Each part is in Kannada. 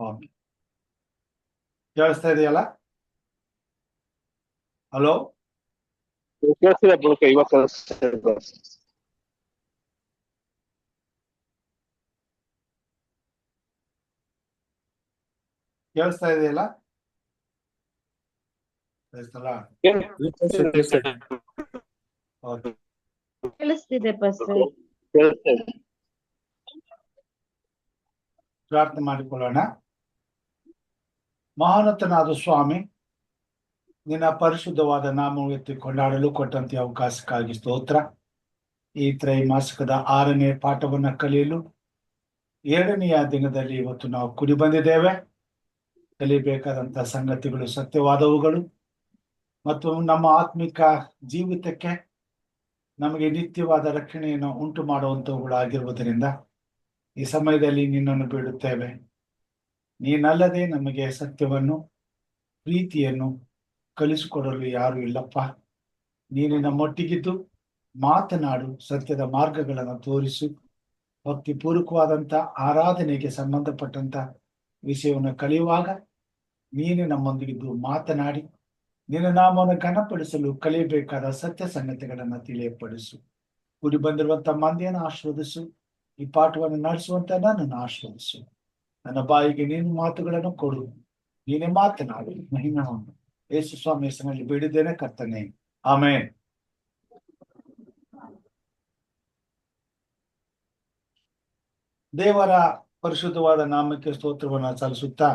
ಓಕೆ, ಕೇಳಿಸ್ತಾ ಇದೆಯಲ್ಲ? ಹಲೋ, ಕೇಳಿಸ್ತಿದೆ ಬುಡಕ, ಇವಾಗ ಕೇಳಿಸ್ತಿದೆ. ಕೇಳಿಸ್ತಾ ಇದೆಯಲ್ಲ? ಓಕೆ, ಕೇಳಿಸ್ತಿದೆ ಪಾಸ್ಟರ್. ಕೇಳಿಸ್ತಿದೆ. ಪ್ರಾರ್ಥನೆ ಮಾಡಿಕೊಳ್ಳೋಣ. ಮಹಾನತನಾದ ಸ್ವಾಮಿ, ನಿನ್ನ ಪರಿಶುದ್ಧವಾದ ನಾಮವು ಎತ್ತಿ ಕೊಂಡಾಡಲು ಕೊಟ್ಟಂತೆ ಅವಕಾಶಕ್ಕಾಗಿ ಸ್ತೋತ್ರ. ಈ ತ್ರೈಮಾಸಿಕದ 6ನೇ ಪಾಠವನ್ನ ಕಲಿಯಲು 2ನೆಯ ದಿನದಲ್ಲಿ ಇವತ್ತು ನಾವು ಕೂಡಿ ಬಂದಿದ್ದೇವೆ. ಕಲಿಬೇಕಾದಂತ ಸಂಗತಿಗಳು ಸತ್ಯವಾದವುಗಳು ಮತ್ತು ನಮ್ಮ ಆತ್ಮಿಕ ಜೀವಿತಕ್ಕೆ ನಮಗೆ ನಿತ್ಯವಾದ ರಕ್ಷಣೆಯನ್ನು ಉಂಟು ಮಾಡುವಂತವುಗಳಾಗಿರುವುದರಿಂದ ಈ ಸಮಯದಲ್ಲಿ ನಿನ್ನನ್ನು ಬೇಡುತ್ತೇವೆ. ನೀನಲ್ಲದೆ ನಮಗೆ ಸತ್ಯವನ್ನು, ಪ್ರೀತಿಯನ್ನು ಕಲಿಸಿಕೊಡಲು ಯಾರು ಇಲ್ಲಪ್ಪ. ನೀನು ನಮ್ಮೊಟ್ಟಿಗಿದ್ದು ಮಾತನಾಡು, ಸತ್ಯದ ಮಾರ್ಗಗಳನ್ನು ತೋರಿಸು. ಭಕ್ತಿಪೂರ್ವಕವಾದಂಥ ಆರಾಧನೆಗೆ ಸಂಬಂಧಪಟ್ಟಂತ ವಿಷಯವನ್ನು ಕಲಿಯುವಾಗ ನೀನು ನಮ್ಮೊಂದಿಗಿದ್ದು ಮಾತನಾಡಿ ನಿನ್ನ ನಾಮವನ್ನು ಘನಪಡಿಸಲು ಕಲಿಯಬೇಕಾದ ಸತ್ಯ ಸಂಗತಿಗಳನ್ನು ತಿಳಿಯಪಡಿಸು. ಕೂಡಿ ಬಂದಿರುವಂತ ಮಂದಿಯನ್ನು ಆಶೀರ್ವದಿಸು. ಈ ಪಾಠವನ್ನು ನಡೆಸುವಂತ ನನ್ನನ್ನು ಆಶೀರ್ವದಿಸು. ನನ್ನ ಬಾಯಿಗೆ ನೀನು ಮಾತುಗಳನ್ನು ಕೊಡು. ನೀನೇ ಮಾತನಾಡು. ಮಹಿಮೆ ಹೊಂದು ಯೇಸು ಸ್ವಾಮಿ ಹೆಸರಿನಲ್ಲಿ ಬೇಡಿದ್ದೇನೆ ಕರ್ತನೆ, ಆಮೆನ್. ದೇವರ ಪರಿಶುದ್ಧವಾದ ನಾಮಕ್ಕೆ ಸ್ತೋತ್ರವನ್ನು ಸಲ್ಲಿಸುತ್ತಾ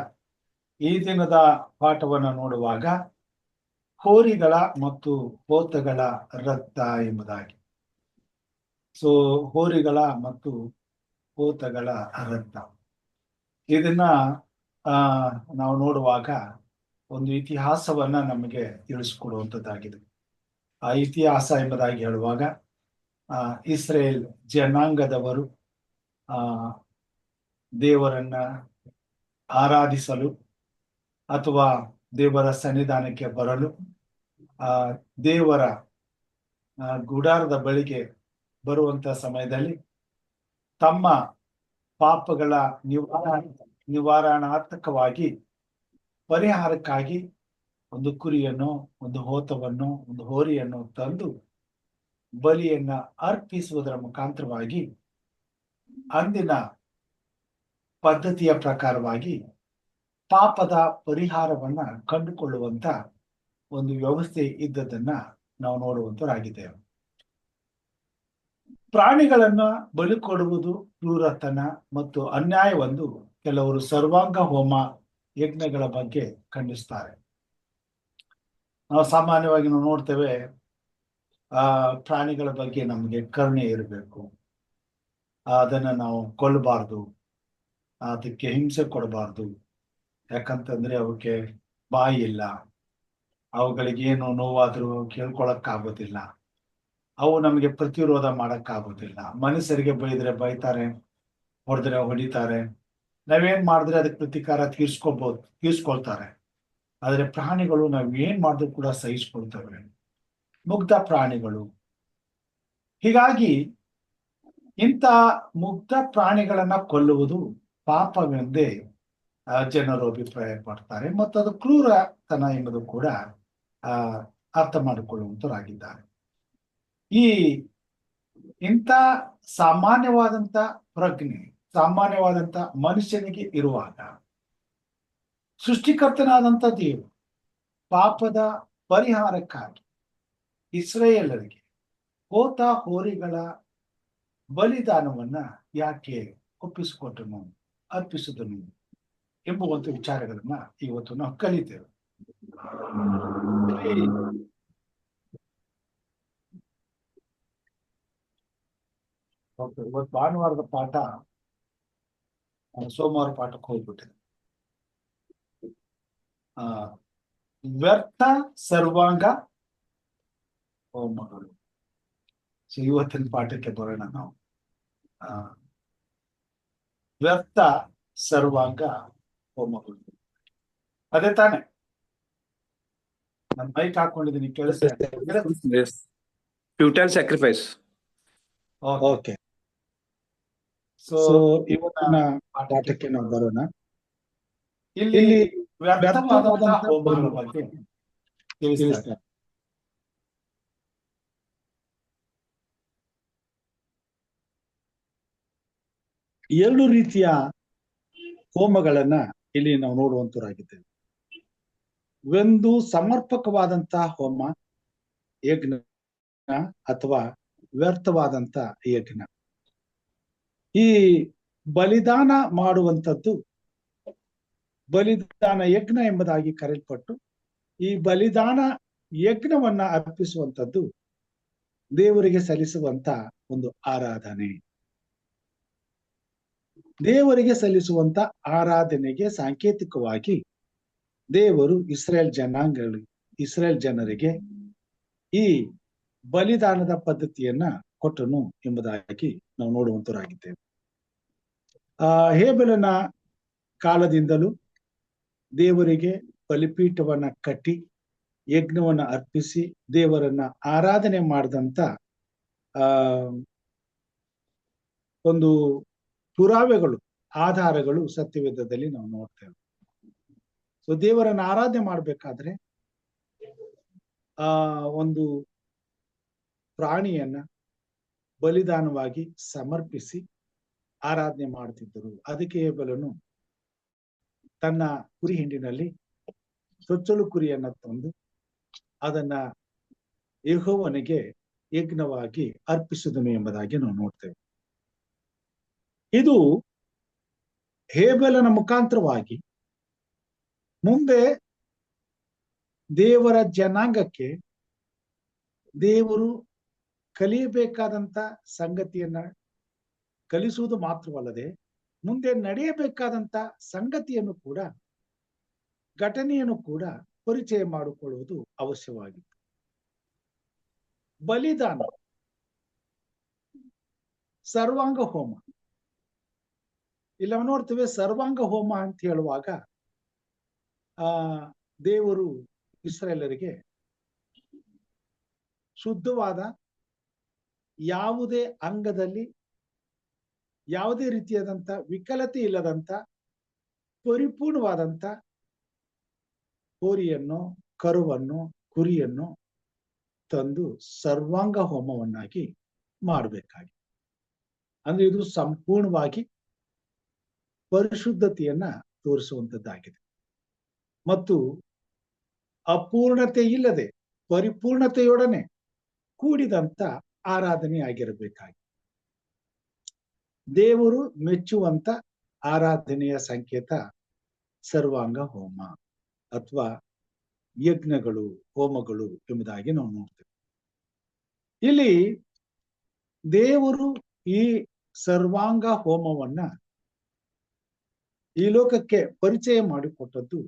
ಈ ದಿನದ ಪಾಠವನ್ನು ನೋಡುವಾಗ ಹೋರಿಗಳ ಮತ್ತು ಹೋತಗಳ ರಕ್ತ ಎಂಬುದಾಗಿ. ಹೋರಿಗಳ ಮತ್ತು ಹೋತಗಳ ರಕ್ತ, ಇದನ್ನ ನಾವು ನೋಡುವಾಗ ಒಂದು ಇತಿಹಾಸವನ್ನ ನಮಗೆ ತಿಳಿಸಿಕೊಡುವಂಥದ್ದಾಗಿದೆ. ಆ ಇತಿಹಾಸ ಎಂಬುದಾಗಿ ಹೇಳುವಾಗ ಇಸ್ರೇಲ್ ಜನಾಂಗದವರು ದೇವರನ್ನ ಆರಾಧಿಸಲು ಅಥವಾ ದೇವರ ಸನ್ನಿಧಾನಕ್ಕೆ ಬರಲು ದೇವರ ಗುಡಾರದ ಬಳಿಗೆ ಬರುವಂತ ಸಮಯದಲ್ಲಿ ತಮ್ಮ ಪಾಪಗಳ ನಿವಾರಣಾರ್ಥಕವಾಗಿ ಪರಿಹಾರಕ್ಕಾಗಿ ಒಂದು ಕುರಿಯನ್ನು, ಒಂದು ಹೋತವನ್ನು, ಒಂದು ಹೋರಿಯನ್ನು ತಂದು ಬಲಿಯನ್ನ ಅರ್ಪಿಸುವುದರ ಮುಖಾಂತರವಾಗಿ ಅಂದಿನ ಪದ್ಧತಿಯ ಪ್ರಕಾರವಾಗಿ ಪಾಪದ ಪರಿಹಾರವನ್ನ ಕಂಡುಕೊಳ್ಳುವಂತ ಒಂದು ವ್ಯವಸ್ಥೆ ಇದ್ದದನ್ನ ನಾವು ನೋಡುವಂತರಾಗಿದ್ದೇವೆ. ಪ್ರಾಣಿಗಳನ್ನ ಬಲಿ ಕೊಡುವುದು ಕ್ರೂರತನ ಮತ್ತು ಅನ್ಯಾಯವೆಂದು ಕೆಲವರು ಸರ್ವಾಂಗ ಹೋಮ ಯಜ್ಞಗಳ ಬಗ್ಗೆ ಖಂಡಿಸ್ತಾರೆ. ನಾವು ಸಾಮಾನ್ಯವಾಗಿ ನಾವು ನೋಡ್ತೇವೆ, ಪ್ರಾಣಿಗಳ ಬಗ್ಗೆ ನಮಗೆ ಕರುಣೆ ಇರಬೇಕು, ಅದನ್ನ ನಾವು ಕೊಲ್ಲಬಾರ್ದು, ಅದಕ್ಕೆ ಹಿಂಸೆ ಕೊಡಬಾರ್ದು. ಯಾಕಂತಂದ್ರೆ ಅವಕ್ಕೆ ಬಾಯಿ ಇಲ್ಲ, ಅವುಗಳಿಗೇನು ನೋವಾದ್ರೂ ಕೇಳ್ಕೊಳಕ್ಕಾಗೋದಿಲ್ಲ, ಅವು ನಮಗೆ ಪ್ರತಿರೋಧ ಮಾಡಕ್ಕಾಗೋದಿಲ್ಲ. ಮನುಷ್ಯರಿಗೆ ಬೈದ್ರೆ ಬೈತಾರೆ, ಹೊಡೆದ್ರೆ ಹೊಡಿತಾರೆ, ನಾವೇನ್ ಮಾಡಿದ್ರೆ ಅದಕ್ಕೆ ಪ್ರತಿಕಾರ ತೀರ್ಸ್ಕೊಳ್ತಾರೆ. ಆದ್ರೆ ಪ್ರಾಣಿಗಳು ನಾವೇನ್ ಮಾಡಿದ್ರು ಕೂಡ ಸಹಿಸ್ಕೊಳ್ತವೆ, ಮುಗ್ಧ ಪ್ರಾಣಿಗಳು. ಹೀಗಾಗಿ ಇಂಥ ಮುಗ್ಧ ಪ್ರಾಣಿಗಳನ್ನ ಕೊಲ್ಲುವುದು ಪಾಪವೆಂದೇ ಜನರು ಅಭಿಪ್ರಾಯ ಪಡ್ತಾರೆ ಮತ್ತು ಅದು ಕ್ರೂರತನ ಎಂಬುದು ಕೂಡ ಅರ್ಥ ಮಾಡಿಕೊಳ್ಳುವಂತರಾಗಿದ್ದಾರೆ. ಇಂಥ ಸಾಮಾನ್ಯವಾದಂತ ಪ್ರಜ್ಞೆ, ಸಾಮಾನ್ಯವಾದಂತ ಮನುಷ್ಯನಿಗೆ ಇರುವಾಗ ಸೃಷ್ಟಿಕರ್ತನಾದಂಥ ದೇವರು ಪಾಪದ ಪರಿಹಾರಕ್ಕಾಗಿ ಇಸ್ರಾಯೇಲರಿಗೆ ಹೋತ ಹೋರಿಗಳ ಬಲಿದಾನವನ್ನ ಯಾಕೆ ಒಪ್ಪಿಸಿಕೊಟ್ಟನು, ಅರ್ಪಿಸಿದನು ಎಂಬುವಂತ ವಿಚಾರಗಳನ್ನ ಇವತ್ತು ನಾವು ಕಲಿತೇವೆ. ಇವತ್ತು ಭಾನುವಾರದ ಪಾಠ ಸೋಮವಾರ ಪಾಠಕ್ಕೆ ಹೋಗ್ಬಿಟ್ಟಿದೆ. ವ್ಯರ್ಥ ಸರ್ವಾಂಗ ಹೋಮಗಳು. ಇವತ್ತಿನ ಪಾಠಕ್ಕೆ ಬರೋಣ ನಾವು. ವ್ಯರ್ಥ ಸರ್ವಾಂಗ ಹೋಮಗಳು, ಅದೇ ತಾನೆ? ನಾನು ಮೈಕ್ ಹಾಕೊಂಡಿದ್ದೀನಿ, ಕೇಳಿಸ್ತೇನೆ? Futile sacrifice. ಓಕೆ, ಸೊ ಇವತ್ತಿನ ಪಾಠಕ್ಕೆ ನಾವು ಬರೋಣ. ಇಲ್ಲಿ ಇಲ್ಲಿ ವ್ಯರ್ಥವಾದಂತಹ ವ್ಯರ್ಥವಾದಂತಹ ಹೋಮಗಳ ಬಗ್ಗೆ ತಿಳಿಸ್ತಾರೆ. ತಿಳಿಸ್ತಾರೆ. ಎರಡು ರೀತಿಯ ಹೋಮಗಳನ್ನ ಇಲ್ಲಿ ನಾವು ನೋಡುವಂತರಾಗಿದ್ದೇವೆ. ಒಂದು ಸಮರ್ಪಕವಾದಂತಹ ಹೋಮ ಯಜ್ಞ ಅಥವಾ ವ್ಯರ್ಥವಾದಂತ ಯಜ್ಞ. ಈ ಬಲಿದಾನ ಮಾಡುವಂಥದ್ದು ಬಲಿದಾನ ಯಜ್ಞ ಎಂಬುದಾಗಿ ಕರೆಯಲ್ಪಟ್ಟು, ಈ ಬಲಿದಾನ ಯಜ್ಞವನ್ನ ಅರ್ಪಿಸುವಂಥದ್ದು ದೇವರಿಗೆ ಸಲ್ಲಿಸುವಂತ ಒಂದು ಆರಾಧನೆ. ದೇವರಿಗೆ ಸಲ್ಲಿಸುವಂತ ಆರಾಧನೆಗೆ ಸಾಂಕೇತಿಕವಾಗಿ ದೇವರು ಇಸ್ರೇಲ್ ಜನರಿಗೆ ಈ ಬಲಿದಾನದ ಪದ್ಧತಿಯನ್ನ ಕೊಟ್ಟನು ಎಂಬುದಾಗಿ ನಾವು ನೋಡುವಂತರಾಗಿದ್ದೇವೆ. ಹೇಬೆಲನ ಕಾಲದಿಂದಲೂ ದೇವರಿಗೆ ಬಲಿಪೀಠವನ್ನ ಕಟ್ಟಿ ಯಜ್ಞವನ್ನ ಅರ್ಪಿಸಿ ದೇವರನ್ನ ಆರಾಧನೆ ಮಾಡಿದಂತ ಒಂದು ಪುರಾವೆಗಳು, ಆಧಾರಗಳು ಸತ್ಯವೇದದಲ್ಲಿ ನಾವು ನೋಡ್ತೇವೆ. ಸೊ ದೇವರನ್ನ ಆರಾಧನೆ ಮಾಡ್ಬೇಕಾದ್ರೆ ಒಂದು ಪ್ರಾಣಿಯನ್ನ ಬಲಿದಾನವಾಗಿ ಸಮರ್ಪಿಸಿ ಆರಾಧನೆ ಮಾಡ್ತಿದ್ದರು. ಅದಕ್ಕೆ ಹೇಬೆಲನು ತನ್ನ ಕುರಿ ಹಿಂಡಿನಲ್ಲಿ ಚೊಚ್ಚಲು ಕುರಿಯನ್ನ ತಂದು ಅದನ್ನ ಯೆಹೋವನಿಗೆ ಯಜ್ಞವಾಗಿ ಅರ್ಪಿಸಿದನು ಎಂಬುದಾಗಿ ನಾವು ನೋಡ್ತೇವೆ. ಇದು ಹೇಬೆಲನ ಮುಖಾಂತರವಾಗಿ ಮುಂದೆ ದೇವರ ಜನಾಂಗಕ್ಕೆ ದೇವರು ಕಲಿಯಬೇಕಾದಂತ ಸಂಗತಿಯನ್ನ ಕಲಿಸುವುದು ಮಾತ್ರವಲ್ಲದೆ ಮುಂದೆ ನಡೆಯಬೇಕಾದಂತ ಸಂಗತಿಯನ್ನು ಕೂಡ, ಘಟನೆಯನ್ನು ಕೂಡ ಪರಿಚಯ ಮಾಡಿಕೊಳ್ಳುವುದು ಅವಶ್ಯವಾಗಿತ್ತು. ಬಲಿದಾನ, ಸರ್ವಾಂಗ ಹೋಮ. ಇಲ್ಲ ನೋಡ್ತೇವೆ, ಸರ್ವಾಂಗ ಹೋಮ ಅಂತ ಹೇಳುವಾಗ ದೇವರು ಇಸ್ರಾಯೇಲರಿಗೆ ಶುದ್ಧವಾದ, ಯಾವುದೇ ಅಂಗದಲ್ಲಿ ಯಾವುದೇ ರೀತಿಯಾದಂತ ವಿಕಲತೆ ಇಲ್ಲದಂತ ಪರಿಪೂರ್ಣವಾದಂತ ಹೋರಿಯನ್ನು, ಕರುವನ್ನು, ಕುರಿಯನ್ನು ತಂದು ಸರ್ವಾಂಗ ಹೋಮವನ್ನಾಗಿ ಮಾಡಬೇಕಾಗಿ. ಅಂದ್ರೆ ಇದು ಸಂಪೂರ್ಣವಾಗಿ ಪರಿಶುದ್ಧತೆಯನ್ನ ತೋರಿಸುವಂತದ್ದಾಗಿದೆ. ಮತ್ತು ಅಪೂರ್ಣತೆ ಇಲ್ಲದೆ ಪರಿಪೂರ್ಣತೆಯೊಡನೆ ಕೂಡಿದಂತ ಆರಾಧನೆ ಆಗಿರಬೇಕಾಗಿ. ದೇವರು ಮೆಚ್ಚುವಂತ ಆರಾಧನೆಯ ಸಂಕೇತ ಸರ್ವಾಂಗ ಹೋಮ ಅಥವಾ ಯಜ್ಞಗಳು, ಹೋಮಗಳು ಎಂಬುದಾಗಿ ನಾವು ನೋಡ್ತೇವೆ. ಇಲ್ಲಿ ದೇವರು ಈ ಸರ್ವಾಂಗ ಹೋಮವನ್ನ ಈ ಲೋಕಕ್ಕೆ ಪರಿಚಯ ಮಾಡಿಕೊಟ್ಟದ್ದು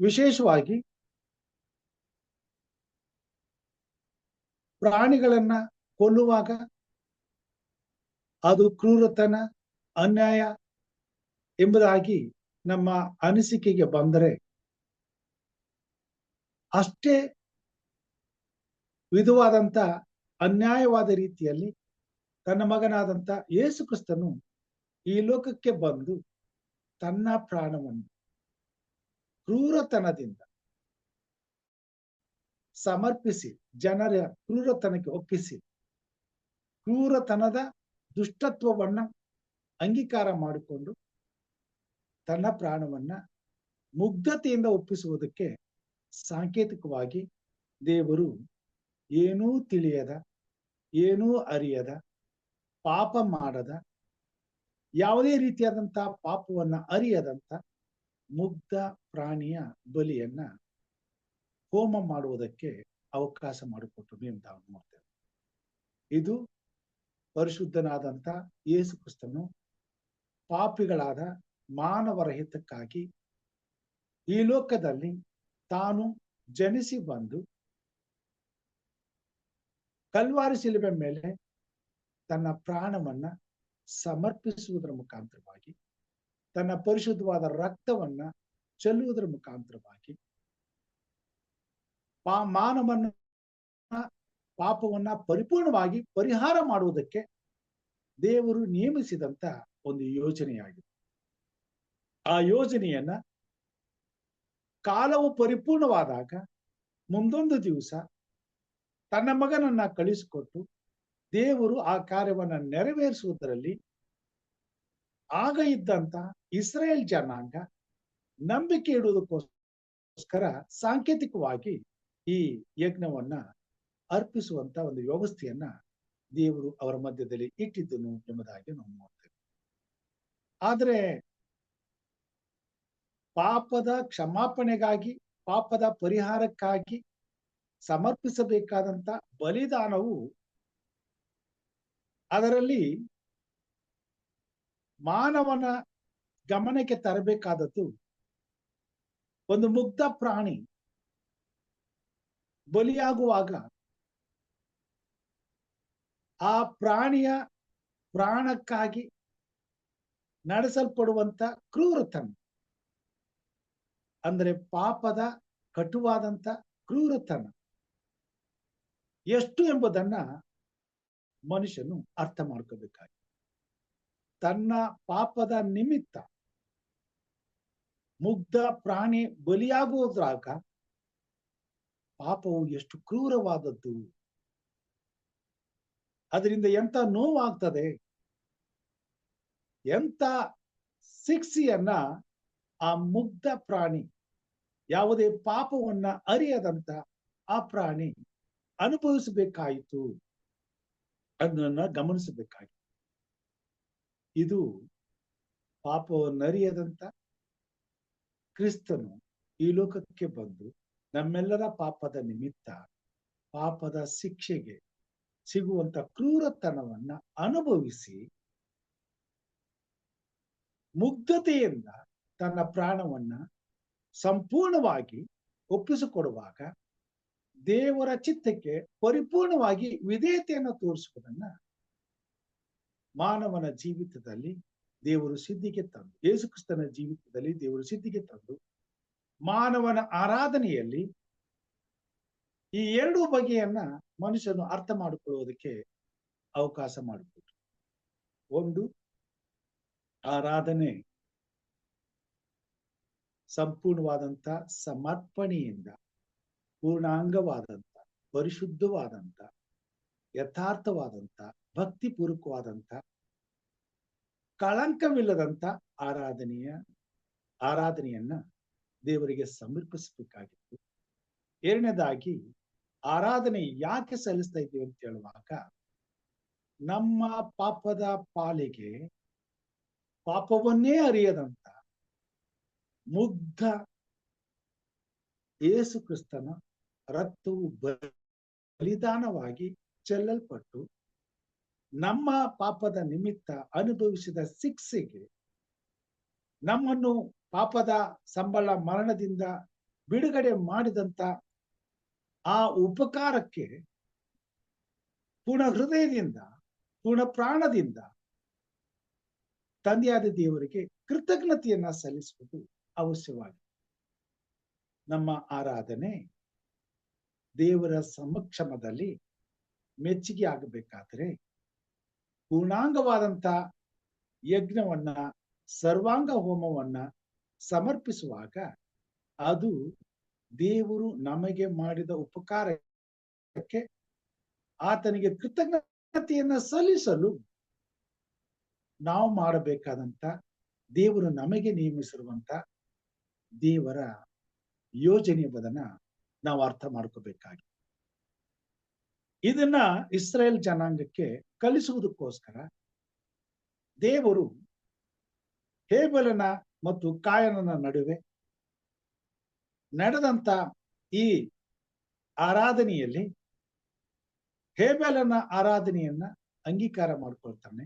ವಿಶೇಷವಾಗಿ ಪ್ರಾಣಿಗಳನ್ನ ಕೊಲ್ಲುವಾಗ ಅದು ಕ್ರೂರತನ, ಅನ್ಯಾಯ ಎಂಬುದಾಗಿ ನಮ್ಮ ಅನಿಸಿಕೆಗೆ ಬಂದರೆ ಅಷ್ಟೇ ವಿಧವಾದಂತ ಅನ್ಯಾಯವಾದ ರೀತಿಯಲ್ಲಿ ತನ್ನ ಮಗನಾದಂತ ಯೇಸು ಕ್ರಿಸ್ತನು ಈ ಲೋಕಕ್ಕೆ ಬಂದು ತನ್ನ ಪ್ರಾಣವನ್ನು ಕ್ರೂರತನದಿಂದ ಸಮರ್ಪಿಸಿ, ಜನರ ಕ್ರೂರತನಕ್ಕೆ ಒಪ್ಪಿಸಿ, ಕ್ರೂರತನದ ದುಷ್ಟತ್ವವನ್ನ ಅಂಗೀಕಾರ ಮಾಡಿಕೊಂಡು ತನ್ನ ಪ್ರಾಣವನ್ನ ಮುಗ್ಧತೆಯಿಂದ ಒಪ್ಪಿಸುವುದಕ್ಕೆ ಸಾಂಕೇತಿಕವಾಗಿ ದೇವರು ಏನೂ ತಿಳಿಯದ, ಏನೂ ಅರಿಯದ, ಪಾಪ ಮಾಡದ, ಯಾವುದೇ ರೀತಿಯಾದಂತಹ ಪಾಪವನ್ನ ಅರಿಯದಂತ ಮುಗ್ಧ ಪ್ರಾಣಿಯ ಬಲಿಯನ್ನ ಹೋಮ ಮಾಡುವುದಕ್ಕೆ ಅವಕಾಶ ಮಾಡಿಕೊಟ್ಟರು ಅಂತ ನೋಡ್ತೇವೆ. ಇದು ಪರಿಶುದ್ಧನಾದಂತ ಯೇಸು ಕ್ರಿಸ್ತನು ಪಾಪಿಗಳಾದ ಮಾನವರ ಹಿತಕ್ಕಾಗಿ ಈ ಲೋಕದಲ್ಲಿ ತಾನು ಜನಿಸಿ ಬಂದು ಕಲ್ವಾರಿ ಶಿಲುಬೆ ಮೇಲೆ ತನ್ನ ಪ್ರಾಣವನ್ನ ಸಮರ್ಪಿಸುವುದರ ಮುಖಾಂತರವಾಗಿ, ತನ್ನ ಪರಿಶುದ್ಧವಾದ ರಕ್ತವನ್ನ ಚೆಲ್ಲುವುದರ ಮುಖಾಂತರವಾಗಿ ಮಾನವನ ಪಾಪವನ್ನ ಪರಿಪೂರ್ಣವಾಗಿ ಪರಿಹಾರ ಮಾಡುವುದಕ್ಕೆ ದೇವರು ನೇಮಿಸಿದಂತ ಒಂದು ಯೋಜನೆಯಾಗಿದೆ. ಆ ಯೋಜನೆಯನ್ನ ಕಾಲವು ಪರಿಪೂರ್ಣವಾದಾಗ ಮುಂದೊಂದು ದಿವಸ ತನ್ನ ಮಗನನ್ನ ಕಳಿಸಿಕೊಟ್ಟು ದೇವರು ಆ ಕಾರ್ಯವನ್ನ ನೆರವೇರಿಸುವುದರಲ್ಲಿ ಆಗ ಇದ್ದಂತ ಇಸ್ರೇಲ್ ಜನಾಂಗ ನಂಬಿಕೆ ಇಡುವುದಕ್ಕೋಸ್ಕರ ಸಾಂಕೇತಿಕವಾಗಿ ಈ ಯಜ್ಞವನ್ನ ಅರ್ಪಿಸುವಂತ ಒಂದು ವ್ಯವಸ್ಥೆಯನ್ನ ದೇವರು ಅವರ ಮಧ್ಯದಲ್ಲಿ ಇಟ್ಟಿದ್ದನು ಎಂಬುದಾಗಿ ನಾವು ನೋಡ್ತೇವೆ. ಆದರೆ ಪಾಪದ ಕ್ಷಮಾಪಣೆಗಾಗಿ, ಪಾಪದ ಪರಿಹಾರಕ್ಕಾಗಿ ಸಮರ್ಪಿಸಬೇಕಾದಂತ ಬಲಿದಾನವು ಅದರಲ್ಲಿ ಮಾನವನ ಗಮನಕ್ಕೆ ತರಬೇಕಾದದ್ದು ಒಂದು ಮುಗ್ಧ ಪ್ರಾಣಿ ಬಲಿಯಾಗುವಾಗ ಆ ಪ್ರಾಣಿಯ ಪ್ರಾಣಕ್ಕಾಗಿ ನಡೆಸಲ್ಪಡುವಂತ ಕ್ರೂರತನ, ಅಂದ್ರೆ ಪಾಪದ ಕಟುವಾದಂತ ಕ್ರೂರತನ ಎಷ್ಟು ಎಂಬುದನ್ನ ಮನುಷ್ಯನು ಅರ್ಥ ಮಾಡ್ಕೋಬೇಕಾಗಿ, ತನ್ನ ಪಾಪದ ನಿಮಿತ್ತ ಮುಗ್ಧ ಪ್ರಾಣಿ ಬಲಿಯಾಗುವುದ್ರಾಗ ಪಾಪವು ಎಷ್ಟು ಕ್ರೂರವಾದದ್ದು, ಅದರಿಂದ ಎಂತ ನೋವಾಗ್ತದೆ, ಎಂತ ಶಿಕ್ಷೆಯನ್ನ ಆ ಮುಗ್ಧ ಪ್ರಾಣಿ, ಯಾವುದೇ ಪಾಪವನ್ನ ಅರಿಯದಂತ ಆ ಪ್ರಾಣಿ ಅನುಭವಿಸಬೇಕಾಯಿತು ಅದನ್ನ ಗಮನಿಸಬೇಕಾಗಿ. ಇದು ಪಾಪವನ್ನರಿಯದಂತ ಕ್ರಿಸ್ತನು ಈ ಲೋಕಕ್ಕೆ ಬಂದು ನಮ್ಮೆಲ್ಲರ ಪಾಪದ ನಿಮಿತ್ತ ಪಾಪದ ಶಿಕ್ಷೆಗೆ ಸಿಗುವಂತ ಕ್ರೂರತನವನ್ನ ಅನುಭವಿಸಿ ಮುಗ್ಧತೆಯಿಂದ ತನ್ನ ಪ್ರಾಣವನ್ನ ಸಂಪೂರ್ಣವಾಗಿ ಒಪ್ಪಿಸಿಕೊಡುವಾಗ ದೇವರ ಚಿತ್ತಕ್ಕೆ ಪರಿಪೂರ್ಣವಾಗಿ ವಿಧೇಯತೆಯನ್ನು ತೋರಿಸುವುದನ್ನ ಮಾನವನ ಜೀವಿತದಲ್ಲಿ ದೇವರು ಸಿದ್ಧಿಗೆ ತಂದು, ಯೇಸು ಕ್ರಿಸ್ತನ ಜೀವಿತದಲ್ಲಿ ದೇವರು ಸಿದ್ಧಿಗೆ ತಂದು ಮಾನವನ ಆರಾಧನೆಯಲ್ಲಿ ಈ ಎರಡೂ ಬಗೆಯನ್ನ ಮನುಷ್ಯನು ಅರ್ಥ ಮಾಡಿಕೊಳ್ಳುವುದಕ್ಕೆ ಅವಕಾಶ ಮಾಡಿಕೊಟ್ರು. ಒಂದು, ಆರಾಧನೆ ಸಂಪೂರ್ಣವಾದಂತ ಸಮರ್ಪಣೆಯಿಂದ, ಪೂರ್ಣಾಂಗವಾದಂತ, ಪರಿಶುದ್ಧವಾದಂತ, ಯಥಾರ್ಥವಾದಂತ, ಭಕ್ತಿಪೂರ್ವಕವಾದಂತ, ಕಳಂಕವಿಲ್ಲದಂತ ಆರಾಧನೆಯನ್ನ ದೇವರಿಗೆ ಸಮರ್ಪಿಸಬೇಕಾಗಿತ್ತು. ಎರಡನೇದಾಗಿ, ಆರಾಧನೆ ಯಾಕೆ ಸಲ್ಲಿಸ್ತಾ ಇದ್ದೀವಿ ಅಂತ ಹೇಳುವಾಗ, ನಮ್ಮ ಪಾಪದ ಪಾಲಿಗೆ ಪಾಪವನ್ನೇ ಅರಿಯದಂತ ಮುಗ್ಧ ಯೇಸು ಕ್ರಿಸ್ತನ ರಕ್ತವು ಬಲಿದಾನವಾಗಿ ಚೆಲ್ಲಲ್ಪಟ್ಟು ನಮ್ಮ ಪಾಪದ ನಿಮಿತ್ತ ಅನುಭವಿಸಿದ ಶಿಕ್ಷೆಗೆ, ನಮ್ಮನ್ನು ಪಾಪದ ಸಂಬಳ ಮರಣದಿಂದ ಬಿಡುಗಡೆ ಮಾಡಿದಂತ ಆ ಉಪಕಾರಕ್ಕೆ ಪೂರ್ಣ ಹೃದಯದಿಂದ, ಪೂರ್ಣ ಪ್ರಾಣದಿಂದ ತಂದೆಯಾದ ದೇವರಿಗೆ ಕೃತಜ್ಞತೆಯನ್ನ ಸಲ್ಲಿಸುವುದು ಅವಶ್ಯವಾಗಿದೆ. ನಮ್ಮ ಆರಾಧನೆ ದೇವರ ಸಮಕ್ಷಮದಲ್ಲಿ ಮೆಚ್ಚುಗೆ ಆಗಬೇಕಾದ್ರೆ ಪೂರ್ಣಾಂಗವಾದಂತ ಯಜ್ಞವನ್ನ, ಸರ್ವಾಂಗ ಹೋಮವನ್ನ ಸಮರ್ಪಿಸುವಾಗ ಅದು ದೇವರು ನಮಗೆ ಮಾಡಿದ ಉಪಕಾರಕ್ಕೆ ಆತನಿಗೆ ಕೃತಜ್ಞತೆಯನ್ನ ಸಲ್ಲಿಸಲು ನಾವು ಮಾಡಬೇಕಾದಂತ, ದೇವರು ನಮಗೆ ನೇಮಿಸಿರುವಂತ ದೇವರ ಯೋಜನೆ ಎಂಬುದನ್ನ ನಾವು ಅರ್ಥ ಮಾಡ್ಕೋಬೇಕಾಗಿ, ಇದನ್ನ ಇಸ್ರಾಯೇಲ್ ಜನಾಂಗಕ್ಕೆ ಕಲಿಸುವುದಕ್ಕೋಸ್ಕರ ದೇವರು ಹೇಬೆಲನ ಮತ್ತು ಕಾಯನನ ನಡುವೆ ನಡೆದಂತ ಈ ಆರಾಧನೆಯಲ್ಲಿ ಹೇಬೆಲನ ಆರಾಧನೆಯನ್ನ ಅಂಗೀಕಾರ ಮಾಡ್ಕೊಳ್ತಾನೆ,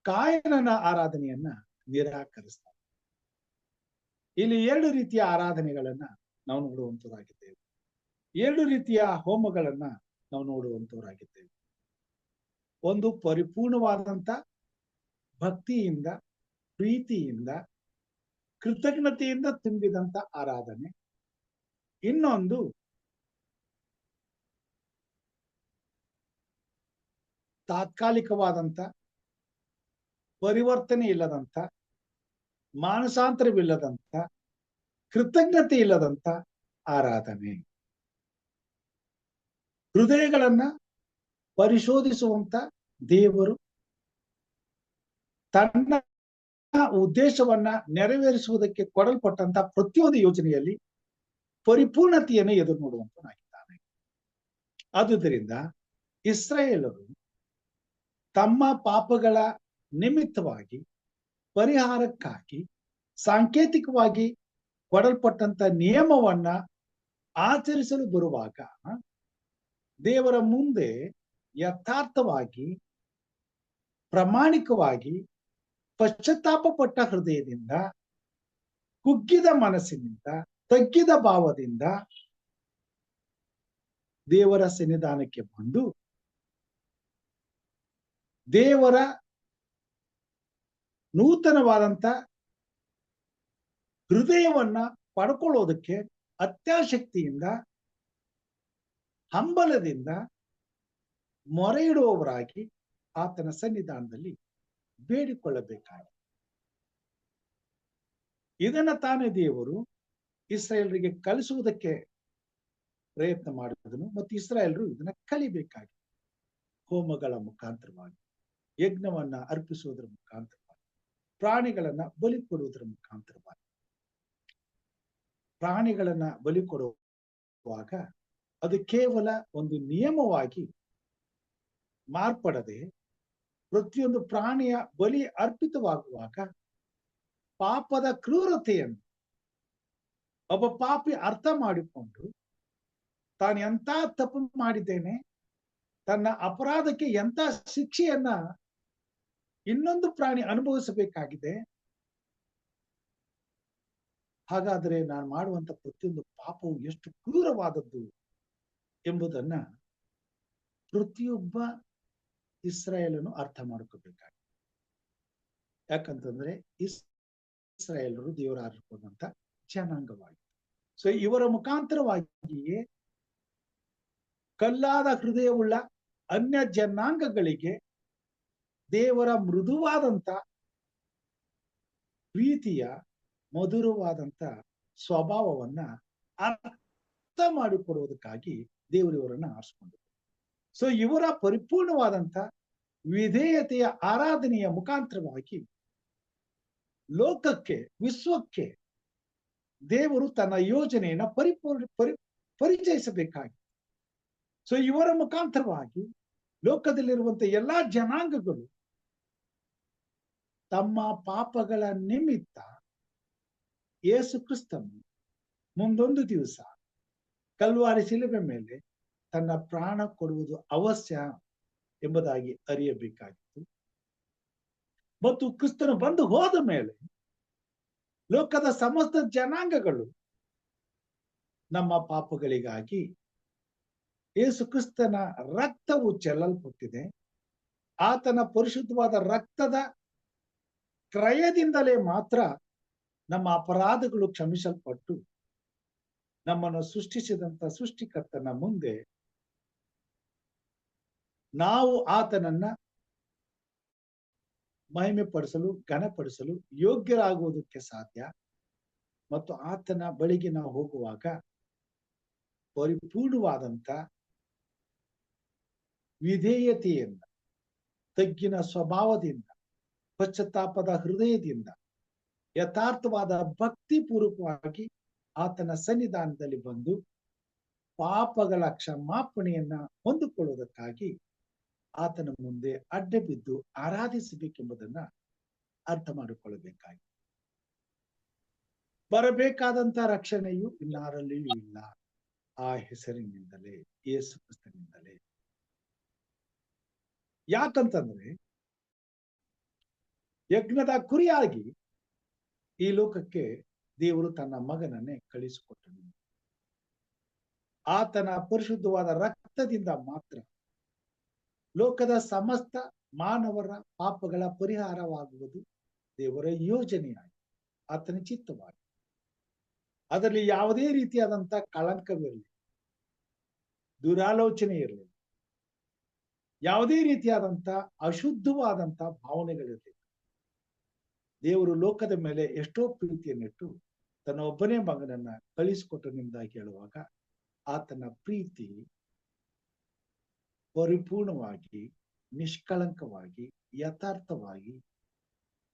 ಕಾಯನನ ಆರಾಧನೆಯನ್ನ ನಿರಾಕರಿಸ್ತಾನೆ. ಇಲ್ಲಿ ಎರಡು ರೀತಿಯ ಆರಾಧನೆಗಳನ್ನ ನಾವು ನೋಡುವಂತವರಾಗಿದ್ದೇವೆ, ಎರಡು ರೀತಿಯ ಹೋಮಗಳನ್ನ ನಾವು ನೋಡುವಂತವರಾಗಿದ್ದೇವೆ. ಒಂದು ಪರಿಪೂರ್ಣವಾದಂತ ಭಕ್ತಿಯಿಂದ, ಪ್ರೀತಿಯಿಂದ, ಕೃತಜ್ಞತೆಯಿಂದ ತುಂಬಿದಂತ ಆರಾಧನೆ. ಇನ್ನೊಂದು ತಾತ್ಕಾಲಿಕವಾದಂತ ಪರಿವರ್ತನೆ ಇಲ್ಲದಂತ, ಮಾನಸಾಂತರವಿಲ್ಲದಂತ, ಕೃತಜ್ಞತೆ ಇಲ್ಲದಂತ ಆರಾಧನೆ. ಹೃದಯಗಳನ್ನ ಪರಿಶೋಧಿಸುವಂತ ದೇವರು ತನ್ನ ಉದ್ದೇಶವನ್ನ ನೆರವೇರಿಸುವುದಕ್ಕೆ ಕೊಡಲ್ಪಟ್ಟಂತ ಪ್ರತಿಯೊಂದು ಯೋಜನೆಯಲ್ಲಿ ಪರಿಪೂರ್ಣತೆಯನ್ನು ಎದುರು ನೋಡುವಂತನಾಗಿದ್ದಾನೆ. ಆದುದರಿಂದ ಇಸ್ರಾಯೇಲರು ತಮ್ಮ ಪಾಪಗಳ ನಿಮಿತ್ತವಾಗಿ ಪರಿಹಾರಕ್ಕಾಗಿ ಸಾಂಕೇತಿಕವಾಗಿ ಕೊಡಲ್ಪಟ್ಟಂತ ನಿಯಮವನ್ನ ಆಚರಿಸಲು ಬರುವಾಗ ದೇವರ ಮುಂದೆ ಯಥಾರ್ಥವಾಗಿ ಪ್ರಾಮಾಣಿಕವಾಗಿ ಪಶ್ಚಾತ್ತಾಪಪಟ್ಟ ಹೃದಯದಿಂದ, ಕುಗ್ಗಿದ ಮನಸ್ಸಿನಿಂದ, ತಗ್ಗಿದ ಭಾವದಿಂದ ದೇವರ ಸನ್ನಿಧಾನಕ್ಕೆ ಬಂದು ದೇವರ ನೂತನವಾದಂತ ಹೃದಯವನ್ನ ಪಡ್ಕೊಳ್ಳೋದಕ್ಕೆ ಅತ್ಯಾಸಕ್ತಿಯಿಂದ, ಹಂಬಲದಿಂದ ಮೊರೆ ಇಡುವವರಾಗಿ ಆತನ ಸನ್ನಿಧಾನದಲ್ಲಿ ಬೇಡಿಕೊಳ್ಳಬೇಕಾಗಿದೆ. ಇದನ್ನ ತಾನೇ ದೇವರು ಇಸ್ರಾಯೇಲರಿಗೆ ಕಲಿಸುವುದಕ್ಕೆ ಪ್ರಯತ್ನ ಮಾಡಿದನು ಮತ್ತು ಇಸ್ರಾಯೇಲರು ಇದನ್ನ ಕಲಿಬೇಕಾಗಿದೆ. ಹೋಮಗಳ ಮುಖಾಂತರವಾಗಿ, ಯಜ್ಞವನ್ನ ಅರ್ಪಿಸುವುದರ ಮುಖಾಂತರವಾಗಿ, ಪ್ರಾಣಿಗಳನ್ನ ಬಲಿ ಕೊಡುವುದರ ಮುಖಾಂತರವಾಗಿ. ಪ್ರಾಣಿಗಳನ್ನ ಬಲಿ ಕೊಡುವಾಗ ಅದು ಕೇವಲ ಒಂದು ನಿಯಮವಾಗಿ ಮಾರ್ಪಡದೆ ಪ್ರತಿಯೊಂದು ಪ್ರಾಣಿಯ ಬಲಿ ಅರ್ಪಿತವಾಗುವಾಗ ಪಾಪದ ಕ್ರೂರತೆಯನ್ನು ಒಬ್ಬ ಪಾಪಿ ಅರ್ಥ ಮಾಡಿಕೊಂಡು ತಾನು ಎಂತ ತಪ್ಪು ಮಾಡಿದ್ದೇನೆ, ತನ್ನ ಅಪರಾಧಕ್ಕೆ ಎಂತ ಶಿಕ್ಷೆಯನ್ನ ಇನ್ನೊಂದು ಪ್ರಾಣಿ ಅನುಭವಿಸಬೇಕಾಗಿದೆ, ಹಾಗಾದ್ರೆ ನಾನು ಮಾಡುವಂತ ಪ್ರತಿಯೊಂದು ಪಾಪವು ಎಷ್ಟು ಕ್ರೂರವಾದದ್ದು ಎಂಬುದನ್ನ ಪ್ರತಿಯೊಬ್ಬ ಇಸ್ರಾಯೇಲನು ಅರ್ಥ ಮಾಡ್ಕೋಬೇಕಾಗಿದೆ. ಯಾಕಂತಂದ್ರೆ ಇಸ್ರಾಯೇಲರು ದೇವರ ಆರಿಸಿಕೊಂಡಂತ ಜನಾಂಗವಾಗಿದೆ. ಸೊ ಇವರ ಮುಖಾಂತರವಾಗಿಯೇ ಕಲ್ಲಾದ ಹೃದಯವುಳ್ಳ ಅನ್ಯ ಜನಾಂಗಗಳಿಗೆ ದೇವರ ಮೃದುವಾದಂತ ಪ್ರೀತಿಯ ಮಧುರವಾದಂತ ಸ್ವಭಾವವನ್ನ ಅರ್ಥ ಮಾಡಿಕೊಡುವುದಕ್ಕಾಗಿ ದೇವರು ಇವರನ್ನ ಆರಿಸಿಕೊಂಡರು. ಸೊ ಇವರ ಪರಿಪೂರ್ಣವಾದಂತ ವಿಧೇಯತೆಯ ಆರಾಧನೆಯ ಮುಖಾಂತರವಾಗಿ ಲೋಕಕ್ಕೆ, ವಿಶ್ವಕ್ಕೆ ದೇವರು ತನ್ನ ಯೋಜನೆಯನ್ನ ಪರಿಚಯಿಸಬೇಕಾಗಿ. ಸೊ ಇವರ ಮುಖಾಂತರವಾಗಿ ಲೋಕದಲ್ಲಿರುವಂತ ಎಲ್ಲಾ ಜನಾಂಗಗಳು ತಮ್ಮ ಪಾಪಗಳ ನಿಮಿತ್ತ ಯೇಸು ಕ್ರಿಸ್ತನು ಮುಂದೊಂದು ದಿವಸ ಕಲ್ವಾರಿ ಶಿಲುಬೆ ಮೇಲೆ ತನ್ನ ಪ್ರಾಣ ಕೊಡುವುದು ಅವಶ್ಯ ಎಂಬುದಾಗಿ ಅರಿಯಬೇಕಾಗಿತ್ತು. ಮತ್ತು ಕ್ರಿಸ್ತನು ಬಂದು ಹೋದ ಮೇಲೆ ಲೋಕದ ಸಮಸ್ತ ಜನಾಂಗಗಳು ನಮ್ಮ ಪಾಪಗಳಿಗಾಗಿ ಯೇಸು ಕ್ರಿಸ್ತನ ರಕ್ತವು ಚೆಲ್ಲಲ್ಪಟ್ಟಿದೆ. ಆತನ ಪರಿಶುದ್ಧವಾದ ರಕ್ತದ ಕ್ರಯದಿಂದಲೇ ಮಾತ್ರ ನಮ್ಮ ಅಪರಾಧಗಳು ಕ್ಷಮಿಸಲ್ಪಟ್ಟು ನಮ್ಮನ್ನು ಸೃಷ್ಟಿಸಿದಂತ ಸೃಷ್ಟಿಕರ್ತನ ಮುಂದೆ ನಾವು ಆತನನ್ನ ಮಹಿಮೆ ಪಡಿಸಲು, ಘನಪಡಿಸಲು ಯೋಗ್ಯರಾಗುವುದಕ್ಕೆ ಸಾಧ್ಯ. ಮತ್ತು ಆತನ ಬಳಿಗೆ ನಾವು ಹೋಗುವಾಗ ಪರಿಪೂರ್ಣವಾದಂತ ವಿಧೇಯತೆಯಿಂದ, ತಗ್ಗಿನ ಸ್ವಭಾವದಿಂದ, ಪಶ್ಚಾತ್ತಾಪದ ಹೃದಯದಿಂದ, ಯಥಾರ್ಥವಾದ ಭಕ್ತಿ ಪೂರ್ವಕವಾಗಿ ಆತನ ಸನ್ನಿಧಾನದಲ್ಲಿ ಬಂದು ಪಾಪಗಳ ಕ್ಷಮಾಪಣೆಯನ್ನ ಹೊಂದಿಕೊಳ್ಳುವುದಕ್ಕಾಗಿ ಆತನ ಮುಂದೆ ಅಡ್ಡ ಬಿದ್ದು ಆರಾಧಿಸಬೇಕೆಂಬುದನ್ನ ಅರ್ಥ ಮಾಡಿಕೊಳ್ಳಬೇಕಾಗಿ. ಬರಬೇಕಾದಂತ ರಕ್ಷಣೆಯು ಇನ್ನಾರಲ್ಲಿಯೂ ಇಲ್ಲ, ಆ ಹೆಸರಿನಿಂದಲೇ, ಯೇಸು ಕ್ರಿಸ್ತನಿಂದಲೇ. ಯಾಕಂತಂದ್ರೆ ಯಜ್ಞದ ಕುರಿಯಾಗಿ ಈ ಲೋಕಕ್ಕೆ ದೇವರು ತನ್ನ ಮಗನನ್ನೇ ಕಳಿಸಿಕೊಟ್ಟನು. ಆತನ ಪರಿಶುದ್ಧವಾದ ರಕ್ತದಿಂದ ಮಾತ್ರ ಲೋಕದ ಸಮಸ್ತ ಮಾನವರ ಪಾಪಗಳ ಪರಿಹಾರವಾಗುವುದು ದೇವರ ಯೋಜನೆಯಾಗಿ, ಆತನ ಚಿತ್ತವಾಗಿ. ಅದರಲ್ಲಿ ಯಾವುದೇ ರೀತಿಯಾದಂತ ಕಳಂಕವಿರಲಿ, ದುರಾಲೋಚನೆ ಇರಲಿ, ಯಾವುದೇ ರೀತಿಯಾದಂತ ಅಶುದ್ಧವಾದಂತ ಭಾವನೆಗಳಿರಲಿ, ದೇವರು ಲೋಕದ ಮೇಲೆ ಎಷ್ಟೋ ಪ್ರೀತಿಯನ್ನಿಟ್ಟು ತನ್ನ ಒಬ್ಬನೇ ಮಗನನ್ನ ಕಳಿಸಿಕೊಟ್ಟನೆಂದಾಗಿ ಹೇಳುವಾಗ ಆತನ ಪ್ರೀತಿ ಪರಿಪೂರ್ಣವಾಗಿ, ನಿಷ್ಕಳಂಕವಾಗಿ, ಯಥಾರ್ಥವಾಗಿ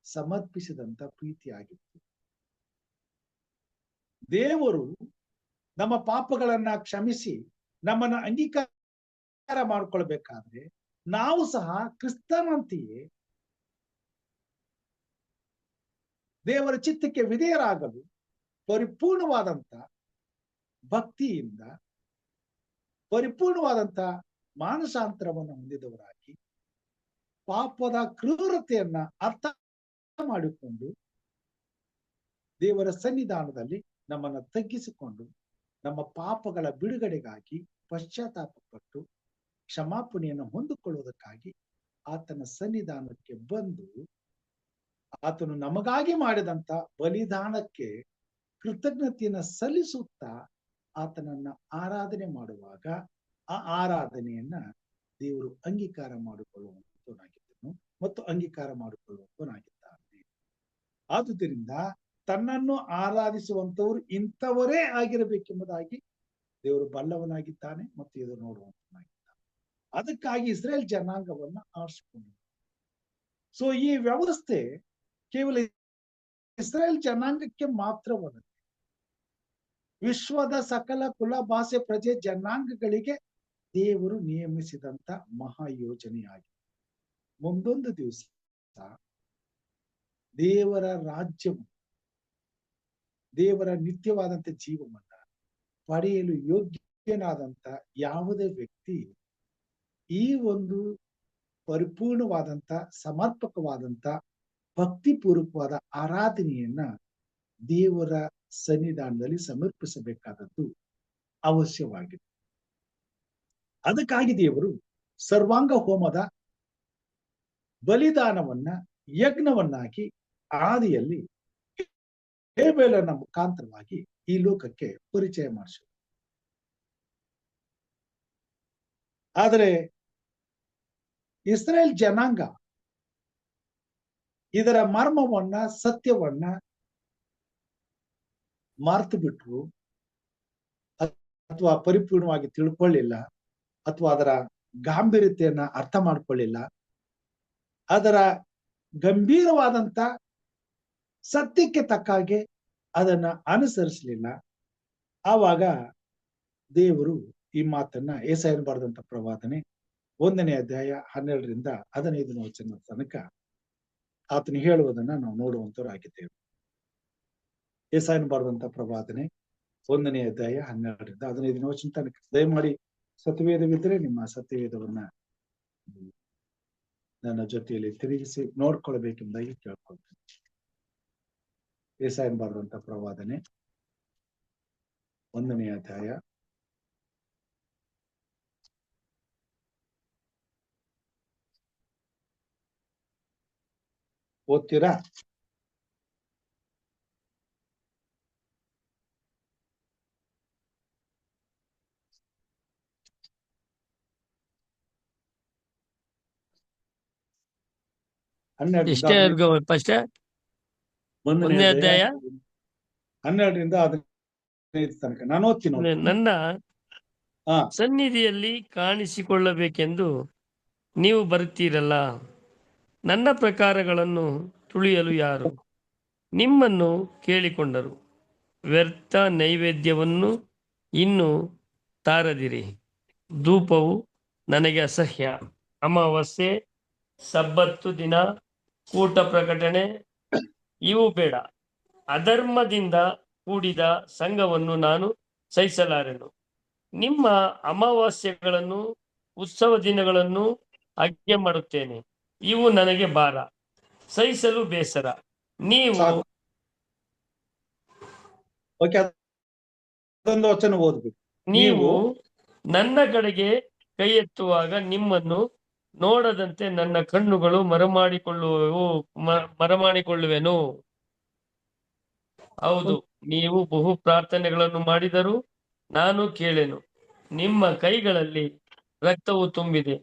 ಸಮರ್ಪಿಸಿದಂತ ಪ್ರೀತಿಯಾಗಿತ್ತು. ದೇವರು ನಮ್ಮ ಪಾಪಗಳನ್ನ ಕ್ಷಮಿಸಿ ನಮ್ಮನ್ನ ಅಂಗೀಕಾರ ಮಾಡ್ಕೊಳ್ಬೇಕಾದ್ರೆ ನಾವು ಸಹ ಕ್ರಿಸ್ತನಂತೆಯೇ ದೇವರ ಚಿತ್ತಕ್ಕೆ ವಿಧೇಯರಾಗಲು ಪರಿಪೂರ್ಣವಾದಂತ ಭಕ್ತಿಯಿಂದ, ಪರಿಪೂರ್ಣವಾದಂತ ಮಾನಸಾಂತರವನ್ನು ಹೊಂದಿದವರಾಗಿ, ಪಾಪದ ಕ್ರೂರತೆಯನ್ನ ಅರ್ಥ ಮಾಡಿಕೊಂಡು ದೇವರ ಸನ್ನಿಧಾನದಲ್ಲಿ ನಮ್ಮನ್ನ ತಗ್ಗಿಸಿಕೊಂಡು ನಮ್ಮ ಪಾಪಗಳ ಬಿಡುಗಡೆಗಾಗಿ ಪಶ್ಚಾತ್ತಾಪ ಪಟ್ಟು ಕ್ಷಮಾಪಣೆಯನ್ನು ಹೊಂದಿಕೊಳ್ಳುವುದಕ್ಕಾಗಿ ಆತನ ಸನ್ನಿಧಾನಕ್ಕೆ ಬಂದು ಆತನು ನಮಗಾಗಿ ಮಾಡಿದಂತ ಬಲಿದಾನಕ್ಕೆ ಕೃತಜ್ಞತೆಯನ್ನು ಸಲ್ಲಿಸುತ್ತಾ ಆತನನ್ನ ಆರಾಧನೆ ಮಾಡುವಾಗ ಆ ಆರಾಧನೆಯನ್ನ ದೇವರು ಅಂಗೀಕಾರ ಮಾಡಿಕೊಳ್ಳುವಂತನಾಗಿದ್ದನು ಮತ್ತು ಅಂಗೀಕಾರ ಮಾಡಿಕೊಳ್ಳುವಂತನಾಗಿದ್ದಾನೆ. ಆದುದರಿಂದ ತನ್ನನ್ನು ಆರಾಧಿಸುವಂತವರು ಇಂಥವರೇ ಆಗಿರಬೇಕೆಂಬುದಾಗಿ ದೇವರು ಬಲ್ಲವನಾಗಿದ್ದಾನೆ ಮತ್ತು ಇದು ನೋಡುವಂತನಾಗಿದ್ದಾನೆ. ಅದಕ್ಕಾಗಿ ಇಸ್ರೇಲ್ ಜನಾಂಗವನ್ನ ಆರಿಸಿಕೊಂಡ. ಸೊ ಈ ವ್ಯವಸ್ಥೆ ಕೇವಲ ಇಸ್ರೇಲ್ ಜನಾಂಗಕ್ಕೆ ಮಾತ್ರವಲ್ಲ, ವಿಶ್ವದ ಸಕಲ ಕುಲ ಭಾಷೆ ಪ್ರಜೆ ಜನಾಂಗಗಳಿಗೆ ದೇವರು ನೇಮಿಸಿದಂತ ಮಹಾಯೋಜನೆಯಾಗಿದೆ. ಮುಂದೊಂದು ದಿವಸ ದೇವರ ರಾಜ್ಯವನ್ನು, ದೇವರ ನಿತ್ಯವಾದಂತ ಜೀವವನ್ನ ಪಡೆಯಲು ಯೋಗ್ಯನಾದಂತ ಯಾವುದೇ ವ್ಯಕ್ತಿ ಈ ಒಂದು ಪರಿಪೂರ್ಣವಾದಂತ ಸಮರ್ಪಕವಾದಂತ ಭಕ್ತಿಪೂರ್ವಕವಾದ ಆರಾಧನೆಯನ್ನ ದೇವರ ಸನ್ನಿಧಾನದಲ್ಲಿ ಸಮರ್ಪಿಸಬೇಕಾದದ್ದು ಅವಶ್ಯವಾಗಿದೆ. ಅದಕ್ಕಾಗಿ ದೇವರು ಸರ್ವಾಂಗ ಹೋಮದ ಬಲಿದಾನವನ್ನ ಯಜ್ಞವನ್ನಾಗಿ ಆದಿಯಲ್ಲಿ ಹೇಬೇಲನ ಮುಖಾಂತರವಾಗಿ ಈ ಲೋಕಕ್ಕೆ ಪರಿಚಯ ಮಾಡಿಸಿದರು. ಆದರೆ ಇಸ್ರೇಲ್ ಜನಾಂಗ ಇದರ ಮರ್ಮವನ್ನ, ಸತ್ಯವನ್ನ ಮರ್ತು ಬಿಟ್ರು, ಅಥವಾ ಪರಿಪೂರ್ಣವಾಗಿ ತಿಳ್ಕೊಳ್ಳಿಲ್ಲ, ಅಥವಾ ಅದರ ಗಾಂಭೀರ್ಯತೆಯನ್ನ ಅರ್ಥ ಮಾಡ್ಕೊಳ್ಳಿಲ್ಲ, ಅದರ ಗಂಭೀರವಾದಂತ ಸತ್ಯಕ್ಕೆ ತಕ್ಕ ಹಾಗೆ ಅದನ್ನ ಅನುಸರಿಸಲಿಲ್ಲ. ಆವಾಗ ದೇವರು ಈ ಮಾತನ್ನ ಯೆಶಾಯನು ಬರೆದಂತ ಪ್ರವಾದನೆ 1ನೇ ಅಧ್ಯಾಯ 12ರಿಂದ 15ನೇ ವಚನ ತನಕ ಆತನು ಹೇಳುವುದನ್ನ ನಾವು ನೋಡುವಂತವರಾಗಿದ್ದೇವೆ. ಯೆಶಾಯನು ಬರೆದಂತ ಪ್ರವಾದನೆ 1ನೇ ಅಧ್ಯಾಯ 12ರಿಂದ 15ನೇ ವಚನ ತನಕ. ದಯಮಾಡಿ ಸತ್ಯವೇದವಿದ್ರೆ ನಿಮ್ಮ ಸತ್ಯವೇದವನ್ನ ನನ್ನ ಜೊತೆಯಲ್ಲಿ ತಿರುಗಿಸಿ ನೋಡ್ಕೊಳ್ಬೇಕೆಂಬುದಾಗಿ ಕೇಳ್ಕೊಳ್ತೇನೆ. ಯೆಶಾಯನು ಬರೆದಂತ ಪ್ರವಾದನೆ 1ನೇ ಅಧ್ಯಾಯ ಓದ್ತೀರಾ? ಎಷ್ಟೇ ಫಸ್ಟ್ 1ನೇ ಅಧ್ಯಾಯ 12ರಿಂದ 15 ತನಕ ನಾನು ಓದ್ತೀನಿ. ನನ್ನ ಸನ್ನಿಧಿಯಲ್ಲಿ ಕಾಣಿಸಿಕೊಳ್ಳಬೇಕೆಂದು ನೀವು ಬರುತ್ತೀರಲ್ಲ, ನನ್ನ ಪ್ರಕಾರಗಳನ್ನು ತುಳಿಯಲು ಯಾರು ನಿಮ್ಮನ್ನು ಕೇಳಿಕೊಂಡರು? ವ್ಯರ್ಥ ನೈವೇದ್ಯವನ್ನು ಇನ್ನು ತಾರದಿರಿ. ಧೂಪವು ನನಗೆ ಅಸಹ್ಯ. ಅಮಾವಾಸ್ಯೆ, ಸಬ್ಬತ್ತು ದಿನ, ಕೂಟ ಪ್ರಕಟಣೆ ಇವು ಬೇಡ. ಅಧರ್ಮದಿಂದ ಕೂಡಿದ ಸಂಘವನ್ನು ನಾನು ಸಹಿಸಲಾರೆನು. ನಿಮ್ಮ ಅಮಾವಾಸ್ಯೆಗಳನ್ನು, ಉತ್ಸವ ದಿನಗಳನ್ನು ಆಜ್ಞೆ ಮಾಡುತ್ತೇನೆ. ಇವು ನನಗೆ ಭಾರ, ಸಹಿಸಲು ಬೇಸರ. ನೀವು ನೀವು ನನ್ನ ಕಡೆಗೆ ಕೈ ಎತ್ತುವಾಗ ನಿಮ್ಮನ್ನು ನೋಡದಂತೆ ನನ್ನ ಕಣ್ಣುಗಳು ಮರಮಾಡಿಕೊಳ್ಳುವೆನು. ಹೌದು, ನೀವು ಬಹು ಪ್ರಾರ್ಥನೆಗಳನ್ನು ಮಾಡಿದರೂ ನಾನು ಕೇಳೆನು. ನಿಮ್ಮ ಕೈಗಳಲ್ಲಿ ರಕ್ತವು ತುಂಬಿದೆ.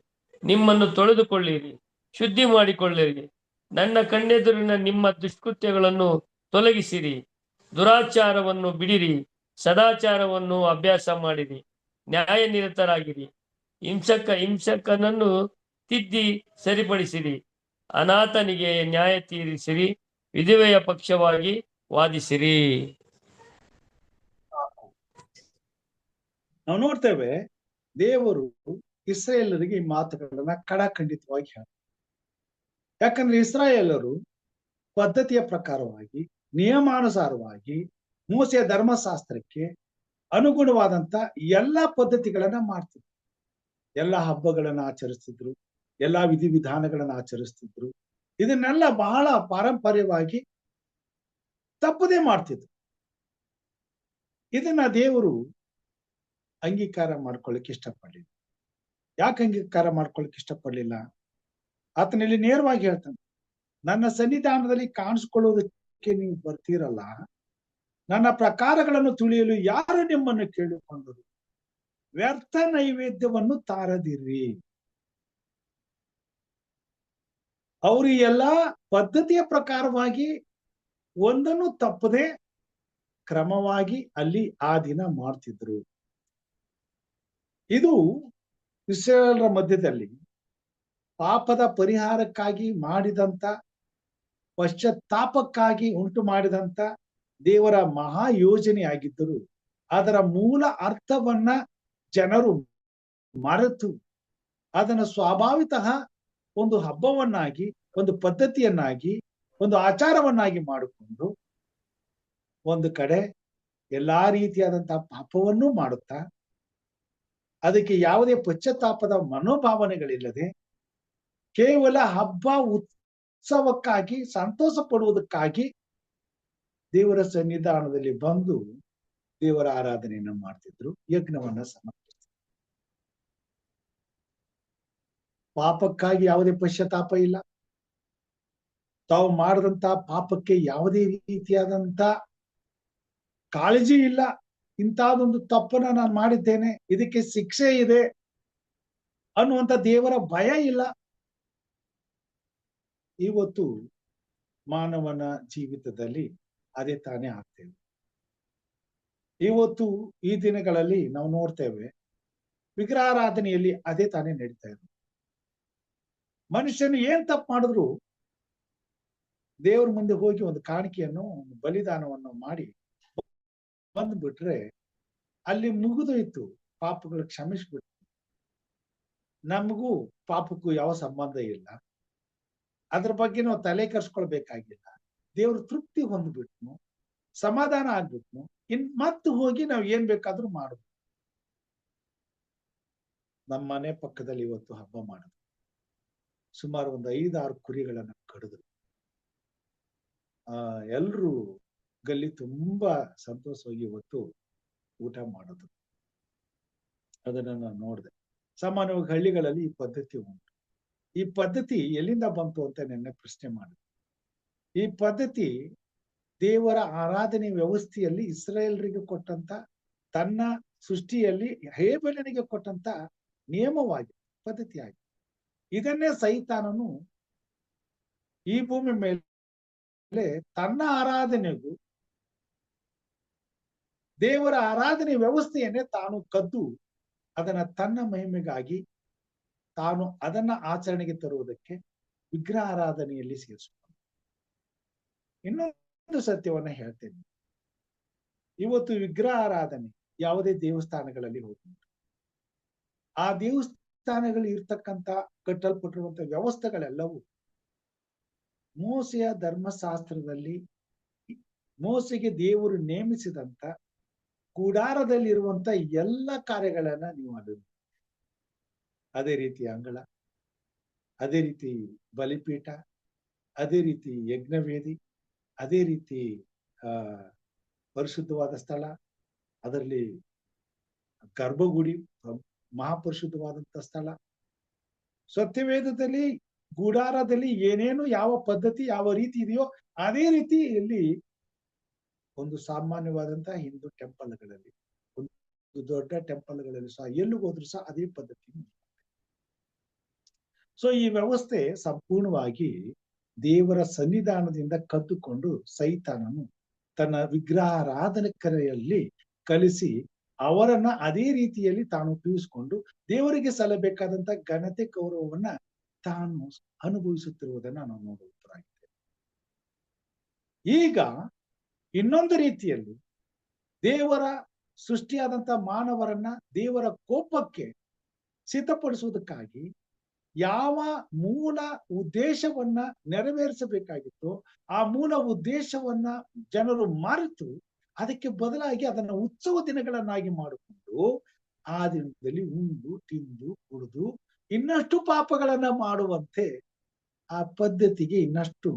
ನಿಮ್ಮನ್ನು ತೊಳೆದುಕೊಳ್ಳಿರಿ, ಶುದ್ಧಿ ಮಾಡಿಕೊಳ್ಳಿರಿ. ನನ್ನ ಕಣ್ಣೆದುರಿನ ನಿಮ್ಮ ದುಷ್ಕೃತ್ಯಗಳನ್ನು ತೊಲಗಿಸಿರಿ. ದುರಾಚಾರವನ್ನು ಬಿಡಿರಿ, ಸದಾಚಾರವನ್ನು ಅಭ್ಯಾಸ ಮಾಡಿರಿ. ನ್ಯಾಯನಿರತರಾಗಿರಿ. ಹಿಂಸಕನನ್ನು ತಿದ್ದಿ ಸರಿಪಡಿಸಿರಿ. ಅನಾಥನಿಗೆ ನ್ಯಾಯ ತೀರಿಸಿರಿ. ವಿಧವೆಯ ಪಕ್ಷವಾಗಿ ವಾದಿಸಿರಿ. ನಾವು ನೋಡ್ತೇವೆ, ದೇವರು ಇಸ್ರಾಯೇಲರಿಗೆ ಈ ಮಾತುಗಳನ್ನ ಖಡಾಖಂಡಿತವಾಗಿ ಹೇಳ್ತಾರೆ. ಯಾಕಂದ್ರೆ ಇಸ್ರಾಯೇಲರು ಪದ್ಧತಿಯ ಪ್ರಕಾರವಾಗಿ, ನಿಯಮಾನುಸಾರವಾಗಿ, ಮೋಸೆಯ ಧರ್ಮಶಾಸ್ತ್ರಕ್ಕೆ ಅನುಗುಣವಾದಂತ ಎಲ್ಲಾ ಪದ್ಧತಿಗಳನ್ನ ಮಾಡ್ತಿದ್ರು. ಎಲ್ಲಾ ಹಬ್ಬಗಳನ್ನ ಆಚರಿಸ್ತಿದ್ರು, ಎಲ್ಲಾ ವಿಧಿವಿಧಾನಗಳನ್ನ ಆಚರಿಸ್ತಿದ್ರು. ಇದನ್ನೆಲ್ಲ ಬಹಳ ಪಾರಂಪರ್ಯವಾಗಿ ತಪ್ಪದೇ ಮಾಡ್ತಿದ್ರು. ಇದನ್ನ ದೇವರು ಅಂಗೀಕಾರ ಮಾಡ್ಕೊಳ್ಳಿಕ್ಕೆ ಇಷ್ಟಪಡ್ಲಿಲ್ಲ. ಯಾಕೆ ಅಂಗೀಕಾರ ಮಾಡ್ಕೊಳ್ಳಿಕ್ಕೆ ಇಷ್ಟಪಡ್ಲಿಲ್ಲ? ಆತನಲ್ಲಿ ನೇರವಾಗಿ ಹೇಳ್ತಾನೆ, ನನ್ನ ಸನ್ನಿಧಾನದಲ್ಲಿ ಕಾಣಿಸ್ಕೊಳ್ಳೋದಕ್ಕೆ ನೀವು ಬರ್ತೀರಲ್ಲ, ನನ್ನ ಪ್ರಕಾರಗಳನ್ನು ತಿಳಿಯಲು ಯಾರು ನಿಮ್ಮನ್ನು ಕೇಳಿಕೊಂಡರು? ವ್ಯರ್ಥ ನೈವೇದ್ಯವನ್ನು ತಾರದಿರಿ. ಅವರು ಎಲ್ಲ ಪದ್ಧತಿಯ ಪ್ರಕಾರವಾಗಿ ಒಂದನ್ನು ತಪ್ಪದೆ ಕ್ರಮವಾಗಿ ಅಲ್ಲಿ ಆ ದಿನ ಮಾಡ್ತಿದ್ರು. ಇದು ಇಸ್ರಾಯೇಲರ ಮಧ್ಯದಲ್ಲಿ ಪಾಪದ ಪರಿಹಾರಕ್ಕಾಗಿ ಮಾಡಿದಂತ, ಪಶ್ಚಾತ್ತಾಪಕ್ಕಾಗಿ ಉಂಟು ಮಾಡಿದಂತ ದೇವರ ಮಹಾ ಯೋಜನೆ ಆಗಿದ್ದರು. ಅದರ ಮೂಲ ಅರ್ಥವನ್ನ ಜನರು ಮರೆತು ಅದನ್ನು ಸ್ವಾಭಾವಿಕಃ ಒಂದು ಹಬ್ಬವನ್ನಾಗಿ, ಒಂದು ಪದ್ಧತಿಯನ್ನಾಗಿ, ಒಂದು ಆಚಾರವನ್ನಾಗಿ ಮಾಡಿಕೊಂಡು ಒಂದು ಕಡೆ ಎಲ್ಲಾ ರೀತಿಯಾದಂತಹ ಪಾಪವನ್ನೂ ಮಾಡುತ್ತಾ, ಅದಕ್ಕೆ ಯಾವುದೇ ಪಶ್ಚಾತ್ತಾಪದ ಮನೋಭಾವನೆಗಳಿಲ್ಲದೆ ಕೇವಲ ಹಬ್ಬ ಉತ್ಸವಕ್ಕಾಗಿ, ಸಂತೋಷ ಪಡುವುದಕ್ಕಾಗಿ ದೇವರ ಸನ್ನಿಧಾನದಲ್ಲಿ ಬಂದು ದೇವರ ಆರಾಧನೆಯನ್ನ ಮಾಡ್ತಿದ್ರು, ಯಜ್ಞವನ್ನ ಸಮರ್ಪಿಸ್ತಿದ್ರು. ಪಾಪಕ್ಕಾಗಿ ಯಾವುದೇ ಪಶ್ಚಾತ್ತಾಪ ಇಲ್ಲ. ತಾವು ಮಾಡಿದಂತ ಪಾಪಕ್ಕೆ ಯಾವುದೇ ರೀತಿಯಾದಂತ ಕಾಳಜಿ ಇಲ್ಲ. ಇಂಥದೊಂದು ತಪ್ಪನ್ನ ನಾನು ಮಾಡಿದ್ದೇನೆ, ಇದಕ್ಕೆ ಶಿಕ್ಷೆ ಇದೆ ಅನ್ನುವಂತ ದೇವರ ಭಯ ಇಲ್ಲ. ಇವತ್ತು ಮಾನವನ ಜೀವಿತದಲ್ಲಿ ಅದೇ ತಾನೇ ಆಗ್ತೇವೆ. ಇವತ್ತು ಈ ದಿನಗಳಲ್ಲಿ ನಾವು ನೋಡ್ತೇವೆ, ವಿಗ್ರಹಾರಾಧನೆಯಲ್ಲಿ ಅದೇ ತಾನೇ ನಡೀತಾ ಇದೆ. ಮನುಷ್ಯನು ಏನ್ ತಪ್ಪು ಮಾಡಿದ್ರು ದೇವ್ರ ಮುಂದೆ ಹೋಗಿ ಒಂದು ಕಾಣಿಕೆಯನ್ನು, ಒಂದು ಬಲಿದಾನವನ್ನು ಮಾಡಿ ಬಂದ್ಬಿಟ್ರೆ ಅಲ್ಲಿ ಮುಗಿದೋಯ್ತು, ಪಾಪಗಳು ಕ್ಷಮಿಸ್ಬಿಟ್ಟು. ನಮಗೂ ಪಾಪಕ್ಕೂ ಯಾವ ಸಂಬಂಧ ಇಲ್ಲ, ಅದ್ರ ಬಗ್ಗೆ ನಾವು ತಲೆ ಕೆರ್ಸ್ಕೊಳ್ಬೇಕಾಗಿಲ್ಲ. ದೇವ್ರ ತೃಪ್ತಿ ಹೊಂದ್ಬಿಟ್ನು, ಸಮಾಧಾನ ಆಗ್ಬಿಟ್ನು, ಮತ್ತೆ ಹೋಗಿ ನಾವು ಏನ್ ಬೇಕಾದ್ರೂ ಮಾಡ್ಬೋದು. ನಮ್ಮ ಮನೆ ಪಕ್ಕದಲ್ಲಿ ಇವತ್ತು ಹಬ್ಬ ಮಾಡಿದ್ರು. ಸುಮಾರು ಒಂದು 5-6 ಕುರಿಗಳನ್ನ ಕಡಿದ್ರು. ಎಲ್ರು ಗಲ್ಲಿ ತುಂಬಾ ಸಂತೋಷವಾಗಿ ಇವತ್ತು ಊಟ ಮಾಡೋದು. ಅದನ್ನ ನಾನು ನೋಡಿದೆ. ಸಾಮಾನ್ಯವಾಗಿ ಹಳ್ಳಿಗಳಲ್ಲಿ ಈ ಪದ್ಧತಿ ಉಂಟು. ಈ ಪದ್ಧತಿ ಎಲ್ಲಿಂದ ಬಂತು ಅಂತ ನೆನ್ನೆ ಪ್ರಶ್ನೆ ಮಾಡಿದೆ. ಈ ಪದ್ಧತಿ ದೇವರ ಆರಾಧನೆ ವ್ಯವಸ್ಥೆಯಲ್ಲಿ ಇಸ್ರಾಯೇಲರಿಗೆ ಕೊಟ್ಟಂತ, ತನ್ನ ಸೃಷ್ಟಿಯಲ್ಲಿ ಹೇಬೆಲನಿಗೆ ಕೊಟ್ಟಂತ ನಿಯಮವಾಗಿ, ಪದ್ಧತಿಯಾಗಿ. ಇದನ್ನೇ ಸೈತಾನನು ಈ ಭೂಮಿ ಮೇಲೆ ತನ್ನ ಆರಾಧನೆಗೂ, ದೇವರ ಆರಾಧನೆ ವ್ಯವಸ್ಥೆಯನ್ನೇ ತಾನು ಕದ್ದು ಅದನ್ನ ತನ್ನ ಮಹಿಮೆಗಾಗಿ ತಾನು ಅದನ್ನ ಆಚರಣೆಗೆ ತರುವುದಕ್ಕೆ ವಿಗ್ರಹ ಆರಾಧನೆಯಲ್ಲಿ ಸೇರಿಸಿಕೊಂಡ. ಇನ್ನೊಂದು ಸತ್ಯವನ್ನ ಹೇಳ್ತೇನೆ. ಇವತ್ತು ವಿಗ್ರಹ ಆರಾಧನೆ ಯಾವುದೇ ದೇವಸ್ಥಾನಗಳಲ್ಲಿ ಹೋಗುವುದು, ಆ ದೇವಸ್ಥಾನಗಳಲ್ಲಿ ಇರ್ತಕ್ಕಂಥ ಕಟ್ಟಲ್ಪಟ್ಟಿರುವಂತ ವ್ಯವಸ್ಥೆಗಳೆಲ್ಲವೂ ಮೋಸೆಯ ಧರ್ಮಶಾಸ್ತ್ರದಲ್ಲಿ ಮೋಸೆಗೆ ದೇವರು ನೇಮಿಸಿದಂತ ಗುಡಾರದಲ್ಲಿರುವಂತ ಎಲ್ಲ ಕಾರ್ಯಗಳನ್ನ ನೀವು ಅದು, ಅದೇ ರೀತಿ ಅಂಗಳ, ಅದೇ ರೀತಿ ಬಲಿಪೀಠ, ಅದೇ ರೀತಿ ಯಜ್ಞವೇದಿ, ಅದೇ ರೀತಿ ಪರಿಶುದ್ಧವಾದ ಸ್ಥಳ, ಅದರಲ್ಲಿ ಗರ್ಭಗುಡಿ, ಮಹಾಪರಿಶುದ್ಧವಾದಂತ ಸ್ಥಳ. ಸತ್ಯವೇದದಲ್ಲಿ ಗುಡಾರದಲ್ಲಿ ಏನೇನು ಯಾವ ಪದ್ಧತಿ ಯಾವ ರೀತಿ ಇದೆಯೋ ಅದೇ ರೀತಿ ಇಲ್ಲಿ ಒಂದು ಸಾಮಾನ್ಯವಾದಂತಹ ಹಿಂದೂ ಟೆಂಪಲ್ಗಳಲ್ಲಿ, ಒಂದು ದೊಡ್ಡ ಟೆಂಪಲ್ಗಳಲ್ಲಿ ಸಹ ಎಲ್ಲಿಗೆ ಹೋದ್ರು ಸಹ ಅದೇ ಪದ್ಧತಿ. ಸೊ ಈ ವ್ಯವಸ್ಥೆ ಸಂಪೂರ್ಣವಾಗಿ ದೇವರ ಸನ್ನಿಧಾನದಿಂದ ಕದ್ದುಕೊಂಡು ಸೈತಾನನು ತನ್ನ ವಿಗ್ರಹಾರಾಧಕರಲ್ಲಿ ಕಲಿಸಿ ಅವರನ್ನ ಅದೇ ರೀತಿಯಲ್ಲಿ ತಾನು ಉಪಯೋಗಿಸಿಕೊಂಡು ದೇವರಿಗೆ ಸಲ್ಲಬೇಕಾದಂತ ಘನತೆ ಗೌರವವನ್ನ ತಾನು ಅನುಭವಿಸುತ್ತಿರುವುದನ್ನ ನಾವು ನೋಡುವುದಾಗಿದೆ. ಈಗ ಇನ್ನೊಂದು ರೀತಿಯಲ್ಲಿ ದೇವರ ಸೃಷ್ಟಿಯಾದಂತ ಮಾನವರನ್ನ ದೇವರ ಕೋಪಕ್ಕೆ ಸಿದ್ಧಪಡಿಸುವುದಕ್ಕಾಗಿ ಯಾವ ಮೂಲ ಉದ್ದೇಶವನ್ನ ನೆರವೇರಿಸಬೇಕಾಗಿತ್ತು ಆ ಮೂಲ ಉದ್ದೇಶವನ್ನ ಜನರು ಮರೆತು ಅದಕ್ಕೆ ಬದಲಾಗಿ ಅದನ್ನ ಉತ್ಸವ ದಿನಗಳನ್ನಾಗಿ ಮಾಡಿಕೊಂಡು ಆ ದಿನದಲ್ಲಿ ಉಂಡು ತಿಂದು ಕುಡಿದು ಇನ್ನಷ್ಟು ಪಾಪಗಳನ್ನ ಮಾಡುವಂತೆ ಆ ಪದ್ಧತಿಗೆ ಇನ್ನಷ್ಟು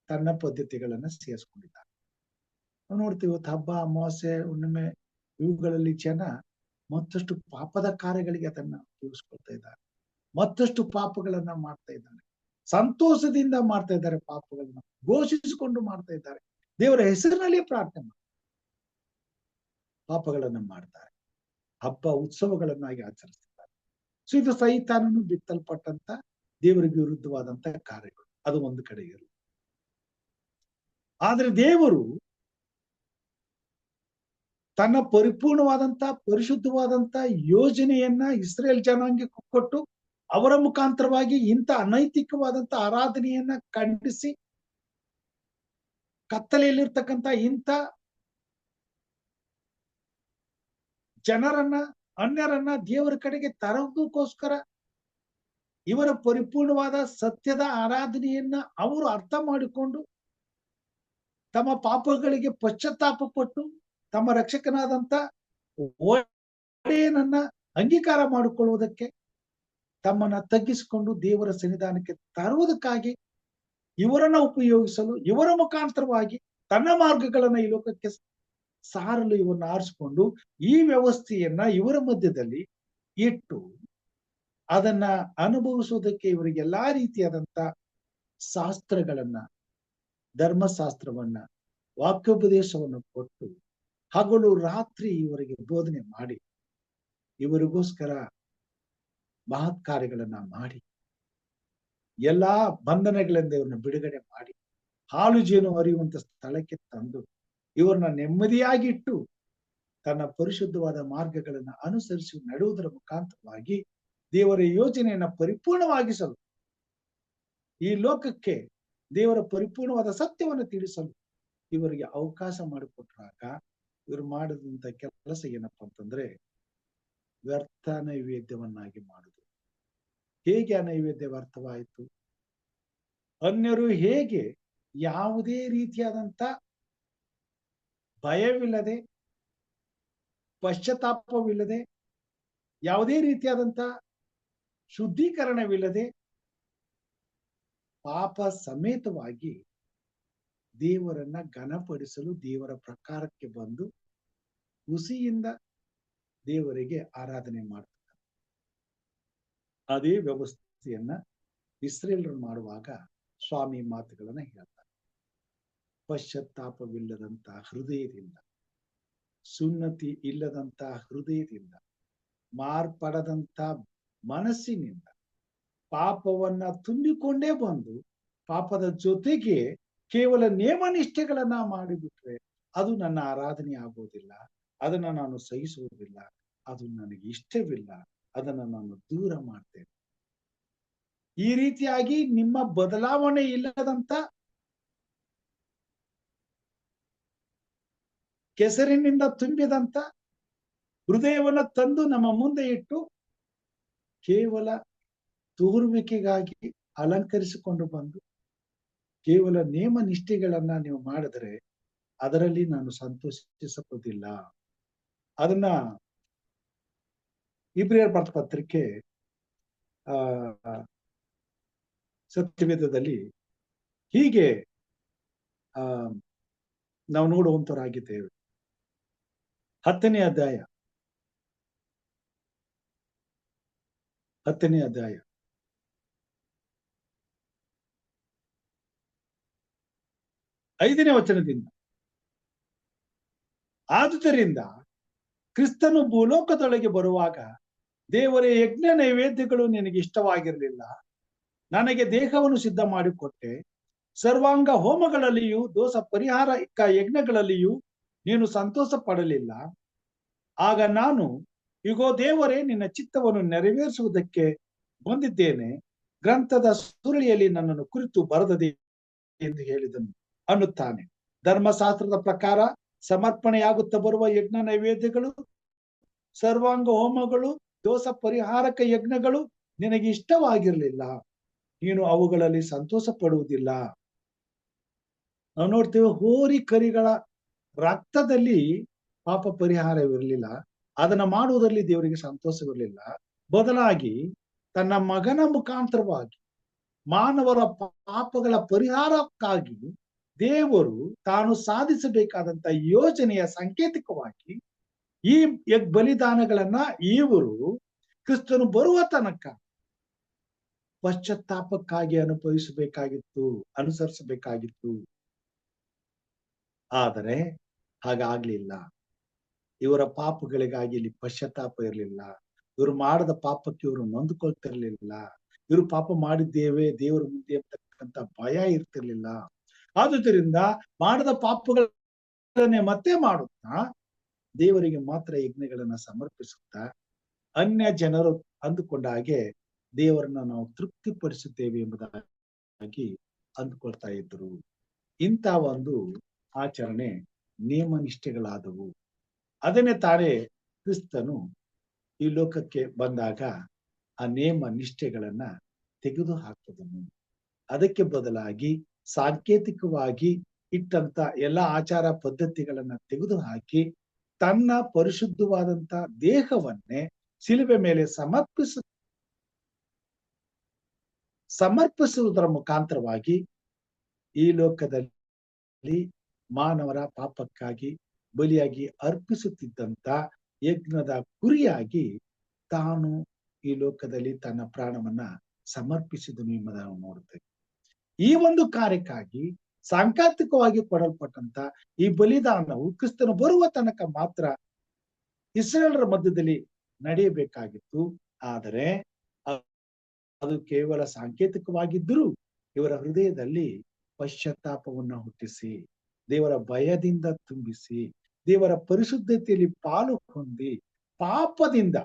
ತನ್ನ ಪದ್ಧತಿಗಳನ್ನ ಸೇರಿಸ್ಕೊಂಡಿದ್ದಾರೆ. ನಾವು ನೋಡ್ತೀವಿ ಇವತ್ತು ಹಬ್ಬ ಅಮಾವಾಸ್ಯೆ ಹುಣ್ಣಿಮೆ ಇವುಗಳಲ್ಲಿ ಜನ ಮತ್ತಷ್ಟು ಪಾಪದ ಕಾರ್ಯಗಳಿಗೆ ಅದನ್ನ ಉಪಯೋಗಿಸ್ಕೊಳ್ತಾ ಇದ್ದಾರೆ, ಮತ್ತಷ್ಟು ಪಾಪಗಳನ್ನ ಮಾಡ್ತಾ ಇದ್ದಾರೆ, ಸಂತೋಷದಿಂದ ಮಾಡ್ತಾ ಇದ್ದಾರೆ, ಪಾಪಗಳನ್ನ ಘೋಷಿಸಿಕೊಂಡು ಮಾಡ್ತಾ ಇದ್ದಾರೆ, ದೇವರ ಹೆಸರಿನಲ್ಲಿ ಪ್ರಾರ್ಥನೆ ಮಾಡಿ ಪಾಪಗಳನ್ನ ಮಾಡ್ತಾರೆ, ಹಬ್ಬ ಉತ್ಸವಗಳನ್ನಾಗಿ ಆಚರಿಸ್ತಾರೆ. ಸೊ ಇದು ಸೈತಾನನು ಬಿತ್ತಲ್ಪಟ್ಟಂತ ದೇವರಿಗೆ ವಿರುದ್ಧವಾದಂತ ಕಾರ್ಯಗಳು. ಅದು ಒಂದು ಕಡೆ ಇರಲಿ. ಆದ್ರೆ ದೇವರು ತನ್ನ ಪರಿಪೂರ್ಣವಾದಂತ ಪರಿಶುದ್ಧವಾದಂತ ಯೋಜನೆಯನ್ನ ಇಸ್ರೇಲ್ ಜನಾಂಗಕ್ಕೆ ಕೊಟ್ಟು ಅವರ ಮುಖಾಂತರವಾಗಿ ಇಂಥ ಅನೈತಿಕವಾದಂತ ಆರಾಧನೆಯನ್ನ ಖಂಡಿಸಿ ಕತ್ತಲೆಯಲ್ಲಿರ್ತಕ್ಕಂಥ ಇಂಥ ಜನರನ್ನ ಅನ್ಯರನ್ನ ದೇವರ ಕಡೆಗೆ ತರೋದಕ್ಕೋಸ್ಕರ ಇವರ ಪರಿಪೂರ್ಣವಾದ ಸತ್ಯದ ಆರಾಧನೆಯನ್ನ ಅವರು ಅರ್ಥ ಮಾಡಿಕೊಂಡು ತಮ್ಮ ಪಾಪಗಳಿಗೆ ಪಶ್ಚಾತ್ತಾಪ ಪಟ್ಟು ತಮ್ಮ ರಕ್ಷಕನಾದಂತ ಒಡೆಯನನ್ನ ಅಂಗೀಕಾರ ಮಾಡಿಕೊಳ್ಳುವುದಕ್ಕೆ ತಮ್ಮನ್ನ ತಗ್ಗಿಸಿಕೊಂಡು ದೇವರ ಸನ್ನಿಧಾನಕ್ಕೆ ತರುವುದಕ್ಕಾಗಿ ಇವರನ್ನ ಉಪಯೋಗಿಸಲು ಇವರ ಮುಖಾಂತರವಾಗಿ ತನ್ನ ಮಾರ್ಗಗಳನ್ನ ಈ ಲೋಕಕ್ಕೆ ಸಾರಲು ಇವನ್ನ ಆರಿಸಿಕೊಂಡು ಈ ವ್ಯವಸ್ಥೆಯನ್ನ ಇವರ ಮಧ್ಯದಲ್ಲಿ ಇಟ್ಟು ಅದನ್ನ ಅನುಭವಿಸುವುದಕ್ಕೆ ಇವರಿಗೆ ಎಲ್ಲಾ ರೀತಿಯಾದಂತ ಶಾಸ್ತ್ರಗಳನ್ನ ಧರ್ಮಶಾಸ್ತ್ರವನ್ನ ವಾಕ್ಯೋಪದೇಶವನ್ನು ಕೊಟ್ಟು ಹಗಲು ರಾತ್ರಿ ಇವರಿಗೆ ಬೋಧನೆ ಮಾಡಿ ಇವರಿಗೋಸ್ಕರ ಮಹತ್ ಕಾರ್ಯಗಳನ್ನ ಮಾಡಿ ಎಲ್ಲಾ ಬಂಧನಗಳಿಂದ ಇವ್ರನ್ನ ಬಿಡುಗಡೆ ಮಾಡಿ ಹಾಲು ಜೇನು ಹರಿಯುವಂತ ಸ್ಥಳಕ್ಕೆ ತಂದು ಇವ್ರನ್ನ ನೆಮ್ಮದಿಯಾಗಿಟ್ಟು ತನ್ನ ಪರಿಶುದ್ಧವಾದ ಮಾರ್ಗಗಳನ್ನ ಅನುಸರಿಸಿ ನಡೆಯುವುದರ ಮುಖಾಂತರವಾಗಿ ದೇವರ ಯೋಜನೆಯನ್ನ ಪರಿಪೂರ್ಣವಾಗಿಸಲು ಈ ಲೋಕಕ್ಕೆ ದೇವರ ಪರಿಪೂರ್ಣವಾದ ಸತ್ಯವನ್ನು ತಿಳಿಸಲು ಇವರಿಗೆ ಅವಕಾಶ ಮಾಡಿಕೊಟ್ರಾಗ ಇವರು ಮಾಡಿದಂತ ಕೆಲಸ ಏನಪ್ಪಾ ಅಂತಂದ್ರೆ ವ್ಯರ್ಥ ನೈವೇದ್ಯವನ್ನಾಗಿ ಮಾಡುದು. ಹೇಗೆ ಆ ನೈವೇದ್ಯ ವ್ಯರ್ಥವಾಯಿತು? ಅನ್ಯರು ಹೇಗೆ ಯಾವುದೇ ರೀತಿಯಾದಂತ ಭಯವಿಲ್ಲದೆ ಪಶ್ಚಾತ್ತಾಪವಿಲ್ಲದೆ ಯಾವುದೇ ರೀತಿಯಾದಂತ ಶುದ್ಧೀಕರಣವಿಲ್ಲದೆ ಪಾಪ ಸಮೇತವಾಗಿ ದೇವರನ್ನ ಘನಪಡಿಸಲು ದೇವರ ಪ್ರಕಾರಕ್ಕೆ ಬಂದು ಹುಸಿಯಿಂದ ದೇವರಿಗೆ ಆರಾಧನೆ ಮಾಡ್ತಾರೆ. ಅದೇ ವ್ಯವಸ್ಥೆಯನ್ನ ಇಸ್ರೇಲರು ಮಾಡುವಾಗ ಸ್ವಾಮಿ ಮಾತುಗಳನ್ನ ಹೇಳ್ತಾರೆ. ಪಶ್ಚಾತ್ತಾಪವಿಲ್ಲದಂತ ಹೃದಯದಿಂದ, ಸುನ್ನತಿ ಇಲ್ಲದಂತ ಹೃದಯದಿಂದ, ಮಾರ್ಪಡದಂತ ಮನಸ್ಸಿನಿಂದ ಪಾಪವನ್ನ ತುಂಬಿಕೊಂಡೇ ಬಂದು ಪಾಪದ ಜೊತೆಗೆ ಕೇವಲ ನೇಮನಿಷ್ಠೆಗಳನ್ನ ಮಾಡಿಬಿಟ್ರೆ ಅದು ನನ್ನ ಆರಾಧನೆ ಆಗೋದಿಲ್ಲ, ಅದನ್ನ ನಾನು ಸಹಿಸುವುದಿಲ್ಲ, ಅದು ನನಗೆ ಇಷ್ಟವಿಲ್ಲ, ಅದನ್ನ ನಾನು ದೂರ ಮಾಡ್ತೇನೆ. ಈ ರೀತಿಯಾಗಿ ನಿಮ್ಮ ಬದಲಾವಣೆ ಇಲ್ಲದಂತ ಕೆಸರಿನಿಂದ ತುಂಬಿದಂತ ಹೃದಯವನ್ನ ತಂದು ನಮ್ಮ ಮುಂದೆ ಇಟ್ಟು ಕೇವಲ ತೋರುವಿಕೆಗಾಗಿ ಅಲಂಕರಿಸಿಕೊಂಡು ಬಂದು ಕೇವಲ ನೇಮ ನಿಷ್ಠೆಗಳನ್ನ ನೀವು ಮಾಡಿದ್ರೆ ಅದರಲ್ಲಿ ನಾನು ಸಂತೋಷಿಸಬಹುದಿಲ್ಲ. ಅದನ್ನ ಇಬ್ರಿಯರ ಪತ್ರಿಕೆ ಸತ್ಯವೇದದಲ್ಲಿ ಹೀಗೆ ನಾವು ನೋಡುವಂತವರಾಗಿದ್ದೇವೆ. 10ನೇ ಅಧ್ಯಾಯ 5ನೇ ವಚನದಿಂದ, ಆದುದರಿಂದ ಕ್ರಿಸ್ತನು ಭೂಲೋಕದೊಳಗೆ ಬರುವಾಗ ದೇವರ ಯಜ್ಞ ನೈವೇದ್ಯಗಳು ನಿನಗೆ ಇಷ್ಟವಾಗಿರಲಿಲ್ಲ, ನನಗೆ ದೇಹವನ್ನು ಸಿದ್ಧ ಮಾಡಿಕೊಟ್ಟೆ, ಸರ್ವಾಂಗ ಹೋಮಗಳಲ್ಲಿಯೂ ದೋಷ ಪರಿಹಾರ ಯಜ್ಞಗಳಲ್ಲಿಯೂ ನೀನು ಸಂತೋಷ ಪಡಲಿಲ್ಲ. ಆಗ ನಾನು, ಇಗೋ ದೇವರೇ, ನಿನ್ನ ಚಿತ್ತವನ್ನು ನೆರವೇರಿಸುವುದಕ್ಕೆ ಬಂದಿದ್ದೇನೆ, ಗ್ರಂಥದ ಸುರುಳಿಯಲ್ಲಿ ನನ್ನನ್ನು ಕುರಿತು ಬರೆದದೆ ಎಂದು ಹೇಳಿದನು ಅನ್ನುತ್ತಾನೆ. ಧರ್ಮಶಾಸ್ತ್ರದ ಪ್ರಕಾರ ಸಮರ್ಪಣೆಯಾಗುತ್ತಾ ಬರುವ ಯಜ್ಞ ನೈವೇದ್ಯಗಳು, ಸರ್ವಾಂಗ ಹೋಮಗಳು, ದೋಷ ಪರಿಹಾರಕ ಯಜ್ಞಗಳು ನಿನಗೆ ಇಷ್ಟವಾಗಿರಲಿಲ್ಲ. ನೀನು ಅವುಗಳಲ್ಲಿ ಸಂತೋಷ ಪಡುವುದಿಲ್ಲ. ನಾವು ನೋಡ್ತೇವೆ, ಹೋರಿ ಕರಿಗಳ ರಕ್ತದಲ್ಲಿ ಪಾಪ ಪರಿಹಾರವಿರಲಿಲ್ಲ. ಅದನ್ನ ಮಾಡುವುದರಲ್ಲಿ ದೇವರಿಗೆ ಸಂತೋಷವಿರಲಿಲ್ಲ. ಬದಲಾಗಿ ತನ್ನ ಮಗನ ಮುಖಾಂತರವಾಗಿ ಮಾನವರ ಪಾಪಗಳ ಪರಿಹಾರಕ್ಕಾಗಿ ದೇವರು ತಾನು ಸಾಧಿಸಬೇಕಾದಂತ ಯೋಜನೆಯ ಸಂಕೇತಿಕವಾಗಿ ಈ ಬಲಿದಾನಗಳನ್ನ ಇವರು ಕ್ರಿಸ್ತನು ಬರುವ ತನಕ ಪಶ್ಚಾತ್ತಾಪಕ್ಕಾಗಿ ಅನುಸರಿಸಬೇಕಾಗಿತ್ತು. ಆದರೆ ಹಾಗಾಗ್ಲಿಲ್ಲ. ಇವರ ಪಾಪಗಳಿಗಾಗಿ ಇಲ್ಲಿ ಪಶ್ಚಾತ್ತಾಪ ಇರಲಿಲ್ಲ. ಇವರು ಮಾಡದ ಪಾಪಕ್ಕೆ ಇವರು ನೊಂದುಕೊಳ್ತಿರ್ಲಿಲ್ಲ. ಇವರು ಪಾಪ ಮಾಡಿದ್ದೇವೆ ದೇವರ ಮುಂದೆ ಅಂತಕ್ಕಂಥ ಭಯ ಇರ್ತಿರ್ಲಿಲ್ಲ. ಆದುದರಿಂದ ಮಾಡದ ಪಾಪಗಳನ್ನೇ ಮತ್ತೆ ಮಾಡುತ್ತಾ ದೇವರಿಗೆ ಮಾತ್ರ ಯಜ್ಞಗಳನ್ನ ಸಮರ್ಪಿಸುತ್ತಾ ಅನ್ಯ ಜನರು ಅಂದುಕೊಂಡ ಹಾಗೆ ದೇವರನ್ನ ನಾವು ತೃಪ್ತಿಪಡಿಸುತ್ತೇವೆ ಎಂಬುದಾಗಿ ಅಂದುಕೊಳ್ತಾ ಇದ್ರು. ಇಂಥ ಒಂದು ಆಚರಣೆ ನೇಮ ನಿಷ್ಠೆಗಳಾದವು. ಅದನ್ನೇ ತಾನೇ ಕ್ರಿಸ್ತನು ಈ ಲೋಕಕ್ಕೆ ಬಂದಾಗ ಆ ನೇಮ ನಿಷ್ಠೆಗಳನ್ನ ತೆಗೆದು ಹಾಕಿದನು. ಅದಕ್ಕೆ ಬದಲಾಗಿ ಸಾಂಕೇತಿಕವಾಗಿ ಇಟ್ಟಂತ ಎಲ್ಲ ಆಚಾರ ಪದ್ಧತಿಗಳನ್ನ ತೆಗೆದು ಹಾಕಿ ತನ್ನ ಪರಿಶುದ್ಧವಾದಂತ ದೇಹವನ್ನೇ ಶಿಲುಬೆ ಮೇಲೆ ಸಮರ್ಪಿಸುವುದರ ಮುಖಾಂತರವಾಗಿ ಈ ಲೋಕದಲ್ಲಿ ಮಾನವರ ಪಾಪಕ್ಕಾಗಿ ಬಲಿಯಾಗಿ ಅರ್ಪಿಸುತ್ತಿದ್ದಂತ ಯಜ್ಞದ ಕುರಿಯಾಗಿ ತಾನು ಈ ಲೋಕದಲ್ಲಿ ತನ್ನ ಪ್ರಾಣವನ್ನ ಸಮರ್ಪಿಸಿದನು ಎಂಬುದನ್ನು ನೋಡುತ್ತೇವೆ. ಈ ಒಂದು ಕಾರ್ಯಕ್ಕಾಗಿ ಸಾಂಕೇತಿಕವಾಗಿ ಕೊಡಲ್ಪಟ್ಟಂತ ಈ ಬಲಿದಾನವು ಕ್ರಿಸ್ತನು ಬರುವ ತನಕ ಮಾತ್ರ ಇಸ್ರೇಲರ ಮಧ್ಯದಲ್ಲಿ ನಡೆಯಬೇಕಾಗಿತ್ತು. ಆದರೆ ಅದು ಕೇವಲ ಸಾಂಕೇತಿಕವಾಗಿದ್ದರೂ ಇವರ ಹೃದಯದಲ್ಲಿ ಪಶ್ಚಾತ್ತಾಪವನ್ನ ಹುಟ್ಟಿಸಿ, ದೇವರ ಭಯದಿಂದ ತುಂಬಿಸಿ, ದೇವರ ಪರಿಶುದ್ಧತೆಯಲ್ಲಿ ಪಾಲು ಹೊಂದಿ, ಪಾಪದಿಂದ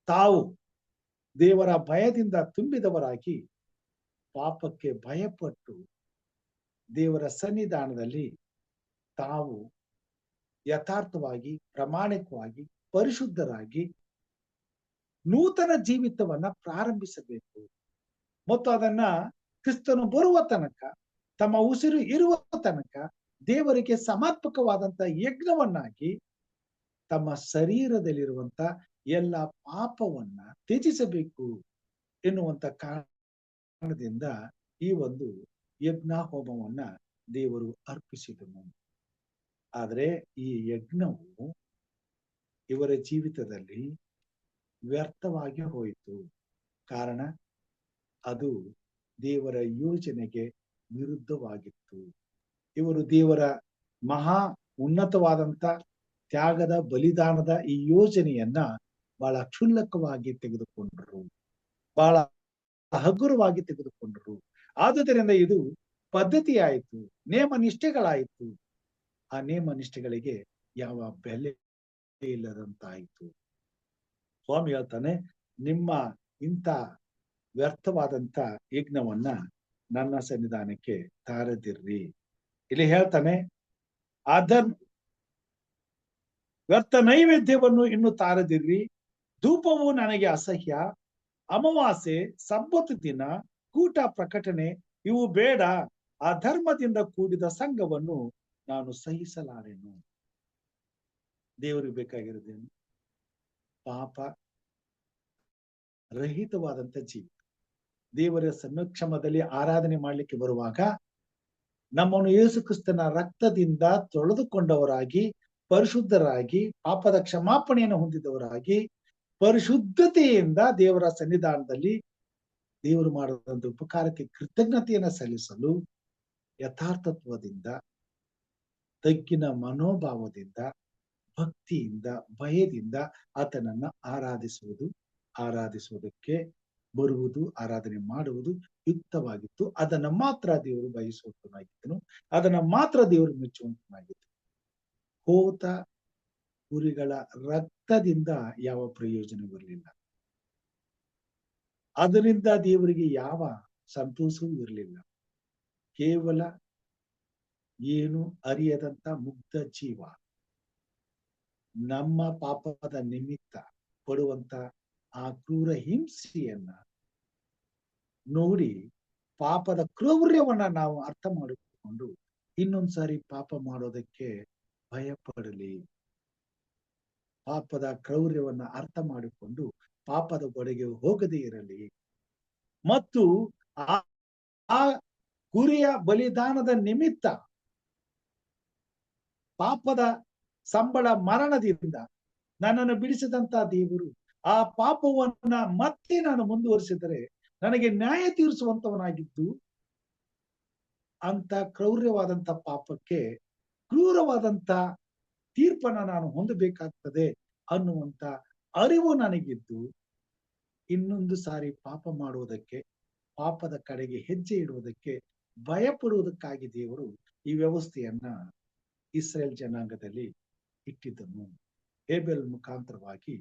ತಾವು ದೇವರ ಭಯದಿಂದ ತುಂಬಿದವರಾಗಿ ಪಾಪಕ್ಕೆ ಭಯಪಟ್ಟು ದೇವರ ಸನ್ನಿಧಾನದಲ್ಲಿ ತಾವು ಯಥಾರ್ಥವಾಗಿ, ಪ್ರಾಮಾಣಿಕವಾಗಿ, ಪರಿಶುದ್ಧರಾಗಿ ನೂತನ ಜೀವಿತವನ್ನ ಪ್ರಾರಂಭಿಸಬೇಕು. ಮತ್ತು ಅದನ್ನ ಕ್ರಿಸ್ತನು ಬರುವ ತನಕ, ತಮ್ಮ ಉಸಿರು ಇರುವ ತನಕ ದೇವರಿಗೆ ಸಮರ್ಪಕವಾದಂತ ಯಜ್ಞವನ್ನಾಗಿ ತಮ್ಮ ಶರೀರದಲ್ಲಿರುವಂತ ಎಲ್ಲ ಪಾಪವನ್ನ ತ್ಯಜಿಸಬೇಕು ಎನ್ನುವಂತ ಕಾರಣದಿಂದ ಈ ಒಂದು ಯಜ್ಞ ಹೋಮವನ್ನ ದೇವರು ಅರ್ಪಿಸಿದನು. ಆದರೆ ಈ ಯಜ್ಞವು ಇವರ ಜೀವಿತದಲ್ಲಿ ವ್ಯರ್ಥವಾಗಿ ಹೋಯಿತು. ಕಾರಣ ಅದು ದೇವರ ಯೋಜನೆಗೆ ವಿರುದ್ಧವಾಗಿತ್ತು. ಇವರು ದೇವರ ಮಹಾ ಉನ್ನತವಾದಂತ ತ್ಯಾಗದ ಬಲಿದಾನದ ಈ ಯೋಜನೆಯನ್ನ ಬಹಳ ಕ್ಷುಲ್ಲಕವಾಗಿ ತೆಗೆದುಕೊಂಡರು, ಬಹಳ ಹಗುರವಾಗಿ ತೆಗೆದುಕೊಂಡರು. ಆದುದರಿಂದ ಇದು ಪದ್ಧತಿ ಆಯಿತು, ನೇಮ ನಿಷ್ಠೆಗಳಾಯಿತು. ಆ ನೇಮ ನಿಷ್ಠೆಗಳಿಗೆ ಯಾವ ಬೆಲೆ ಇಲ್ಲದಂತಾಯಿತು. ಸ್ವಾಮಿ ಹೇಳ್ತಾನೆ, ನಿಮ್ಮ ಇಂಥ ವ್ಯರ್ಥವಾದಂತ ಯಜ್ಞವನ್ನ ನನ್ನ ಸನ್ನಿಧಾನಕ್ಕೆ ತಾರದಿರ್ರಿ. ಇಲ್ಲಿ ಹೇಳ್ತಾನೆ, ವ್ಯರ್ಥ ನೈವೇದ್ಯವನ್ನು ಇನ್ನು ತಾರದಿರ್ರಿ. ಧೂಪವು ನನಗೆ ಅಸಹ್ಯ. ಅಮಾವಾಸ್ಯೆ, ಸಬ್ಬತ್ ದಿನ, ಕೂಟ ಪ್ರಕಟಣೆ ಇವು ಬೇಡ. ಅಧರ್ಮದಿಂದ ಕೂಡಿದ ಸಂಘವನ್ನು ನಾನು ಸಹಿಸಲಾರೆನು. ದೇವರಿಗೆ ಬೇಕಾಗಿರೋದೇನು? ಪಾಪ ರಹಿತವಾದಂತ ಜೀವಿತ. ದೇವರ ಸಮಕ್ಷಮದಲ್ಲಿ ಆರಾಧನೆ ಮಾಡ್ಲಿಕ್ಕೆ ಬರುವಾಗ ನಮ್ಮನ್ನು ಯೇಸು ಕ್ರಿಸ್ತನ ರಕ್ತದಿಂದ ತೊಳೆದುಕೊಂಡವರಾಗಿ, ಪರಿಶುದ್ಧರಾಗಿ, ಪಾಪದ ಕ್ಷಮಾಪಣೆಯನ್ನು ಹೊಂದಿದವರಾಗಿ, ಪರಿಶುದ್ಧತೆಯಿಂದ ದೇವರ ಸನ್ನಿಧಾನದಲ್ಲಿ ದೇವರು ಮಾಡಿದಂತ ಉಪಕಾರಕ್ಕೆ ಕೃತಜ್ಞತೆಯನ್ನು ಸಲ್ಲಿಸಲು ಯಥಾರ್ಥತ್ವದಿಂದ, ತಗ್ಗಿನ ಮನೋಭಾವದಿಂದ, ಭಕ್ತಿಯಿಂದ, ಭಯದಿಂದ ಆತನನ್ನ ಆರಾಧಿಸುವುದಕ್ಕೆ ಬರುವುದು, ಆರಾಧನೆ ಮಾಡುವುದು ಯುಕ್ತವಾಗಿತ್ತು. ಅದನ್ನ ಮಾತ್ರ ದೇವರು ಬಯಸುವಂತನಾಗಿದ್ದನು, ಅದನ್ನ ಮಾತ್ರ ದೇವರು ಮೆಚ್ಚುವಂತನಾಗಿತ್ತು. ಹೋತ ಕುರಿಗಳ ರಕ್ತದಿಂದ ಯಾವ ಪ್ರಯೋಜನವಿರಲಿಲ್ಲ. ಅದರಿಂದ ದೇವರಿಗೆ ಯಾವ ಸಂತೋಷವೂ ಇರಲಿಲ್ಲ. ಕೇವಲ ಏನು ಅರಿಯದಂತ ಮುಗ್ಧ ಜೀವ ನಮ್ಮ ಪಾಪದ ನಿಮಿತ್ತ ಪಡುವಂತ ಆ ಕ್ರೂರ ಹಿಂಸೆಯನ್ನ ನೋಡಿ ಪಾಪದ ಕ್ರೌರ್ಯವನ್ನ ನಾವು ಅರ್ಥ ಮಾಡಿಕೊಂಡು ಇನ್ನೊಂದ್ಸಾರಿ ಪಾಪ ಮಾಡೋದಕ್ಕೆ ಭಯ ಪಡಲಿ. ಪಾಪದ ಕ್ರೌರ್ಯವನ್ನ ಅರ್ಥ ಮಾಡಿಕೊಂಡು ಪಾಪದ ಗೊಡೆಗೆ ಹೋಗದೇ ಇರಲಿ. ಮತ್ತು ಆ ಕುರಿಯ ಬಲಿದಾನದ ನಿಮಿತ್ತ ಪಾಪದ ಸಂಬಳ ಮರಣದಿಂದ ನನ್ನನ್ನು ಬಿಡಿಸಿದಂತ ದೇವರು ಆ ಪಾಪವನ್ನ ಮತ್ತೆ ನಾನು ಮುಂದುವರಿಸಿದರೆ ನನಗೆ ನ್ಯಾಯ ತೀರಿಸುವಂತವನಾಗಿದ್ದು, ಅಂತ ಕ್ರೌರ್ಯವಾದಂತ ಪಾಪಕ್ಕೆ ಕ್ರೂರವಾದಂತ ತೀರ್ಪನ್ನ ನಾನು ಹೊಂದಬೇಕಾಗ್ತದೆ ಅನ್ನುವಂತ ಅರಿವು ನನಗಿದ್ದು, ಇನ್ನೊಂದು ಸಾರಿ ಪಾಪ ಮಾಡುವುದಕ್ಕೆ, ಪಾಪದ ಕಡೆಗೆ ಹೆಜ್ಜೆ ಇಡುವುದಕ್ಕೆ ಭಯ ಪಡುವುದಕ್ಕಾಗಿ ದೇವರು ಈ ವ್ಯವಸ್ಥೆಯನ್ನ ಇಸ್ರೇಲ್ ಜನಾಂಗದಲ್ಲಿ ಇಟ್ಟಿದ್ದನು. ಹೇಬೆಲ್ ಮುಖಾಂತರವಾಗಿ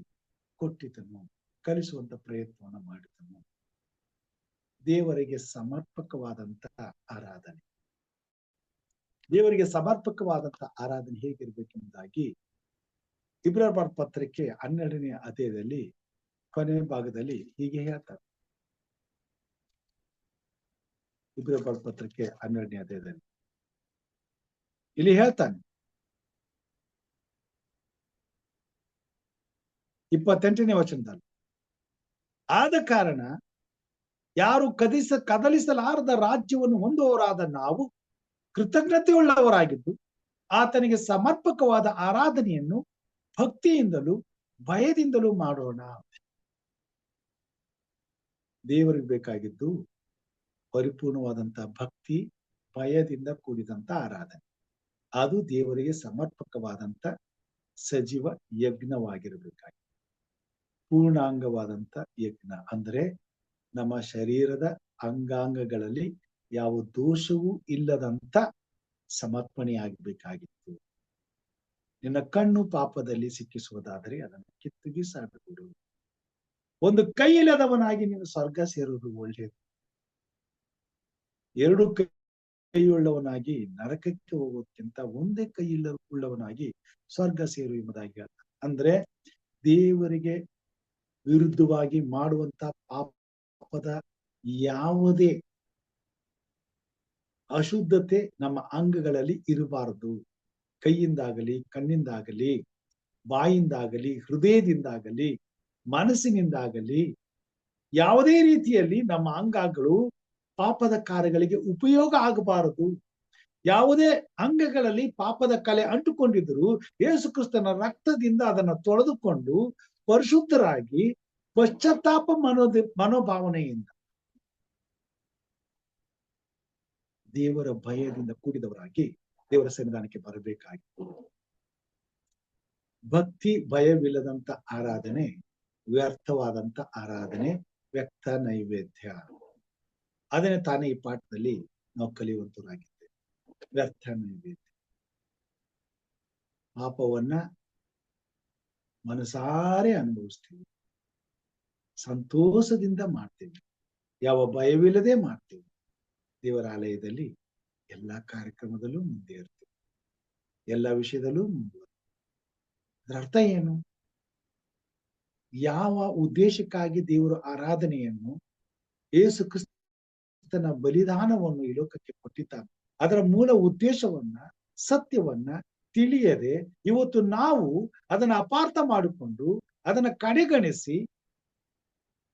ಕೊಟ್ಟಿದ್ದನು, ಕಲಿಸುವಂತ ಪ್ರಯತ್ನವನ್ನು ಮಾಡಿದನು. ದೇವರಿಗೆ ಸಮರ್ಪಕವಾದಂತ ಆರಾಧನೆ, ದೇವರಿಗೆ ಸಮರ್ಪಕವಾದಂತ ಆರಾಧನೆ ಹೇಗಿರ್ಬೇಕೆಂಬುದಾಗಿ ಇಬ್ರಿಯರ ಬರೆದ ಪತ್ರಿಕೆ 12ನೇ ಅಧ್ಯಾಯದಲ್ಲಿ ಕೊನೆಯ ಭಾಗದಲ್ಲಿ ಹೀಗೆ ಹೇಳ್ತಾರೆ. ಇಬ್ರಿಯರ ಬರೆದ ಪತ್ರಿಕೆ 12ನೇ ಅಧ್ಯಾಯದಲ್ಲಿ ಇಲ್ಲಿ ಹೇಳ್ತಾನೆ, 28ನೇ ವಚನದಲ್ಲಿ, ಆದ ಕಾರಣ ಯಾರು ಕದಲಿಸಲಾರದ ರಾಜ್ಯವನ್ನು ಹೊಂದುವವರಾದ ನಾವು ಕೃತಜ್ಞತೆಯುಳ್ಳವರಾಗಿದ್ದು ಆತನಿಗೆ ಸಮರ್ಪಕವಾದ ಆರಾಧನೆಯನ್ನು ಭಕ್ತಿಯಿಂದಲೂ ಭಯದಿಂದಲೂ ಮಾಡೋಣ. ದೇವರಿಗೆ ಬೇಕಾಗಿದ್ದು ಪರಿಪೂರ್ಣವಾದಂತ ಭಕ್ತಿ, ಭಯದಿಂದ ಕೂಡಿದಂತ ಆರಾಧನೆ. ಅದು ದೇವರಿಗೆ ಸಮರ್ಪಕವಾದಂತ ಸಜೀವ ಯಜ್ಞವಾಗಿರಬೇಕಾಗಿದೆ. ಪೂರ್ಣಾಂಗವಾದಂತ ಯಜ್ಞ ಅಂದ್ರೆ ನಮ್ಮ ಶರೀರದ ಅಂಗಾಂಗಗಳಲ್ಲಿ ಯಾವ ದೋಷವೂ ಇಲ್ಲದಂತ ಸಮರ್ಪಣೆಯಾಗಬೇಕಾಗಿತ್ತು. ನಿನ್ನ ಕಣ್ಣು ಪಾಪದಲ್ಲಿ ಸಿಕ್ಕಿಸುವುದಾದರೆ ಅದನ್ನು ಕಿತ್ತು ಬಿಸಾಡಬಿಡು. ಒಂದು ಕೈ ಇಲ್ಲದವನಾಗಿ ನೀನು ಸ್ವರ್ಗ ಸೇರುವುದು ಒಳ್ಳೆಯದು. 2 ಕೈಯುಳ್ಳವನಾಗಿ ನರಕಕ್ಕೆ ಹೋಗೋದಕ್ಕಿಂತ ಒಂದೇ ಕೈ ಉಳ್ಳವನಾಗಿ ಸ್ವರ್ಗ ಸೇರು ಎಂಬುದಾಗಿ ಹೇಳ್ತಾರೆ. ಅಂದ್ರೆ ದೇವರಿಗೆ ವಿರುದ್ಧವಾಗಿ ಮಾಡುವಂತ ಪಾಪದ ಯಾವುದೇ ಅಶುದ್ಧತೆ ನಮ್ಮ ಅಂಗಗಳಲ್ಲಿ ಇರಬಾರದು. ಕೈಯಿಂದಾಗಲಿ, ಕಣ್ಣಿಂದಾಗಲಿ, ಬಾಯಿಂದಾಗಲಿ, ಹೃದಯದಿಂದಾಗಲಿ, ಮನಸ್ಸಿನಿಂದಾಗಲಿ ಯಾವುದೇ ರೀತಿಯಲ್ಲಿ ನಮ್ಮ ಅಂಗಗಳು ಪಾಪದ ಕಾರ್ಯಗಳಿಗೆ ಉಪಯೋಗ ಆಗಬಾರದು. ಯಾವುದೇ ಅಂಗಗಳಲ್ಲಿ ಪಾಪದ ಕಲೆ ಅಂಟುಕೊಂಡಿದ್ದರೂ ಯೇಸು ಕ್ರಿಸ್ತನ ರಕ್ತದಿಂದ ಅದನ್ನ ತೊಳೆದುಕೊಂಡು ಪರಿಶುದ್ಧರಾಗಿ ಪಶ್ಚಾತ್ತಾಪ ಮನೋಭಾವನೆಯಿಂದ ದೇವರ ಭಯದಿಂದ ಕೂಡಿದವರಾಗಿ ದೇವರ ಸನ್ನಿಧಾನಕ್ಕೆ ಬರಬೇಕಾಗಿತ್ತು. ಭಕ್ತಿ ಭಯವಿಲ್ಲದಂತ ಆರಾಧನೆ ವ್ಯರ್ಥವಾದಂತ ಆರಾಧನೆ, ವ್ಯಕ್ತ ನೈವೇದ್ಯ. ಅದನ್ನೇ ತಾನೇ ಈ ಪಾಠದಲ್ಲಿ ನಾವು ಕಲಿಯುವಂತರಾಗಿದ್ದೇವೆ. ವ್ಯರ್ಥ ನೈವೇದ್ಯ, ಪಾಪವನ್ನ ಮನಸಾರೆ ಅನುಭವಿಸ್ತೀವಿ, ಸಂತೋಷದಿಂದ ಮಾಡ್ತೇವೆ, ಯಾವ ಭಯವಿಲ್ಲದೆ ಮಾಡ್ತೇವೆ. ದೇವರ ಆಲಯದಲ್ಲಿ ಎಲ್ಲಾ ಕಾರ್ಯಕ್ರಮದಲ್ಲೂ ಮುಂದೆ ಇರ್ತೇವೆ, ಎಲ್ಲಾ ವಿಷಯದಲ್ಲೂ ಮುಂದುವರೆದ. ಅದರ ಅರ್ಥ ಏನು? ಯಾವ ಉದ್ದೇಶಕ್ಕಾಗಿ ದೇವರು ಆರಾಧನೆಯನ್ನು, ಯೇಸು ಕ್ರಿಸ್ತನ ಬಲಿದಾನವನ್ನು ಈ ಲೋಕಕ್ಕೆ ಕೊಟ್ಟಿದ್ದಾನೆ, ಅದರ ಮೂಲ ಉದ್ದೇಶವನ್ನ, ಸತ್ಯವನ್ನ ತಿಳಿಯದೆ ಇವತ್ತು ನಾವು ಅದನ್ನ ಅಪಾರ್ಥ ಮಾಡಿಕೊಂಡು ಅದನ್ನ ಕಡೆಗಣಿಸಿ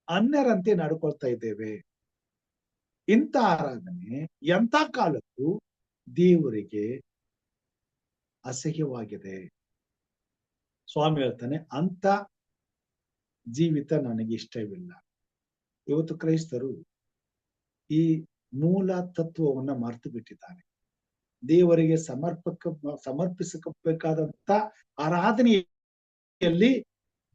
ಅನ್ಯರಂತೆ ನಡ್ಕೊಳ್ತಾ ಇದ್ದೇವೆ. ಇಂಥ ಆರಾಧನೆ ಎಂಥ ಕಾಲಕ್ಕೂ ದೇವರಿಗೆ ಅಸಹ್ಯವಾಗಿದೆ. ಸ್ವಾಮಿ ಹೇಳ್ತಾನೆ, ಅಂತ ಜೀವಿತ ನನಗೆ ಇಷ್ಟವಿಲ್ಲ. ಇವತ್ತು ಕ್ರೈಸ್ತರು ಈ ಮೂಲ ತತ್ವವನ್ನ ಮರೆತು ಬಿಟ್ಟಿದ್ದಾರೆ. ದೇವರಿಗೆ ಸಮರ್ಪಿಸಬೇಕಾದಂತ ಆರಾಧನೆಯಲ್ಲಿ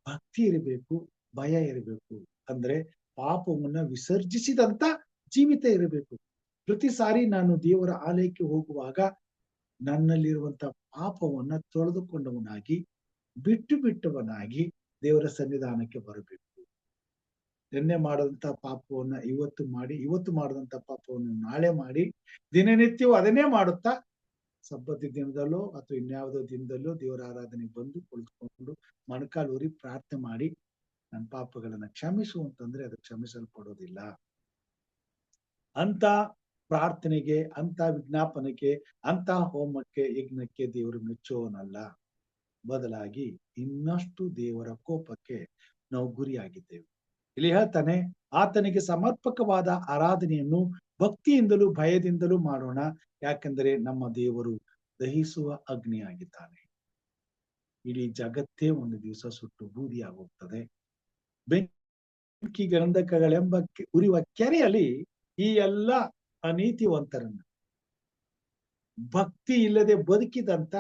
ಭಕ್ತಿ ಇರಬೇಕು, ಭಯ ಇರಬೇಕು. ಅಂದ್ರೆ ಪಾಪವನ್ನ ವಿಸರ್ಜಿಸಿದಂತ ಜೀವಿತ ಇರಬೇಕು. ಪ್ರತಿ ಸಾರಿ ನಾನು ದೇವರ ಆಲಯಕ್ಕೆ ಹೋಗುವಾಗ ನನ್ನಲ್ಲಿರುವಂತ ಪಾಪವನ್ನ ತೊಳೆದುಕೊಂಡವನಾಗಿ ಬಿಟ್ಟವನಾಗಿ ದೇವರ ಸನ್ನಿಧಾನಕ್ಕೆ ಬರಬೇಕು. ನಿನ್ನೆ ಮಾಡದಂತ ಪಾಪವನ್ನ ಇವತ್ತು ಮಾಡದಂತ ಪಾಪವನ್ನು ನಾಳೆ ಮಾಡಿ ದಿನನಿತ್ಯವೂ ಅದನ್ನೇ ಮಾಡುತ್ತಾ ಸಬ್ಬತ್ ದಿನದಲ್ಲೋ ಅಥವಾ ಇನ್ಯಾವುದೋ ದಿನದಲ್ಲೋ ದೇವರ ಆರಾಧನೆಗೆ ಬಂದು ಕುಳಿತುಕೊಂಡು ಮೊಣಕಾಲೂರಿ ಪ್ರಾರ್ಥನೆ ಮಾಡಿ ನನ್ನ ಪಾಪಗಳನ್ನ ಕ್ಷಮಿಸು ಅಂತಂದ್ರೆ ಅದು ಕ್ಷಮಿಸಲ್ಪಡೋದಿಲ್ಲ. ಅಂತ ಪ್ರಾರ್ಥನೆಗೆ, ಅಂತ ವಿಜ್ಞಾಪನೆಗೆ, ಅಂತ ಹೋಮಕ್ಕೆ, ಯಜ್ಞಕ್ಕೆ ದೇವರು ಮೆಚ್ಚುವವನಲ್ಲ. ಬದಲಾಗಿ ಇನ್ನಷ್ಟು ದೇವರ ಕೋಪಕ್ಕೆ ನಾವು ಗುರಿಯಾಗಿದ್ದೇವೆ. ಇಲ್ಲಿ ಹೇಳ್ತಾನೆ, ಆತನಿಗೆ ಸಮರ್ಪಕವಾದ ಆರಾಧನೆಯನ್ನು ಭಕ್ತಿಯಿಂದಲೂ ಭಯದಿಂದಲೂ ಮಾಡೋಣ, ಯಾಕೆಂದರೆ ನಮ್ಮ ದೇವರು ದಹಿಸುವ ಅಗ್ನಿಯಾಗಿದ್ದಾನೆ. ಇಡೀ ಜಗತ್ತೇ ಒಂದು ದಿವಸ ಸುಟ್ಟು ಬೂದಿಯಾಗೋಗ್ತದೆ. ಬೆಂಕಿ ಗಂಧಕಗಳೆಂಬ ಉರಿಯುವ ಕೆರೆಯಲ್ಲಿ ಈ ಎಲ್ಲ ಅನೀತಿವಂತರನ್ನ, ಭಕ್ತಿ ಇಲ್ಲದೆ ಬದುಕಿದಂತ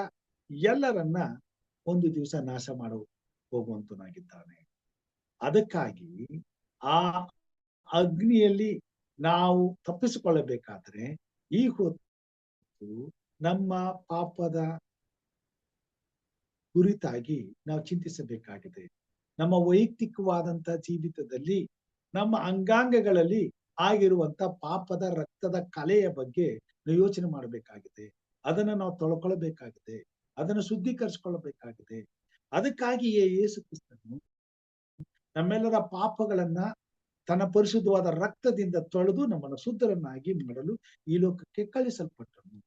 ಎಲ್ಲರನ್ನ ಒಂದು ದಿವಸ ನಾಶ ಮಾಡೋ ಹೋಗುವಂತನಾಗಿದ್ದಾನೆ. ಅದಕ್ಕಾಗಿ ಆ ಅಗ್ನಿಯಲ್ಲಿ ನಾವು ತಪ್ಪಿಸಿಕೊಳ್ಳಬೇಕಾದ್ರೆ ಈ ಹೊತ್ತು ನಮ್ಮ ಪಾಪದ ಕುರಿತಾಗಿ ನಾವು ಚಿಂತಿಸಬೇಕಾಗಿದೆ. ನಮ್ಮ ವೈಯಕ್ತಿಕವಾದಂತ ಜೀವಿತದಲ್ಲಿ ನಮ್ಮ ಅಂಗಾಂಗಗಳಲ್ಲಿ ಆಗಿರುವಂತ ಪಾಪದ ರಕ್ತದ ಕಲೆಯ ಬಗ್ಗೆ ನಾವು ಯೋಚನೆ ಮಾಡಬೇಕಾಗಿದೆ. ಅದನ್ನ ನಾವು ತೊಳ್ಕೊಳ್ಬೇಕಾಗಿದೆ, ಅದನ್ನು ಶುದ್ಧೀಕರಿಸಿಕೊಳ್ಳಬೇಕಾಗಿದೆ. ಅದಕ್ಕಾಗಿಯೇ ಯೇಸು ಕ್ರಿಸ್ತನು ನಮ್ಮೆಲ್ಲರ ಪಾಪಗಳನ್ನ ತನ್ನ ಪರಿಶುದ್ಧವಾದ ರಕ್ತದಿಂದ ತೊಳೆದು ನಮ್ಮನ್ನು ಶುದ್ಧರನ್ನಾಗಿ ಮಾಡಲು ಈ ಲೋಕಕ್ಕೆ ಕಳಿಸಲ್ಪಟ್ಟನು.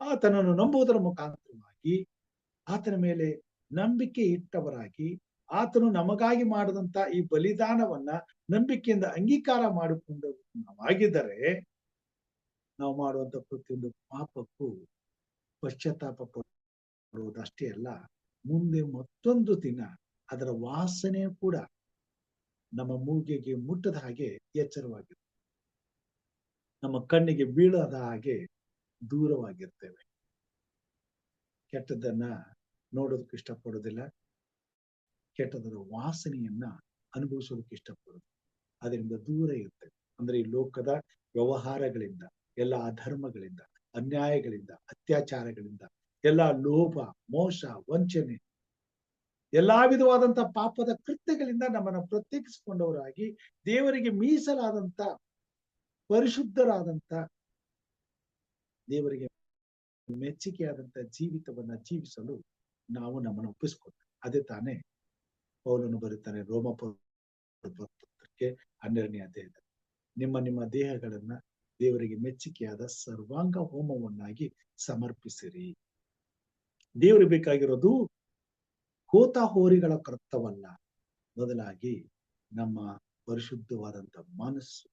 ಆತನನ್ನು ನಂಬುವುದರ ಮುಖಾಂತರವಾಗಿ, ಆತನ ಮೇಲೆ ನಂಬಿಕೆ ಇಟ್ಟವರಾಗಿ, ಆತನು ನಮಗಾಗಿ ಮಾಡದಂತ ಈ ಬಲಿದಾನವನ್ನ ನಂಬಿಕೆಯಿಂದ ಅಂಗೀಕಾರ ಮಾಡಿಕೊಂಡು ನಾವಾಗಿದ್ದರೆ ನಾವು ಮಾಡುವಂತ ಪ್ರತಿಯೊಂದು ಪಾಪಕ್ಕೂ ಪಶ್ಚಾತ್ತಾಪ ಪಡುವುದಷ್ಟೇ ಅಲ್ಲ, ಮುಂದೆ ಮತ್ತೊಂದು ದಿನ ಅದರ ವಾಸನೆ ಕೂಡ ನಮ್ಮ ಮೂಗಿಗೆ ಮುಟ್ಟದ ಹಾಗೆ ಎಚ್ಚರವಾಗಿರ್ತದೆ, ನಮ್ಮ ಕಣ್ಣಿಗೆ ಬೀಳದ ಹಾಗೆ ದೂರವಾಗಿರ್ತೇವೆ. ಕೆಟ್ಟದನ್ನ ನೋಡೋದಕ್ಕೆ ಇಷ್ಟಪಡೋದಿಲ್ಲ, ಕೆಟ್ಟದರ ವಾಸನೆಯನ್ನ ಅನುಭವಿಸೋದಕ್ಕೆ ಇಷ್ಟಪಡೋದು, ಅದರಿಂದ ದೂರ ಇರ್ತೇವೆ. ಅಂದ್ರೆ ಈ ಲೋಕದ ವ್ಯವಹಾರಗಳಿಂದ, ಎಲ್ಲ ಅಧರ್ಮಗಳಿಂದ, ಅನ್ಯಾಯಗಳಿಂದ, ಅತ್ಯಾಚಾರಗಳಿಂದ, ಎಲ್ಲ ಲೋಭ, ಮೋಸ, ವಂಚನೆ, ಎಲ್ಲಾ ವಿಧವಾದಂತ ಪಾಪದ ಕೃತ್ಯಗಳಿಂದ ನಮ್ಮನ್ನು ಪ್ರತ್ಯೇಕಿಸಿಕೊಂಡವರಾಗಿ ದೇವರಿಗೆ ಮೀಸಲಾದಂತ ಪರಿಶುದ್ಧರಾದಂತ ದೇವರಿಗೆ ಮೆಚ್ಚುಗೆಯಾದಂತ ಜೀವಿತವನ್ನ ಜೀವಿಸಲು ನಾವು ನಮ್ಮನ್ನು ಒಪ್ಪಿಸ್ಕೊಳ್ತೇವೆ. ಅದೇ ತಾನೇ ಪೌಲನು ಬರುತ್ತಾನೆ ರೋಮಪತ್ರಕ್ಕೆ 12ನೇ ಅಧ್ಯಾಯದಲ್ಲಿ, ನಿಮ್ಮ ದೇಹಗಳನ್ನ ದೇವರಿಗೆ ಮೆಚ್ಚುಗೆಯಾದ ಸರ್ವಾಂಗ ಹೋಮವನ್ನಾಗಿ ಸಮರ್ಪಿಸಿರಿ. ದೇವರಿಗೆ ಬೇಕಾಗಿರೋದು ಹೋತ ಹೋರಿಗಳ ಕರ್ತವಲ್ಲ, ಬದಲಾಗಿ ನಮ್ಮ ಪರಿಶುದ್ಧವಾದಂತ ಮನಸ್ಸು,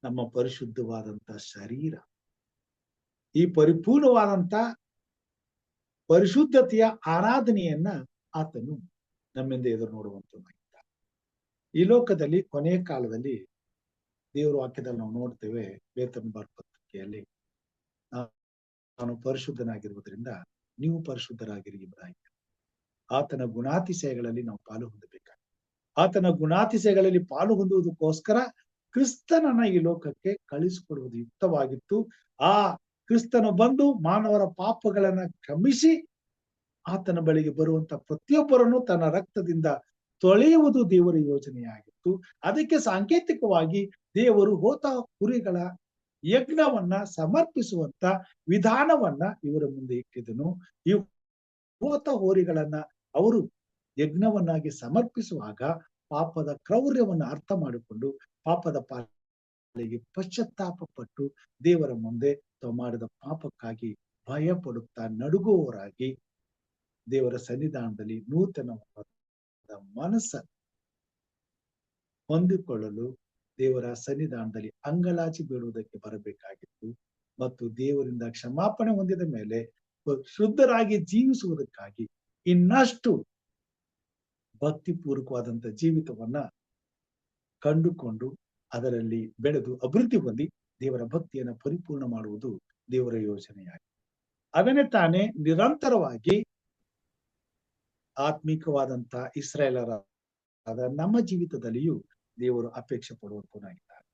ನಮ್ಮ ಪರಿಶುದ್ಧವಾದಂತ ಶರೀರ, ಈ ಪರಿಪೂರ್ಣವಾದಂತ ಪರಿಶುದ್ಧತೆಯ ಆರಾಧನೆಯನ್ನ ಆತನು ನಮ್ಮಿಂದ ಎದುರು ನೋಡುವಂತನಾಗಿದ್ದಾನೆ. ಈ ಲೋಕದಲ್ಲಿ ಕೊನೆಯ ಕಾಲದಲ್ಲಿ ದೇವರ ವಾಕ್ಯದಲ್ಲಿ ನಾವು ನೋಡ್ತೇವೆ, ಬೇತನ ಪತ್ರಿಕೆಯಲ್ಲಿ, ನಾನು ಪರಿಶುದ್ಧನಾಗಿರುವುದರಿಂದ ನೀವು ಪರಿಶುದ್ಧರಾಗಿರಿ ಎಂಬುದಾಗಿ. ಆತನ ಗುಣಾತಿಶಯಗಳಲ್ಲಿ ನಾವು ಪಾಲು ಹೊಂದಬೇಕಾಗಿದೆ. ಆತನ ಗುಣಾತಿಶಯಗಳಲ್ಲಿ ಪಾಲು ಹೊಂದುವುದಕ್ಕೋಸ್ಕರ ಕ್ರಿಸ್ತನನ್ನ ಈ ಲೋಕಕ್ಕೆ ಕಳಿಸಿಕೊಡುವುದು ಯುಕ್ತವಾಗಿತ್ತು. ಆ ಕ್ರಿಸ್ತನು ಬಂದು ಮಾನವರ ಪಾಪಗಳನ್ನ ಕ್ಷಮಿಸಿ ಆತನ ಬಳಿಗೆ ಬರುವಂತ ಪ್ರತಿಯೊಬ್ಬರನ್ನು ತನ್ನ ರಕ್ತದಿಂದ ತೊಳೆಯುವುದು ದೇವರ ಯೋಜನೆಯಾಗಿತ್ತು. ಅದಕ್ಕೆ ಸಾಂಕೇತಿಕವಾಗಿ ದೇವರು ಹೋತ ಕುರಿಗಳ ಯಜ್ಞವನ್ನ ಸಮರ್ಪಿಸುವಂತ ವಿಧಾನವನ್ನ ಇವರ ಮುಂದೆ ಇಟ್ಟಿದನು. ಈ ಹೋತ ಹೋರಿಗಳನ್ನ ಅವರು ಯಜ್ಞವನ್ನಾಗಿ ಸಮರ್ಪಿಸುವಾಗ ಪಾಪದ ಕ್ರೌರ್ಯವನ್ನು ಅರ್ಥ ಮಾಡಿಕೊಂಡು ಪಾಪದ ಪಾಲಿಗೆ ಪಶ್ಚಾತ್ತಾಪ ಪಟ್ಟು ದೇವರ ಮುಂದೆ ತಾವು ಮಾಡಿದ ಪಾಪಕ್ಕಾಗಿ ಭಯ ಪಡುತ್ತಾ ನಡುಗುವವರಾಗಿ ದೇವರ ಸನ್ನಿಧಾನದಲ್ಲಿ ನೂತನವಾದ ಮನಸ್ಸನ್ನು ಹೊಂದಿಕೊಳ್ಳಲು ದೇವರ ಸನ್ನಿಧಾನದಲ್ಲಿ ಅಂಗಲಾಚಿ ಬೀಳುವುದಕ್ಕೆ ಬರಬೇಕಾಗಿತ್ತು. ಮತ್ತು ದೇವರಿಂದ ಕ್ಷಮಾಪಣೆ ಹೊಂದಿದ ಮೇಲೆ ಶುದ್ಧರಾಗಿ ಜೀವಿಸುವುದಕ್ಕಾಗಿ ಇನ್ನಷ್ಟು ಭಕ್ತಿಪೂರ್ವಕವಾದಂತ ಜೀವಿತವನ್ನ ಕಂಡುಕೊಂಡು ಅದರಲ್ಲಿ ಬೆಳೆದು ಅಭಿವೃದ್ಧಿ ಹೊಂದಿ ದೇವರ ಭಕ್ತಿಯನ್ನ ಪರಿಪೂರ್ಣ ಮಾಡುವುದು ದೇವರ ಯೋಜನೆಯಾಗಿದೆ. ಅದನ್ನೇ ತಾನೇ ನಿರಂತರವಾಗಿ ಆತ್ಮಿಕವಾದಂತ ಇಸ್ರಾಯೇಲರಾದ ನಮ್ಮ ಜೀವಿತದಲ್ಲಿಯೂ ದೇವರು ಅಪೇಕ್ಷೆ ಪಡುವಂತನಾಗಿದ್ದಾರೆ.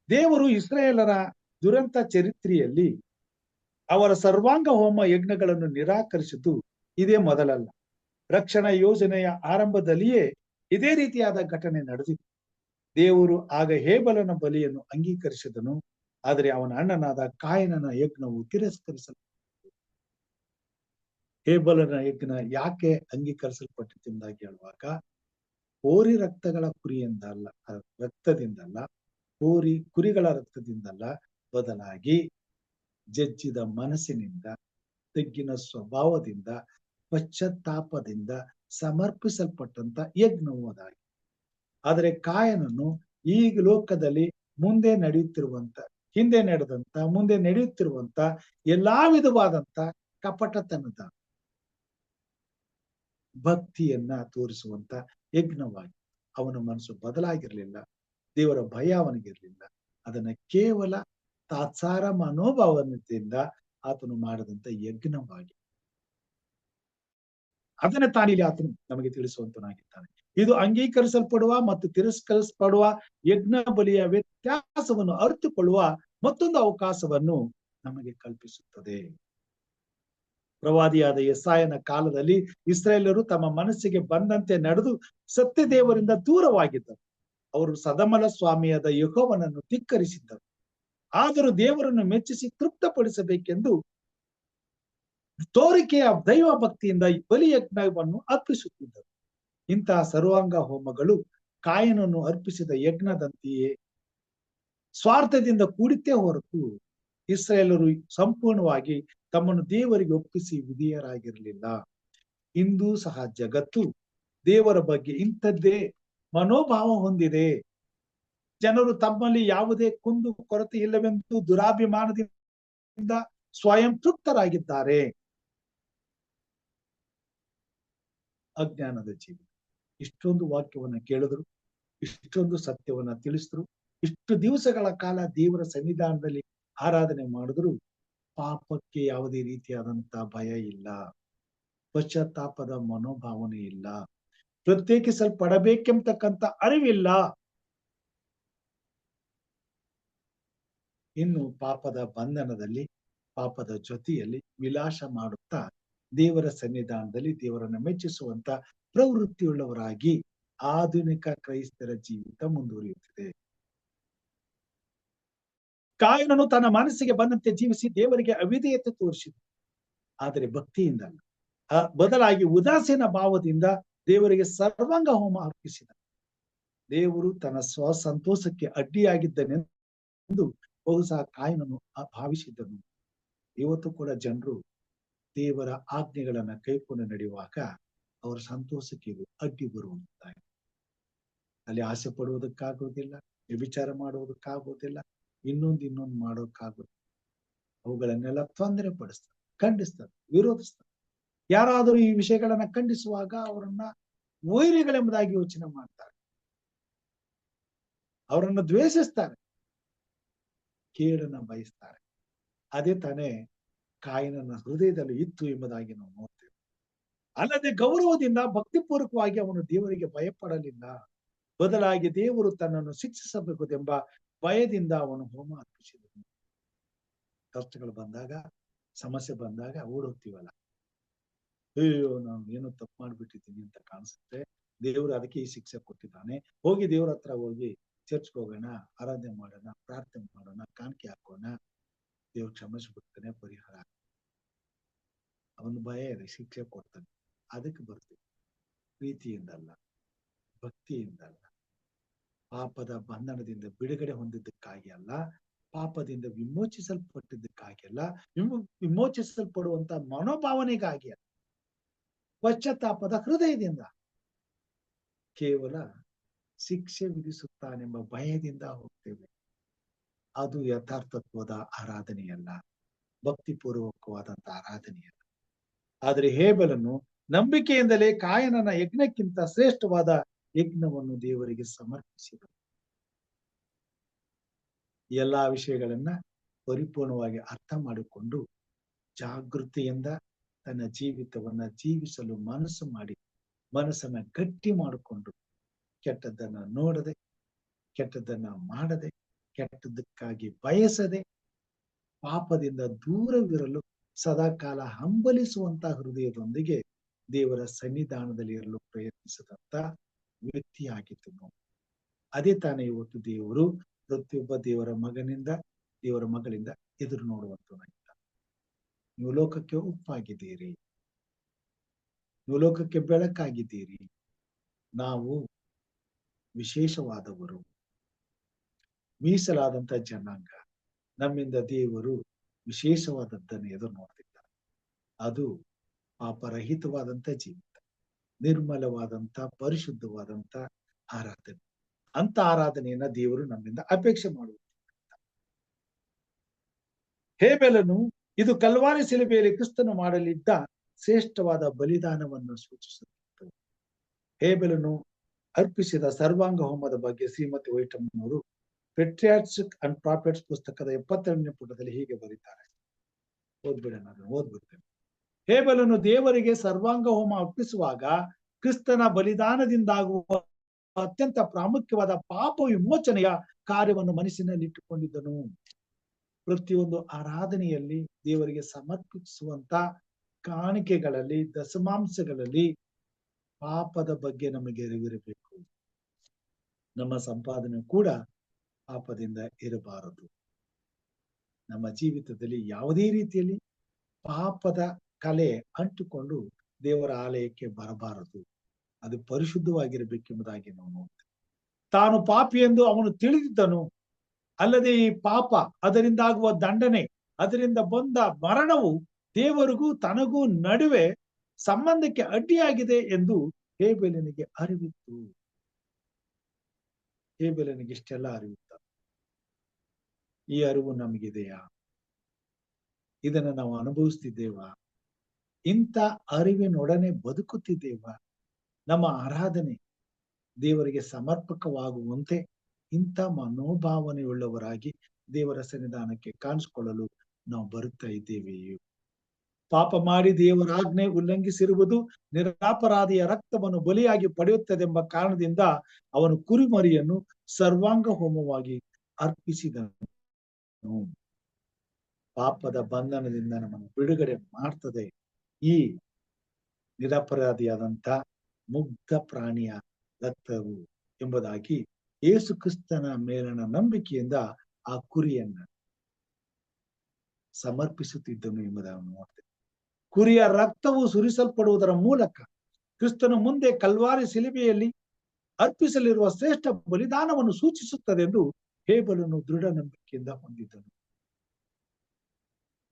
ದೇವರು ಇಸ್ರಾಯೇಲರ ದುರಂತ ಚರಿತ್ರೆಯಲ್ಲಿ ಅವರ ಸರ್ವಾಂಗ ಹೋಮ ಯಜ್ಞಗಳನ್ನು ನಿರಾಕರಿಸಿದ್ದು ಇದೇ ಮೊದಲಲ್ಲ. ರಕ್ಷಣಾ ಯೋಜನೆಯ ಆರಂಭದಲ್ಲಿಯೇ ಇದೇ ರೀತಿಯಾದ ಘಟನೆ ನಡೆದಿತ್ತು. ದೇವರು ಆಗ ಹೇಬಲನ ಬಲಿಯನ್ನು ಅಂಗೀಕರಿಸಿದನು, ಆದರೆ ಅವನ ಅಣ್ಣನಾದ ಕಾಯನನ ಯಜ್ಞವು ತಿರಸ್ಕರಿಸಲ್ಪಟ್ಟಿತು. ಹೇಬಲನ ಯಜ್ಞ ಯಾಕೆ ಅಂಗೀಕರಿಸಲ್ಪಟ್ಟಿತು ಎಂಬುದಾಗಿ ಹೇಳುವಾಗ, ಹೋರಿ ರಕ್ತದಿಂದಲ್ಲ, ಹೋರಿ ಕುರಿಗಳ ರಕ್ತದಿಂದಲ್ಲ, ಬದಲಾಗಿ ಜಜ್ಜಿದ ಮನಸ್ಸಿನಿಂದ, ತಗ್ಗಿನ ಸ್ವಭಾವದಿಂದ, ಪಶ್ಚಾತ್ತಾಪದಿಂದ ಸಮರ್ಪಿಸಲ್ಪಟ್ಟಂತ ಯಜ್ಞವು ಅದಾಗಿ. ಆದರೆ ಕಾಯನನ್ನು ಈ ಲೋಕದಲ್ಲಿ ಮುಂದೆ ನಡೆಯುತ್ತಿರುವಂತ ಎಲ್ಲಾ ವಿಧವಾದಂತ ಕಪಟತನದ ಭಕ್ತಿಯನ್ನ ತೋರಿಸುವಂತ ಯಜ್ಞವಾಗಿ ಅವನ ಮನಸ್ಸು ಬದಲಾಗಿರ್ಲಿಲ್ಲ. ದೇವರ ಭಯ ಅವನಿಗಿರ್ಲಿಲ್ಲ. ಅದನ್ನ ಕೇವಲ ತಾತ್ಸಾರ ಮನೋಭಾವನೆಯಿಂದ ಆತನು ಮಾಡಿದಂತ ಯಜ್ಞವಾಗಿ ಅದನ್ನ ತಾನಿಲ್ಲಿ ಆತನು ನಮಗೆ ತಿಳಿಸುವಂತನಾಗಿದ್ದಾನೆ. ಇದು ಅಂಗೀಕರಿಸಲ್ಪಡುವ ಮತ್ತು ತಿರಸ್ಕರಿಸಲ್ಪಡುವ ಯಜ್ಞ ಬಲಿಯ ವ್ಯತ್ಯಾಸವನ್ನು ಅರಿತುಕೊಳ್ಳುವ ಮತ್ತೊಂದು ಅವಕಾಶವನ್ನು ನಮಗೆ ಕಲ್ಪಿಸುತ್ತದೆ. ಪ್ರವಾದಿಯಾದ ಯೆಸಾಯನ ಕಾಲದಲ್ಲಿ ಇಸ್ರಾಯೇಲರು ತಮ್ಮ ಮನಸ್ಸಿಗೆ ಬಂದಂತೆ ನಡೆದು ಸತ್ಯ ದೇವರಿಂದ ದೂರವಾಗಿದ್ದರು. ಅವರು ಸದಮಲ ಸ್ವಾಮಿಯಾದ ಯೆಹೋವನನ್ನು ಧಿಕ್ಕರಿಸಿದ್ದರು. ಆದರೂ ದೇವರನ್ನು ಮೆಚ್ಚಿಸಿ ತೃಪ್ತಪಡಿಸಬೇಕೆಂದು ತೋರಿಕೆಯ ದೈವ ಭಕ್ತಿಯಿಂದ ಬಲಿಯಜ್ಞವನ್ನು ಅರ್ಪಿಸುತ್ತಿದ್ದರು. ಇಂತಹ ಸರ್ವಾಂಗ ಹೋಮಗಳು ಕಾಯನನ್ನು ಅರ್ಪಿಸಿದ ಯಜ್ಞದಂತೆಯೇ ಸ್ವಾರ್ಥದಿಂದ ಕೂಡಿತೇ ಹೊರತು ಇಸ್ರಾಯೇಲರು ಸಂಪೂರ್ಣವಾಗಿ ತಮ್ಮನ್ನು ದೇವರಿಗೆ ಒಪ್ಪಿಸಿ ವಿಧೇಯರಾಗಿರಲಿಲ್ಲ. ಇಂದು ಸಹ ಜಗತ್ತು ದೇವರ ಬಗ್ಗೆ ಇಂಥದ್ದೇ ಮನೋಭಾವ ಹೊಂದಿದೆ. ಜನರು ತಮ್ಮಲ್ಲಿ ಯಾವುದೇ ಕುಂದು ಕೊರತೆ ಇಲ್ಲವೆಂದು ದುರಾಭಿಮಾನದಿಂದ ಸ್ವಯಂ ತೃಪ್ತರಾಗಿದ್ದಾರೆ. ಅಜ್ಞಾನದ ಜೀವಿ ಇಷ್ಟೊಂದು ವಾಕ್ಯವನ್ನ ಕೇಳಿದ್ರು, ಇಷ್ಟೊಂದು ಸತ್ಯವನ್ನ ತಿಳಿಸಿದ್ರು, ಇಷ್ಟು ದಿವಸಗಳ ಕಾಲ ದೇವರ ಸನ್ನಿಧಾನದಲ್ಲಿ ಆರಾಧನೆ ಮಾಡಿದ್ರು, ಪಾಪಕ್ಕೆ ಯಾವುದೇ ರೀತಿಯಾದಂತ ಭಯ ಇಲ್ಲ, ಪಶ್ಚಾತ್ತಾಪದ ಮನೋಭಾವನೆ ಇಲ್ಲ, ಪ್ರತ್ಯೇಕಿಸಲ್ಪಡಬೇಕೆಂಬತಕ್ಕಂಥ ಅರಿವಿಲ್ಲ. ಇನ್ನು ಪಾಪದ ಬಂಧನದಲ್ಲಿ, ಪಾಪದ ಜೊತೆಯಲ್ಲಿ ವಿಲಾಸ ಮಾಡುತ್ತಾ ದೇವರ ಸನ್ನಿಧಾನದಲ್ಲಿ ದೇವರನ್ನು ಮೆಚ್ಚಿಸುವಂತ ಪ್ರವೃತ್ತಿಯುಳ್ಳವರಾಗಿ ಆಧುನಿಕ ಕ್ರೈಸ್ತರ ಜೀವಿತ ಮುಂದುವರಿಯುತ್ತಿದೆ. ಕಾಯನನು ತನ್ನ ಮನಸ್ಸಿಗೆ ಬಂದಂತೆ ಜೀವಿಸಿ ದೇವರಿಗೆ ಅವಿಧೇಯತೆ ತೋರಿಸಿದ, ಆದರೆ ಭಕ್ತಿಯಿಂದಲ್ಲ, ಬದಲಾಗಿ ಉದಾಸೀನ ಭಾವದಿಂದ ದೇವರಿಗೆ ಸರ್ವಾಂಗ ಹೋಮ ಅರ್ಪಿಸಿದ. ದೇವರು ತನ್ನ ಸ್ವಸಂತೋಷಕ್ಕೆ ಅಡ್ಡಿಯಾಗಿದ್ದನೆಂದು ಬಹುಶಃ ಕಾಯನನು ಭಾವಿಸಿದ್ದನು. ಇವತ್ತು ಕೂಡ ಜನರು ದೇವರ ಆಜ್ಞೆಗಳನ್ನ ಕೈಕೊಂಡು ನಡೆಯುವಾಗ ಅವರ ಸಂತೋಷಕ್ಕೆ ಇದು ಅಡ್ಡಿ ಬರುವಂತಾಗಿದೆ. ಅಲ್ಲಿ ಆಸೆ ಪಡುವುದಕ್ಕಾಗೋದಿಲ್ಲ, ವ್ಯಭಿಚಾರ ಮಾಡುವುದಕ್ಕಾಗೋದಿಲ್ಲ, ಇನ್ನೊಂದು ಮಾಡೋಕ್ಕಾಗೋದಿಲ್ಲ. ಅವುಗಳನ್ನೆಲ್ಲ ತೊಂದರೆ ಪಡಿಸ್ತಾರೆ, ಖಂಡಿಸ್ತಾರೆ, ವಿರೋಧಿಸ್ತಾರೆ. ಯಾರಾದರೂ ಈ ವಿಷಯಗಳನ್ನ ಖಂಡಿಸುವಾಗ ಅವರನ್ನ ವೈರಿಗಳೆಂಬುದಾಗಿ ಯೋಚನೆ ಮಾಡ್ತಾರೆ, ಅವರನ್ನು ದ್ವೇಷಿಸ್ತಾರೆ, ಕೇಡನ್ನ ಬಯಸ್ತಾರೆ. ಅದೇ ತಾನೇ ಕಾಯನನ ಹೃದಯದಲ್ಲಿ ಇತ್ತು ಎಂಬುದಾಗಿ ನಾವು ನೋಡ್ತೇವೆ. ಅಲ್ಲದೆ ಗೌರವದಿಂದ ಭಕ್ತಿಪೂರ್ವಕವಾಗಿ ಅವನು ದೇವರಿಗೆ ಭಯಪಡಲಿಲ್ಲ. ಬದಲಾಗಿ ದೇವರು ತನ್ನನ್ನು ಶಿಕ್ಷಿಸಬೇಕೆಂಬ ಭಯದಿಂದ ಅವನು ಹೋಮ ಅರ್ಪಿಸಿದನು. ಕಷ್ಟಗಳು ಬಂದಾಗ, ಸಮಸ್ಯೆ ಬಂದಾಗ ಓಡೋಗ್ತೀವಲ್ಲ, ಅಯ್ಯೋ ನಾನು ಏನೋ ತಪ್ಪು ಮಾಡ್ಬಿಟ್ಟಿದ್ದೀನಿ ಅಂತ ಕಾಣಿಸುತ್ತೆ. ದೇವರು ಅದಕ್ಕೆ ಈ ಶಿಕ್ಷೆ ಕೊಟ್ಟಿದ್ದಾನೆ. ಹೋಗಿ ದೇವ್ರ ಹತ್ರ ಹೋಗಿ ಚರ್ಚ್ಗೆ ಹೋಗೋಣ, ಆರಾಧನೆ ಮಾಡೋಣ, ಪ್ರಾರ್ಥನೆ ಮಾಡೋಣ, ಕಾಣಿಕೆ ಹಾಕೋಣ, ದೇವ್ರು ಕ್ಷಮಿಸ್ಬಿಡ್ತಾನೆ, ಪರಿಹಾರ. ಅವನ ಭಯ ಇದೆ, ಶಿಕ್ಷೆ ಕೊಡ್ತಾನೆ. ಅದಕ್ಕೆ ಬರ್ತೀವಿ. ಪ್ರೀತಿಯಿಂದಲ್ಲ, ಭಕ್ತಿಯಿಂದಲ್ಲ, ಪಾಪದ ಬಂಧನದಿಂದ ಬಿಡುಗಡೆ ಹೊಂದಿದ್ದಕ್ಕಾಗಿ ಅಲ್ಲ, ಪಾಪದಿಂದ ವಿಮೋಚಿಸಲ್ಪಟ್ಟಿದ್ದಕ್ಕಾಗಿ ಅಲ್ಲ, ವಿಮೋಚಿಸಲ್ಪಡುವಂತ ಮನೋಭಾವನೆಗಾಗಿ ಅಲ್ಲ, ಪಶ್ಚಾತ್ತಾಪದ ಹೃದಯದಿಂದ, ಕೇವಲ ಶಿಕ್ಷೆ ವಿಧಿಸುತ್ತಾನೆಂಬ ಭಯದಿಂದ ಹೋಗ್ತೇವೆ. ಅದು ಯಥಾರ್ಥತ್ವದ ಆರಾಧನೆಯಲ್ಲ, ಭಕ್ತಿಪೂರ್ವಕವಾದಂತ ಆರಾಧನೆಯಲ್ಲ. ಆದರೆ ಹೇಬೆಲನು ನಂಬಿಕೆಯಿಂದಲೇ ಕಾಯನನ ಯಜ್ಞಕ್ಕಿಂತ ಶ್ರೇಷ್ಠವಾದ ಯಜ್ಞವನ್ನು ದೇವರಿಗೆ ಸಮರ್ಪಿಸಿದ. ಎಲ್ಲಾ ವಿಷಯಗಳನ್ನ ಪರಿಪೂರ್ಣವಾಗಿ ಅರ್ಥ ಮಾಡಿಕೊಂಡು ಜಾಗೃತಿಯಿಂದ ತನ್ನ ಜೀವಿತವನ್ನ ಜೀವಿಸಲು ಮನಸ್ಸನ್ನ ಗಟ್ಟಿ ಮಾಡಿಕೊಂಡು, ಕೆಟ್ಟದ್ದನ್ನ ನೋಡದೆ ಕೆಟ್ಟದ್ದನ್ನ ಮಾಡದೆ, ಕೆಟ್ಟದ್ದಕ್ಕಾಗಿ ಬಯಸದೆ, ಪಾಪದಿಂದ ದೂರವಿರಲು ಸದಾಕಾಲ ಹಂಬಲಿಸುವಂತ ಹೃದಯದೊಂದಿಗೆ ದೇವರ ಸನ್ನಿಧಾನದಲ್ಲಿ ಇರಲು ಪ್ರಯತ್ನಿಸಿದಂತ ವ್ಯಕ್ತಿಯಾಗಿದ್ದನು. ಅದೇ ತಾನೇ ಇವತ್ತು ದೇವರು ಪ್ರತಿಯೊಬ್ಬ ದೇವರ ಮಗನಿಂದ, ದೇವರ ಮಗಳಿಂದ ಎದುರು ನೋಡುವಂತನಾಗಿದ್ದಾನೆ. ನೀವು ಲೋಕಕ್ಕೆ ಉಪ್ಪಾಗಿದ್ದೀರಿ, ನೀವು ಲೋಕಕ್ಕೆ ಬೆಳಕಾಗಿದ್ದೀರಿ. ನಾವು ವಿಶೇಷವಾದವರು, ಮೀಸಲಾದಂತ ಜನಾಂಗ. ನಮ್ಮಿಂದ ದೇವರು ವಿಶೇಷವಾದದ್ದನ್ನು ಎದುರು ನೋಡ್ತಿದ್ದಾರೆ. ಅದು ಪಾಪರಹಿತವಾದಂತ ಜೀವಿತ, ನಿರ್ಮಲವಾದಂತ ಪರಿಶುದ್ಧವಾದಂತ ಆರಾಧನೆ. ಅಂತ ಆರಾಧನೆಯನ್ನ ದೇವರು ನಮ್ಮಿಂದ ಅಪೇಕ್ಷೆ ಮಾಡುವುದು. ಹೇಬೆಲನು ಇದು ಕಲ್ವಾರಿ ಶಿಲುಬೆಯಲ್ಲಿ ಕ್ರಿಸ್ತನು ಮಾಡಲಿದ್ದ ಶ್ರೇಷ್ಠವಾದ ಬಲಿದಾನವನ್ನು ಸೂಚಿಸುತ್ತಿತ್ತು. ಹೇಬೆಲನು ಅರ್ಪಿಸಿದ ಸರ್ವಾಂಗ ಹೋಮದ ಬಗ್ಗೆ ಶ್ರೀಮತಿ ವೈಟಮ್ಮನವರು ಪೆಟ್ರಿಯಾಟ್ಸ್ ಅಂಡ್ ಪ್ರಾಫಿಟ್ಸ್ ಪುಸ್ತಕದ 72ನೇ ಪುಟದಲ್ಲಿ ಹೀಗೆ ಬರೀತಾರೆ. ಓದ್ಬಿಡ್ತೇನೆ. ಹೇಬೆಲನು ದೇವರಿಗೆ ಸರ್ವಾಂಗ ಹೋಮ ಅರ್ಪಿಸುವಾಗ ಕ್ರಿಸ್ತನ ಬಲಿದಾನದಿಂದಾಗುವ ಅತ್ಯಂತ ಪ್ರಾಮುಖ್ಯವಾದ ಪಾಪ ವಿಮೋಚನೆಯ ಕಾರ್ಯವನ್ನು ಮನಸ್ಸಿನಲ್ಲಿ ಇಟ್ಟುಕೊಂಡಿದ್ದನು. ಪ್ರತಿಯೊಂದು ಆರಾಧನೆಯಲ್ಲಿ ದೇವರಿಗೆ ಸಮರ್ಪಿಸುವಂತ ಕಾಣಿಕೆಗಳಲ್ಲಿ, ದಶಮಾಂಶಗಳಲ್ಲಿ ಪಾಪದ ಬಗ್ಗೆ ನಮಗೆ ಅರಿವಿರಬೇಕು. ನಮ್ಮ ಸಂಪಾದನೆ ಕೂಡ ಪಾಪದಿಂದ ಇರಬಾರದು. ನಮ್ಮ ಜೀವಿತದಲ್ಲಿ ಯಾವುದೇ ರೀತಿಯಲ್ಲಿ ಪಾಪದ ಕಲೆ ಅಂಟಿಕೊಂಡು ದೇವರ ಆಲಯಕ್ಕೆ ಬರಬಾರದು. ಅದು ಪರಿಶುದ್ಧವಾಗಿರಬೇಕೆಂಬುದಾಗಿ ನಾವು ನೋಡ್ತೇವೆ. ತಾನು ಪಾಪಿ ಎಂದು ಅವನು ತಿಳಿದಿದ್ದನು. ಅಲ್ಲದೆ ಈ ಪಾಪ, ಅದರಿಂದಾಗುವ ದಂಡನೆ, ಅದರಿಂದ ಬಂದ ಮರಣವು ದೇವರಿಗೂ ತನಗೂ ನಡುವೆ ಸಂಬಂಧಕ್ಕೆ ಅಡ್ಡಿಯಾಗಿದೆ ಎಂದು ಹೇಬೆಲನಿಗೆ ಅರಿವಿತ್ತು. ಹೇಬೆಲನಿಗೆ ಇಷ್ಟೆಲ್ಲ ಅರಿವಿತ್ತ. ಈ ಅರಿವು ನಮಗಿದೆಯಾ? ಇದನ್ನು ನಾವು ಅನುಭವಿಸ್ತಿದ್ದೇವಾ? ಇಂಥ ಅರಿವಿನೊಡನೆ ಬದುಕುತ್ತಿದ್ದೇವಾ? ನಮ್ಮ ಆರಾಧನೆ ದೇವರಿಗೆ ಸಮರ್ಪಕವಾಗುವಂತೆ ಇಂಥ ಮನೋಭಾವನೆಯುಳ್ಳವರಾಗಿ ದೇವರ ಸನ್ನಿಧಾನಕ್ಕೆ ಕಾಣಿಸಿಕೊಳ್ಳಲು ನಾವು ಬರುತ್ತಾ ಇದ್ದೇವೆಯೇ? ಪಾಪ ಮಾಡಿ ದೇವರ ಆಜ್ಞೆ ಉಲ್ಲಂಘಿಸಿರುವುದು ನಿರಪರಾಧಿಯ ರಕ್ತವನ್ನು ಬಲಿಯಾಗಿ ಪಡೆಯುತ್ತದೆಂಬ ಕಾರಣದಿಂದ ಅವನು ಕುರಿಮರಿಯನ್ನು ಸರ್ವಾಂಗ ಹೋಮವಾಗಿ ಅರ್ಪಿಸಿದನು. ಪಾಪದ ಬಂಧನದಿಂದ ನಮ್ಮನ್ನು ಬಿಡುಗಡೆ ಮಾಡ್ತದೆ ಈ ನಿರಪರಾಧಿಯಾದಂತ ಮುಗ್ಧ ಪ್ರಾಣಿಯ ರಕ್ತವು ಎಂಬುದಾಗಿ ಯೇಸು ಕ್ರಿಸ್ತನ ಮೇಲಿನ ನಂಬಿಕೆಯಿಂದ ಆ ಕುರಿಯನ್ನ ಸಮರ್ಪಿಸುತ್ತಿದ್ದನು ಎಂಬುದನ್ನು ನೋಡ್ತೇವೆ. ಕುರಿಯ ರಕ್ತವು ಸುರಿಸಲ್ಪಡುವುದರ ಮೂಲಕ ಕ್ರಿಸ್ತನ ಮುಂದೆ ಕಲ್ವಾರಿ ಶಿಲುಬೆಯಲ್ಲಿ ಅರ್ಪಿಸಲಿರುವ ಶ್ರೇಷ್ಠ ಬಲಿದಾನವನ್ನು ಸೂಚಿಸುತ್ತದೆ ಎಂದು ಹೇಬೆಲನು ದೃಢ ನಂಬಿಕೆಯಿಂದ ಹೊಂದಿದ್ದನು.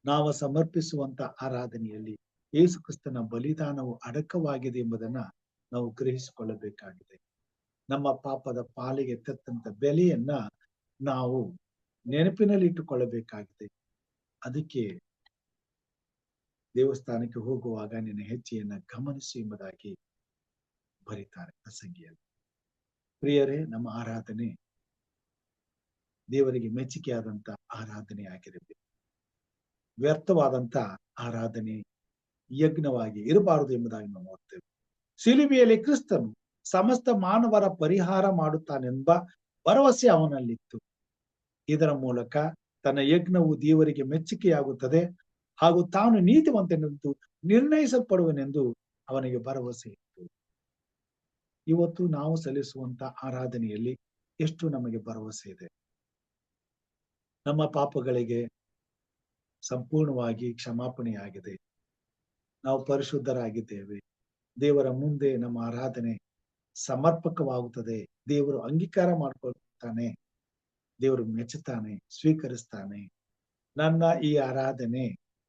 ನಾವು ಸಮರ್ಪಿಸುವಂತ ಆರಾಧನೆಯಲ್ಲಿ ಯೇಸು ಕ್ರಿಸ್ತನ ಬಲಿದಾನವು ಅಡಕವಾಗಿದೆ ಎಂಬುದನ್ನ ನಾವು ಗ್ರಹಿಸಿಕೊಳ್ಳಬೇಕಾಗಿದೆ. ನಮ್ಮ ಪಾಪದ ಪಾಲಿಗೆ ತೆತ್ತಂತ ಬೆಲೆಯನ್ನ ನಾವು ನೆನಪಿನಲ್ಲಿ ಇಟ್ಟುಕೊಳ್ಳಬೇಕಾಗಿದೆ. ಅದಕ್ಕೆ ದೇವಸ್ಥಾನಕ್ಕೆ ಹೋಗುವಾಗ ನಿನ್ನ ಹೆಜ್ಜೆಯನ್ನ ಗಮನಿಸಿ ಎಂಬುದಾಗಿ ಬರೀತಾರೆ ಪ್ರಸಂಗಿಯಲ್ಲಿ. ಪ್ರಿಯರೇ, ನಮ್ಮ ಆರಾಧನೆ ದೇವರಿಗೆ ಮೆಚ್ಚುಗೆಯಾದಂತ ಆರಾಧನೆ ಆಗಿರಬೇಕು. ವ್ಯರ್ಥವಾದಂತ ಆರಾಧನೆ ಯಜ್ಞವಾಗಿ ಇರಬಾರದು ಎಂಬುದಾಗಿ ನಾವು ನೋಡ್ತೇವೆ. ಶಿಲುಬೆಯಲ್ಲಿ ಕ್ರಿಸ್ತನು ಸಮಸ್ತ ಮಾನವರ ಪರಿಹಾರ ಮಾಡುತ್ತಾನೆಂಬ ಭರವಸೆ ಅವನಲ್ಲಿತ್ತು. ಇದರ ಮೂಲಕ ತನ್ನ ಯಜ್ಞವು ದೇವರಿಗೆ ಮೆಚ್ಚುಗೆಯಾಗುತ್ತದೆ ಹಾಗೂ ತಾನು ನೀತಿವಂತನೆಂದು ನಿರ್ಣಯಿಸಲ್ಪಡುವನೆಂದು ಅವನಿಗೆ ಭರವಸೆ ಇತ್ತು. ಇವತ್ತು ನಾವು ಸಲ್ಲಿಸುವಂತ ಆರಾಧನೆಯಲ್ಲಿ ಎಷ್ಟು ನಮಗೆ ಭರವಸೆ ಇದೆ? ನಮ್ಮ ಪಾಪಗಳಿಗೆ ಸಂಪೂರ್ಣವಾಗಿ ಕ್ಷಮಾಪಣೆಯಾಗಿದೆ. ನಾವು ಪರಿಶುದ್ಧರಾಗಿದ್ದೇವೆ. ದೇವರ ಮುಂದೆ ನಮ್ಮ ಆರಾಧನೆ ಸಮರ್ಪಕವಾಗುತ್ತದೆ. ದೇವರು ಅಂಗೀಕಾರ ಮಾಡ್ಕೊಳ್ತಾನೆ, ದೇವರು ಮೆಚ್ಚುತ್ತಾನೆ, ಸ್ವೀಕರಿಸ್ತಾನೆ. ನನ್ನ ಈ ಆರಾಧನೆ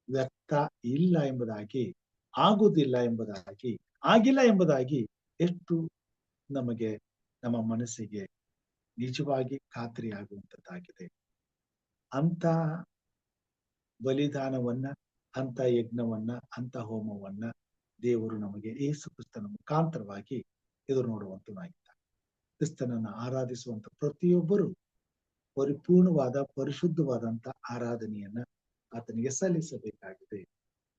ವ್ಯರ್ಥ ಇಲ್ಲ ಎಂಬುದಾಗಿ, ಆಗುವುದಿಲ್ಲ ಎಂಬುದಾಗಿ, ಆಗಿಲ್ಲ ಎಂಬುದಾಗಿ ಎಷ್ಟು ನಮಗೆ ನಮ್ಮ ಮನಸ್ಸಿಗೆ ನಿಜವಾಗಿ ಖಾತ್ರಿ ಆಗುವಂತದ್ದಾಗಿದೆ. ಅಂತ ಬಲಿದಾನವನ್ನ, ಅಂತ ಯಜ್ಞವನ್ನ, ಅಂತ ಹೋಮವನ್ನ ದೇವರು ನಮಗೆ ಯೇಸು ಕ್ರಿಸ್ತನ ಮುಖಾಂತರವಾಗಿ ಎದುರು ನೋಡುವಂತನಾಗಿದ್ದಾನೆ. ಕ್ರಿಸ್ತನನ್ನ ಆರಾಧಿಸುವಂತ ಪ್ರತಿಯೊಬ್ಬರು ಪರಿಪೂರ್ಣವಾದ ಪರಿಶುದ್ಧವಾದಂತ ಆರಾಧನೆಯನ್ನ ಆತನಿಗೆ ಸಲ್ಲಿಸಬೇಕಾಗಿದೆ.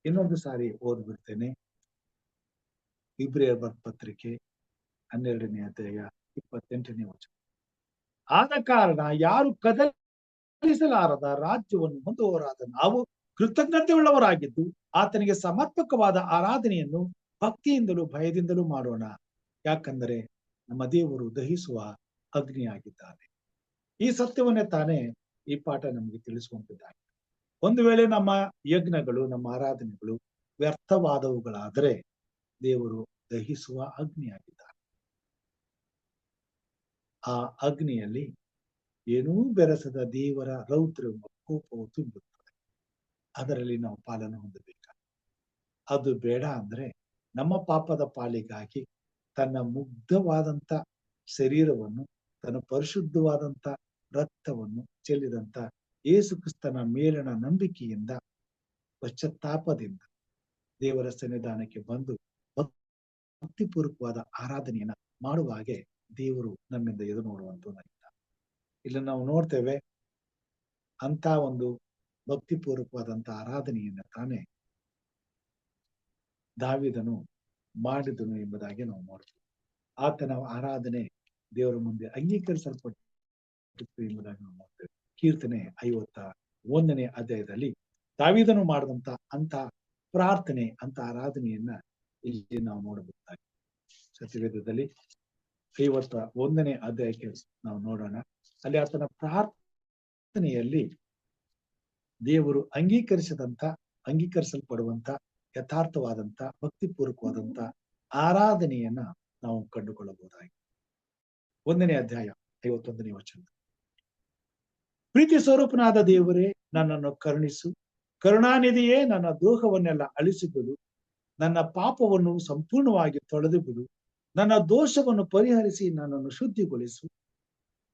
ಇನ್ನೊಂದು ಸಾರಿ ಓದ್ಬಿಡ್ತೇನೆ. ಇಬ್ರಿಯರ ಪತ್ರಿಕೆ 12ನೇ ಅಧ್ಯಾಯ 28ನೇ ವಚನ. ಆದ ಕಾರಣ ಯಾರು ಕದಲಿಸಲಾರದ ರಾಜ್ಯವನ್ನು ಹೊಂದುವವರಾದ ನಾವು ಕೃತಜ್ಞತೆ ಉಳ್ಳವರಾಗಿದ್ದು ಆತನಿಗೆ ಸಮರ್ಪಕವಾದ ಆರಾಧನೆಯನ್ನು ಭಕ್ತಿಯಿಂದಲೂ ಭಯದಿಂದಲೂ ಮಾಡೋಣ. ಯಾಕಂದರೆ ನಮ್ಮ ದೇವರು ದಹಿಸುವ ಅಗ್ನಿಯಾಗಿದ್ದಾನೆ. ಈ ಸತ್ಯವನ್ನೇ ತಾನೇ ಈ ಪಾಠ ನಮಗೆ ತಿಳಿಸುವಂತಿದ್ದಾಗಿದೆ. ಒಂದು ವೇಳೆ ನಮ್ಮ ಯಜ್ಞಗಳು, ನಮ್ಮ ಆರಾಧನೆಗಳು ವ್ಯರ್ಥವಾದವುಗಳಾದರೆ ದೇವರು ದಹಿಸುವ ಅಗ್ನಿಯಾಗಿದ್ದಾನೆ. ಆ ಅಗ್ನಿಯಲ್ಲಿ ಏನೂ ಬೆರೆಸದ ದೇವರ ರೌದ್ರ ಕೋಪವು ತುಂಬುತ್ತದೆ. ಅದರಲ್ಲಿ ನಾವು ಪಾಲನೆ ಹೊಂದಬೇಕಾಗಿದೆ. ಅದು ಬೇಡ ಅಂದ್ರೆ ನಮ್ಮ ಪಾಪದ ಪಾಲಿಗಾಗಿ ತನ್ನ ಮುಗ್ಧವಾದಂತ ಶರೀರವನ್ನು, ತನ್ನ ಪರಿಶುದ್ಧವಾದಂತ ರಕ್ತವನ್ನು ಚೆಲ್ಲಿದಂತ ಯೇಸು ಕ್ರಿಸ್ತನ ಮೇಲಿನ ನಂಬಿಕೆಯಿಂದ, ಪಶ್ಚಾತ್ತಾಪದಿಂದ ದೇವರ ಸನ್ನಿಧಾನಕ್ಕೆ ಬಂದು ಭಕ್ತಿಪೂರ್ವಕವಾದ ಆರಾಧನೆಯನ್ನ ಮಾಡುವ ಹಾಗೆ ದೇವರು ನಮ್ಮಿಂದ ಎದು ನೋಡುವಂತ ಇಲ್ಲಿ ನಾವು ನೋಡ್ತೇವೆ. ಅಂತ ಒಂದು ಭಕ್ತಿಪೂರ್ವಕವಾದಂತ ಆರಾಧನೆಯನ್ನ ತಾನೇ ದಾವೀದನು ಮಾಡಿದನು ಎಂಬುದಾಗಿ ನಾವು ನೋಡ್ತೀವಿ. ಆತನ ಆರಾಧನೆ ದೇವರ ಮುಂದೆ ಅಂಗೀಕರಿಸಲ್ಪಟ್ಟಿತ್ತು ಎಂಬುದಾಗಿ ನಾವು ನೋಡ್ತೇವೆ. ಕೀರ್ತನೆ 51ನೇ ಅಧ್ಯಾಯದಲ್ಲಿ ದಾವೀದನು ಮಾಡಿದಂತ ಅಂತ ಪ್ರಾರ್ಥನೆ, ಅಂತ ಆರಾಧನೆಯನ್ನ ಇಲ್ಲಿ ನಾವು ನೋಡಬಹುದಾಗಿದೆ. ಸತ್ಯವೇದದಲ್ಲಿ 51ನೇ ಅಧ್ಯಾಯಕ್ಕೆ ನಾವು ನೋಡೋಣ. ಅಲ್ಲಿ ಆತನ ಪ್ರಾರ್ಥನೆಯಲ್ಲಿ ದೇವರು ಅಂಗೀಕರಿಸಲ್ಪಡುವಂತ ಯಥಾರ್ಥವಾದಂತ ಭಕ್ತಿಪೂರ್ವಕವಾದಂತ ಆರಾಧನೆಯನ್ನ ನಾವು ಕಂಡುಕೊಳ್ಳಬಹುದಾಗಿದೆ. 1ನೇ ಅಧ್ಯಾಯ 51ನೇ ವಚನ. ಪ್ರೀತಿ ಸ್ವರೂಪನಾದ ದೇವರೇ, ನನ್ನನ್ನು ಕರುಣಿಸು. ಕರುಣಾನಿಧಿಯೇ, ನನ್ನ ದ್ರೋಹವನ್ನೆಲ್ಲ ಅಳಿಸಿಬಿಡು. ನನ್ನ ಪಾಪವನ್ನು ಸಂಪೂರ್ಣವಾಗಿ ತೊಳೆದು ಬಿಡು. ನನ್ನ ದೋಷವನ್ನು ಪರಿಹರಿಸಿ ನನ್ನನ್ನು ಶುದ್ಧಿಗೊಳಿಸು.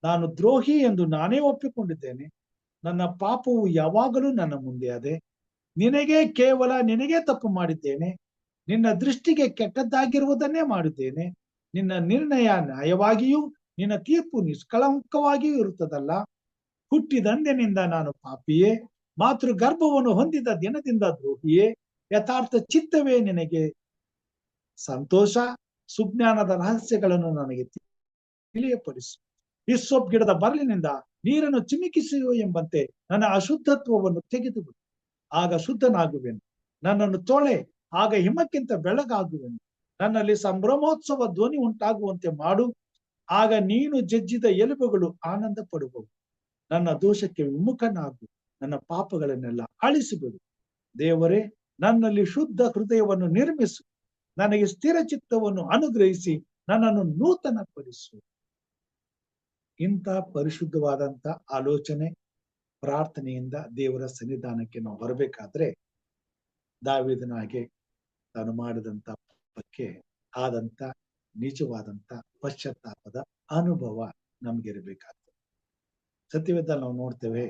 ನಾನು ದ್ರೋಹಿ ಎಂದು ನಾನೇ ಒಪ್ಪಿಕೊಂಡಿದ್ದೇನೆ. ನನ್ನ ಪಾಪವು ಯಾವಾಗಲೂ ನನ್ನ ಮುಂದೆ ಅದೆ. ನಿನಗೆ ತಪ್ಪು ಮಾಡಿದ್ದೇನೆ. ನಿನ್ನ ದೃಷ್ಟಿಗೆ ಕೆಟ್ಟದ್ದಾಗಿರುವುದನ್ನೇ ಮಾಡಿದ್ದೇನೆ. ನಿನ್ನ ನಿರ್ಣಯ ನ್ಯಾಯವಾಗಿಯೂ ನಿನ್ನ ತೀರ್ಪು ನಿಷ್ಕಳಂಕವಾಗಿಯೂ ಇರುತ್ತದಲ್ಲ. ಹುಟ್ಟಿದಂದಿನಿಂದ ನಾನು ಪಾಪಿಯೇ, ಮಾತೃ ಗರ್ಭವನ್ನು ಹೊಂದಿದ ದಿನದಿಂದ ದ್ರೋಹಿಯೇ. ಯಥಾರ್ಥ ಚಿತ್ತವೇ ನಿನಗೆ ಸಂತೋಷ. ಸುಜ್ಞಾನದ ರಹಸ್ಯಗಳನ್ನು ನನಗೆ ತಿಳಿಯಪಡಿಸು. ಹಿಸ್ಸೋಪ್ ಗಿಡದ ಬರಲಿನಿಂದ ನೀರನ್ನು ಚಿಮಿಕಿಸುವ ಎಂಬಂತೆ ನನ್ನ ಅಶುದ್ಧತ್ವವನ್ನು ತೆಗೆದುಬಿಡು, ಆಗ ಶುದ್ಧನಾಗುವೆನು. ನನ್ನನ್ನು ತೊಳೆ, ಆಗ ಹಿಮಕ್ಕಿಂತ ಬೆಳಗಾಗುವೆನು. ನನ್ನಲ್ಲಿ ಸಂಭ್ರಮೋತ್ಸವ ಧ್ವನಿ ಉಂಟಾಗುವಂತೆ ಮಾಡು, ಆಗ ನೀನು ಜಜ್ಜಿದ ಎಲುಬುಗಳು ಆನಂದ ಪಡುವವು. ನನ್ನ ದೋಷಕ್ಕೆ ವಿಮುಖನಾಗು, ನನ್ನ ಪಾಪಗಳನ್ನೆಲ್ಲ ಅಳಿಸಿಬಿಡು. ದೇವರೇ, ನನ್ನಲ್ಲಿ ಶುದ್ಧ ಹೃದಯವನ್ನು ನಿರ್ಮಿಸು. ನನಗೆ ಸ್ಥಿರ ಚಿತ್ತವನ್ನು ಅನುಗ್ರಹಿಸಿ ನನ್ನನ್ನು ನೂತನಪಡಿಸು. ಇಂಥ ಪರಿಶುದ್ಧವಾದಂತ ಆಲೋಚನೆ, ಪ್ರಾರ್ಥನೆಯಿಂದ ದೇವರ ಸನ್ನಿಧಾನಕ್ಕೆ ನಾವು ಬರಬೇಕಾದ್ರೆ ದಾವೀದನಾಗೆ ತಾನು ಮಾಡಿದಂತ ಪಾಪಕ್ಕೆ ಆದಂತ ನಿಜವಾದಂತ ಪಶ್ಚಾತ್ತಾಪದ ಅನುಭವ ನಮ್ಗಿರಬೇಕಾಗ್ತದೆ. ಸತ್ಯವೇದದಲ್ಲಿ ನಾವು ನೋಡ್ತೇವೆ,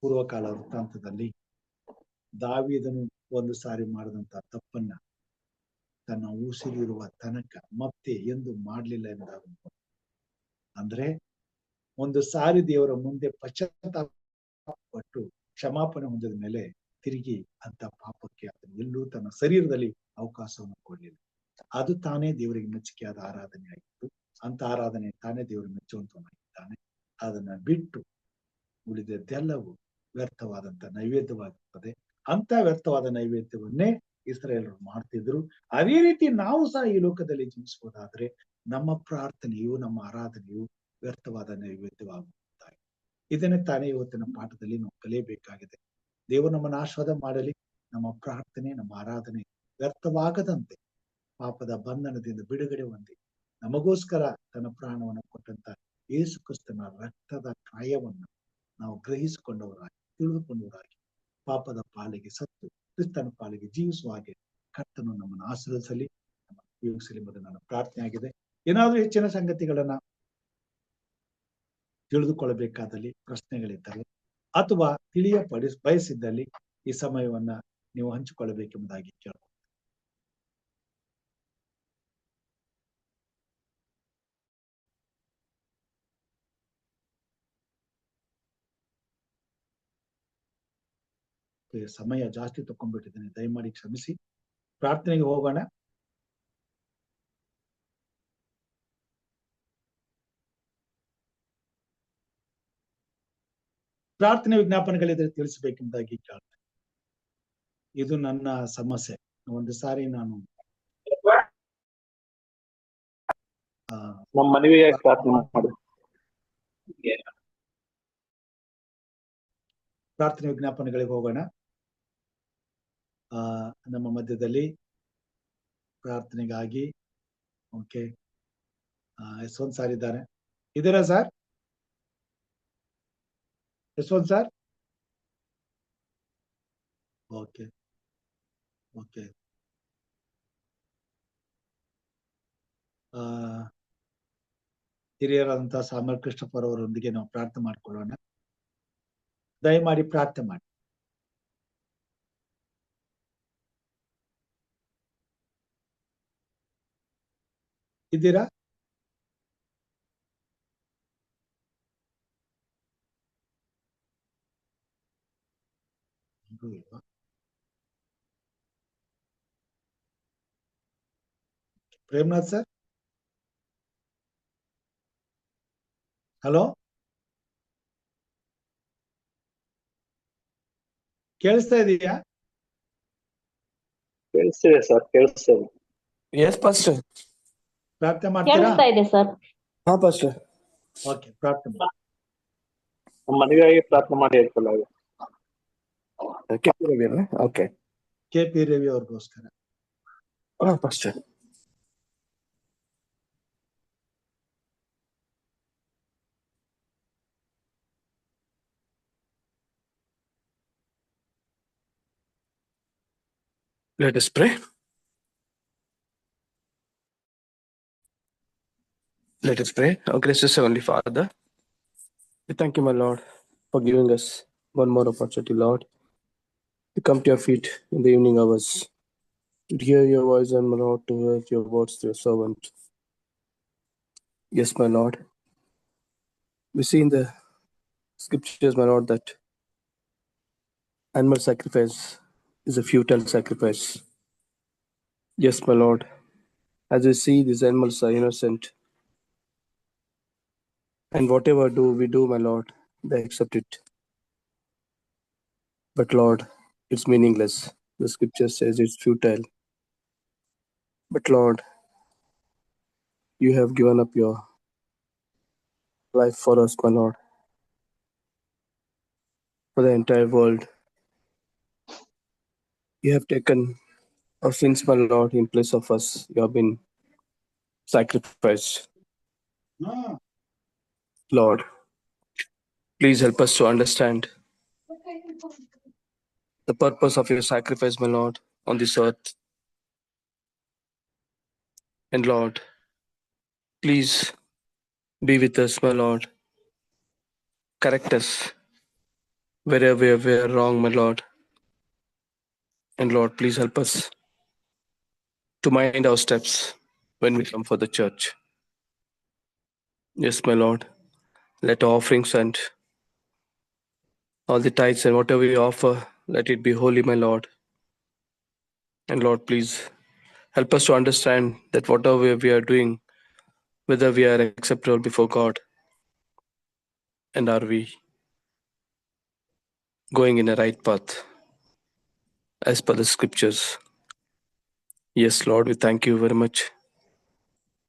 ಪೂರ್ವಕಾಲ ವೃತ್ತಾಂತದಲ್ಲಿ ದಾವೀದನು ಒಂದು ಸಾರಿ ಮಾಡಿದಂತ ತಪ್ಪನ್ನ ತನ್ನ ಉಸಿರಿರುವ ತನಕ ಮತ್ತೆ ಎಂದು ಮಾಡ್ಲಿಲ್ಲ ಎಂಬುದಾಗಿ. ಅಂದ್ರೆ ಒಂದು ಸಾರಿ ದೇವರ ಮುಂದೆ ಪಶ್ಚಾತ್ತಾಪಪಟ್ಟು ಕ್ಷಮಾಪಣೆ ಹೊಂದಿದ ಮೇಲೆ ತಿರುಗಿ ಅಂತ ಪಾಪಕ್ಕೆ ಅದನ್ನು ಎಲ್ಲೂ ತನ್ನ ಶರೀರದಲ್ಲಿ ಅವಕಾಶವನ್ನು ಕೊಡಲಿಲ್ಲ. ಅದು ತಾನೇ ದೇವರಿಗೆ ಮೆಚ್ಚುಗೆಯಾದ ಆರಾಧನೆ ಆಗಿತ್ತು. ಅಂತ ಆರಾಧನೆ ತಾನೇ ದೇವರು ಮೆಚ್ಚುವಂತವನಾಗಿದ್ದಾನೆ. ಅದನ್ನ ಬಿಟ್ಟು ಉಳಿದದ್ದೆಲ್ಲವೂ ವ್ಯರ್ಥವಾದಂತ ನೈವೇದ್ಯವಾಗಿರ್ತದೆ. ಅಂತ ವ್ಯರ್ಥವಾದ ನೈವೇದ್ಯವನ್ನೇ ಇಸ್ರಾಯೇಲರು ಮಾಡ್ತಿದ್ರು. ಅದೇ ರೀತಿ ನಾವು ಸಹ ಈ ಲೋಕದಲ್ಲಿ ಜೀವಿಸುವುದಾದ್ರೆ ನಮ್ಮ ಪ್ರಾರ್ಥನೆಯು, ನಮ್ಮ ಆರಾಧನೆಯು ವ್ಯರ್ಥವಾದ ನೈವೇದ್ಯವಾಗುತ್ತದೆ. ಇದನ್ನೇ ತಾನೇ ಇವತ್ತಿನ ಪಾಠದಲ್ಲಿ ನಾವು ಕಲಿಯಬೇಕಾಗಿದೆ. ದೇವರು ನಮ್ಮನ್ನು ಆಶೀರ್ವಾದ ಮಾಡಲಿ. ನಮ್ಮ ಪ್ರಾರ್ಥನೆ, ನಮ್ಮ ಆರಾಧನೆ ವ್ಯರ್ಥವಾಗದಂತೆ ಪಾಪದ ಬಂಧನದಿಂದ ಬಿಡುಗಡೆ ಹೊಂದಿ ನಮಗೋಸ್ಕರ ತನ್ನ ಪ್ರಾಣವನ್ನು ಕೊಟ್ಟಂತ ಯೇಸು ಕ್ರಿಸ್ತನ ರಕ್ತದ ಕಾರ್ಯವನ್ನು ನಾವು ಗ್ರಹಿಸಿಕೊಂಡವರಾಗಿ, ತಿಳಿದುಕೊಂಡವರಾಗಿ ಪಾಪದ ಪಾಲಿಗೆ ಸತ್ತು ಕ್ರಿಸ್ತನ ಪಾಲಿಗೆ ಜೀವಿಸುವ ಹಾಗೆ ಕರ್ತನು ನಮ್ಮನ್ನು ಆಶೀರ್ವದಿಸಲಿ, ನಮ್ಮನ್ನು ಉಪಯೋಗಿಸಲಿ ಎಂಬುದು ನನ್ನ ಪ್ರಾರ್ಥನೆ ಆಗಿದೆ. ಏನಾದ್ರೂ ಹೆಚ್ಚಿನ ಸಂಗತಿಗಳನ್ನ ತಿಳಿದುಕೊಳ್ಳಬೇಕಾದಲ್ಲಿ, ಪ್ರಶ್ನೆಗಳಿದ್ದಲ್ಲಿ ಅಥವಾ ಬಯಸಿದ್ದಲ್ಲಿ ಈ ಸಮಯವನ್ನ ನೀವು ಹಂಚಿಕೊಳ್ಳಬೇಕೆಂಬುದಾಗಿ ಕೇಳ್ಬೋದು. ಸಮಯ ಜಾಸ್ತಿ ತಕೊಂಡ್ಬಿಟ್ಟಿದ್ದೇನೆ, ದಯಮಾಡಿ ಕ್ಷಮಿಸಿ. ಪ್ರಾರ್ಥನೆಗೆ ಹೋಗೋಣ. ಪ್ರಾರ್ಥನೆ ವಿಜ್ಞಾಪನೆಗಳಿದ್ರೆ ತಿಳಿಸಬೇಕೆಂಬುದಾಗಿ ಕೇಳ್ತೇನೆ. ಇದು ನನ್ನ ಸಮಸ್ಯೆ. ಒಂದು ಸಾರಿ ನಾನು ನಮ್ಮ ಮನವಿಯಾಗಿ ಪ್ರಾರ್ಥನೆ ಮಾಡಿ. ಪ್ರಾರ್ಥನೆ ವಿಜ್ಞಾಪನೆಗಳಿಗೆ ಹೋಗೋಣ. ನಮ್ಮ ಮಧ್ಯದಲ್ಲಿ ಪ್ರಾರ್ಥನೆಗಾಗಿ ಓಕೆ ಯಶವಂತ್ ಸರ್ ಇದ್ದಾರೆ. ಇದೀರಾ sir? Yashwant sir? Okay okay. ಹಿರಿಯರಾದಂತಹ ಸಾಮರ್ ಕೃಷ್ಣಪ್ಪರ್ ಅವರೊಂದಿಗೆ ನಾವು ಪ್ರಾರ್ಥನೆ ಮಾಡ್ಕೊಳ್ಳೋಣ. ದಯಮಾಡಿ ಪ್ರಾರ್ಥನೆ ಮಾಡಿ. ಇದ್ದೀರಾ? ಪ್ರೇಮ್ನಾಥ್ ಸರ್, ಹಲೋ, ಕೇಳಿಸ್ತಾ ಇದೀಯಾ? ಕೇಳಿಸ್ತಿದೆ ಸರ್, ಕೇಳಿಸ್ತಿದೆ. Yes, Pastor. ಪ್ರಾರ್ಥನೆ ಮಾಡ್ತೀರಾ? ಕೇಳಿಸ್ತಾ ಇದೆ ಸರ್. हाँ, Pastor. ಓಕೆ, ಪ್ರಾರ್ಥನೆ ಮಾಡಿ. ನಮ್ಮ ಮನವಿಯಾಗಿ ಪ್ರಾರ್ಥನೆ ಮಾಡಿ ಹೇಳ್ಕೊಳ್ಳೋದು. Okay. KP ರವಿ ಅವ್ರಿಗೋಸ್ಕರ. हाँ, Pastor. Let us pray. Let us pray. Our gracious Heavenly Father, we thank you, my Lord, for giving us one more opportunity, Lord, to come to your feet in the evening hours, to hear your voice and, my Lord, to hear your words to your servant. Yes, my Lord. We see in the scriptures, my Lord, that animal sacrifice is a futile sacrifice. Yes, my Lord. As we see, these animals are innocent. And whatever we do, my Lord, they accept it. But Lord, it's meaningless. The scripture says it's futile. But Lord, you have given up your life for us, my Lord, for the entire world. You have taken our sins, my Lord, in place of us. You have been sacrificed. Lord, please help us to understand the purpose of your sacrifice, my Lord, on this earth. And Lord, please be with us, my Lord. Correct us wherever we are wrong, my Lord. And Lord, please help us to mind our steps when we come for the church. Yes, my Lord. Let our offerings and all the tithes and whatever we offer, let it be holy, my Lord. And Lord, please help us to understand that whatever we are doing, whether we are acceptable before God, and are we going in a right path as per the scriptures. Yes, Lord, we thank you very much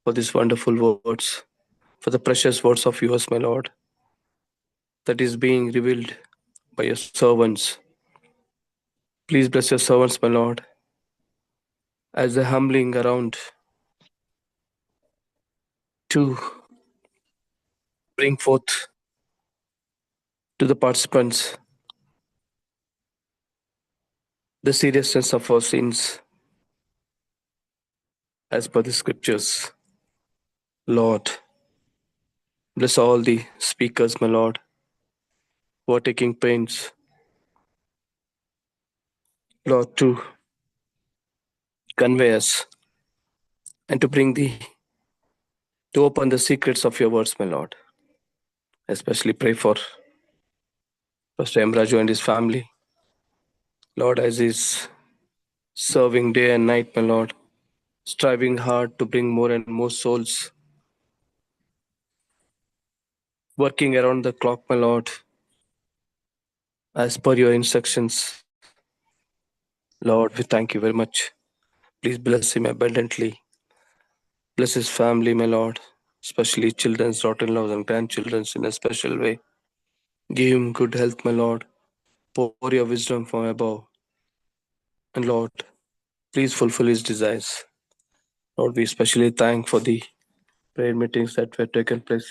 for these wonderful words, for the precious words of yours, my Lord, that is being revealed by your servants. Please bless your servants, my Lord, as they're humbling around to bring forth to the participants the seriousness of our sins as per the scriptures. Lord, bless all the speakers, my Lord, who are taking pains, Lord, to convey us and to open the secrets of your words, my Lord. Especially pray for Pastor M. Raju and his family. Lord, as he's serving day and night, my Lord, striving hard to bring more and more souls, working around the clock, my Lord, as per your instructions. Lord, we thank you very much. Please bless him abundantly. Bless his family, my Lord, especially children's, daughter-in-laws, and grandchildren in a special way. Give him good health, my Lord. Pour your wisdom from above. And Lord, please fulfill his desires. Lord, we especially thank for the prayer meetings that were taken place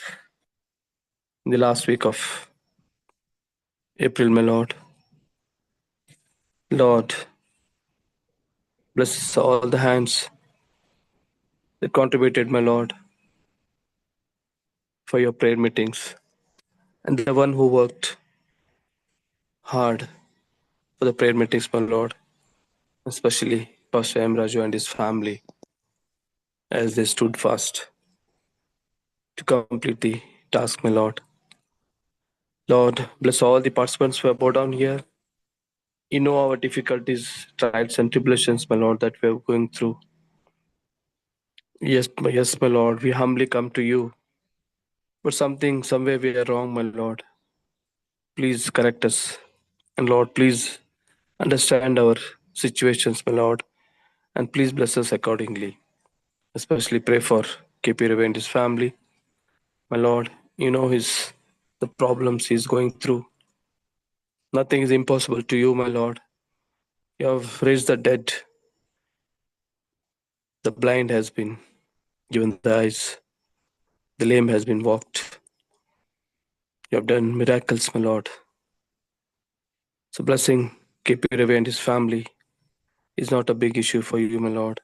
in the last week of April, my Lord. Lord, bless all the hands that contributed, my Lord, for your prayer meetings. And the one who worked hard for the prayer meetings, my Lord, especially Pastor M. Raju and his family, as they stood fast to complete the task, my Lord. Lord, bless all the participants who are bowed down here. You know our difficulties, trials, and tribulations, my Lord, that we are going through. Yes, my Lord, we humbly come to you. But somewhere we are wrong, my Lord. Please correct us. And Lord, please understand our situations, my Lord. And please bless us accordingly. Especially pray for KP Ravi and his family. My Lord, you know the problems he's going through. Nothing is impossible to you, my Lord. You have raised the dead. The blind has been given the eyes. The lame has been walked. You have done miracles, my Lord. So blessing KP Ravi and his family is not a big issue for you, my Lord.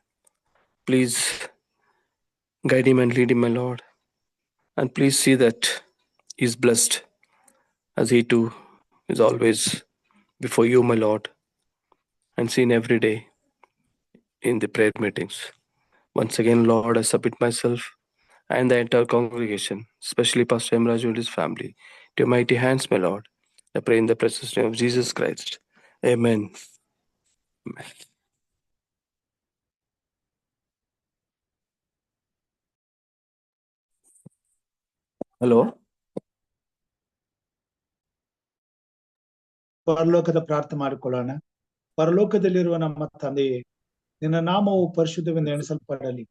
Please guide him and lead him, my Lord. And please see that he's blessed as he too is always before you, my Lord, and seen every day in the prayer meetings. Once again, Lord, I submit myself and the entire congregation, especially Pastor M. Raju and his family, to your mighty hands, my Lord. I pray in the precious name of Jesus Christ. Amen. Hello. ಪರಲೋಕದ ಪ್ರಾರ್ಥನೆ ಮಾಡಿಕೊಳ್ಳೋಣ. ಪರಲೋಕದಲ್ಲಿರುವ ನಮ್ಮ ತಂದೆಯೇ, ನಿನ್ನ ನಾಮವು ಪರಿಶುದ್ಧವೆಂದು ಎಣಿಸಲ್ಪಡಲಿ.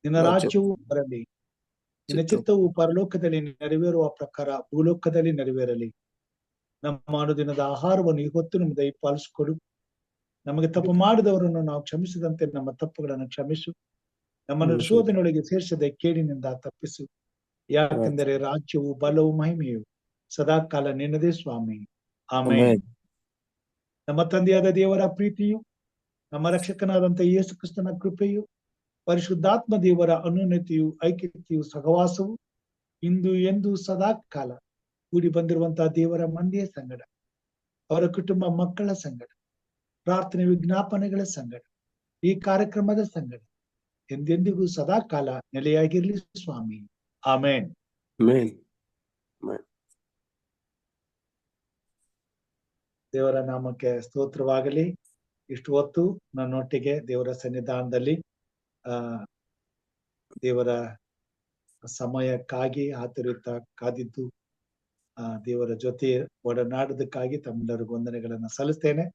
ನಿನ್ನ ರಾಜ್ಯವು ಬರಲಿ. ನಿನ್ನ ಚಿತ್ತವು ಪರಲೋಕದಲ್ಲಿ ನೆರವೇರುವ ಪ್ರಕಾರ ಭೂಲೋಕದಲ್ಲಿ ನೆರವೇರಲಿ. ನಮ್ಮ ಅನುದಿನದ ಆಹಾರವನ್ನು ಇವತ್ತು ನಮಗೆ ದಯಪಾಲಿಸಿಕೊಡು. ನಮಗೆ ತಪ್ಪು ಮಾಡಿದವರನ್ನು ನಾವು ಕ್ಷಮಿಸಿದಂತೆ ನಮ್ಮ ತಪ್ಪುಗಳನ್ನು ಕ್ಷಮಿಸು. ನಮ್ಮನ್ನು ಶೋಧನೆಯೊಳಗೆ ಸೇರಿಸದೆ ಕೇಡಿನಿಂದ ತಪ್ಪಿಸು. ಯಾಕೆಂದರೆ ರಾಜ್ಯವು ಬಲವು ಮಹಿಮೆಯು ಸದಾ ಕಾಲ ನಿನ್ನದೇ ಸ್ವಾಮಿ. ಆಮೇನ್. ನಮ್ಮ ತಂದೆಯಾದ ದೇವರ ಪ್ರೀತಿಯು, ನಮ್ಮ ರಕ್ಷಕನಾದಂತ ಯೇಸು ಕ್ರಿಸ್ತನ ಕೃಪೆಯು, ಪರಿಶುದ್ಧಾತ್ಮ ದೇವರ ಅನ್ಯೋನ್ಯತೆಯು, ಐಕ್ಯತೆಯು, ಸಹವಾಸವು ಇಂದು ಎಂದು ಸದಾ ಕಾಲ ಕೂಡಿ ಬಂದಿರುವಂತಹ ದೇವರ ಮಂದಿಯ ಸಂಗಡ, ಅವರ ಕುಟುಂಬ ಮಕ್ಕಳ ಸಂಗಡ, ಪ್ರಾರ್ಥನೆ ವಿಜ್ಞಾಪನೆಗಳ ಸಂಗಡ, ಈ ಕಾರ್ಯಕ್ರಮದ ಸಂಗಡ ಎಂದೆಂದಿಗೂ ಸದಾ ಕಾಲ ನೆಲೆಯಾಗಿರ್ಲಿ ಸ್ವಾಮಿ. ಆಮೇನ್. ದೇವರ ನಾಮಕ್ಕೆ ಸ್ತೋತ್ರವಾಗಲಿ. ಇಷ್ಟು ಹೊತ್ತು ನನ್ನೊಟ್ಟಿಗೆ ದೇವರ ಸನ್ನಿಧಾನದಲ್ಲಿ ದೇವರ ಸಮಯಕ್ಕಾಗಿ ಆತುರಿತ ಕಾದಿದ್ದು ದೇವರ ಜೊತೆ ಒಡನಾಡೋದಕ್ಕಾಗಿ ತಮ್ಮೆಲ್ಲರಿಗೂ ವಂದನೆಗಳನ್ನ ಸಲ್ಲಿಸ್ತೇನೆ.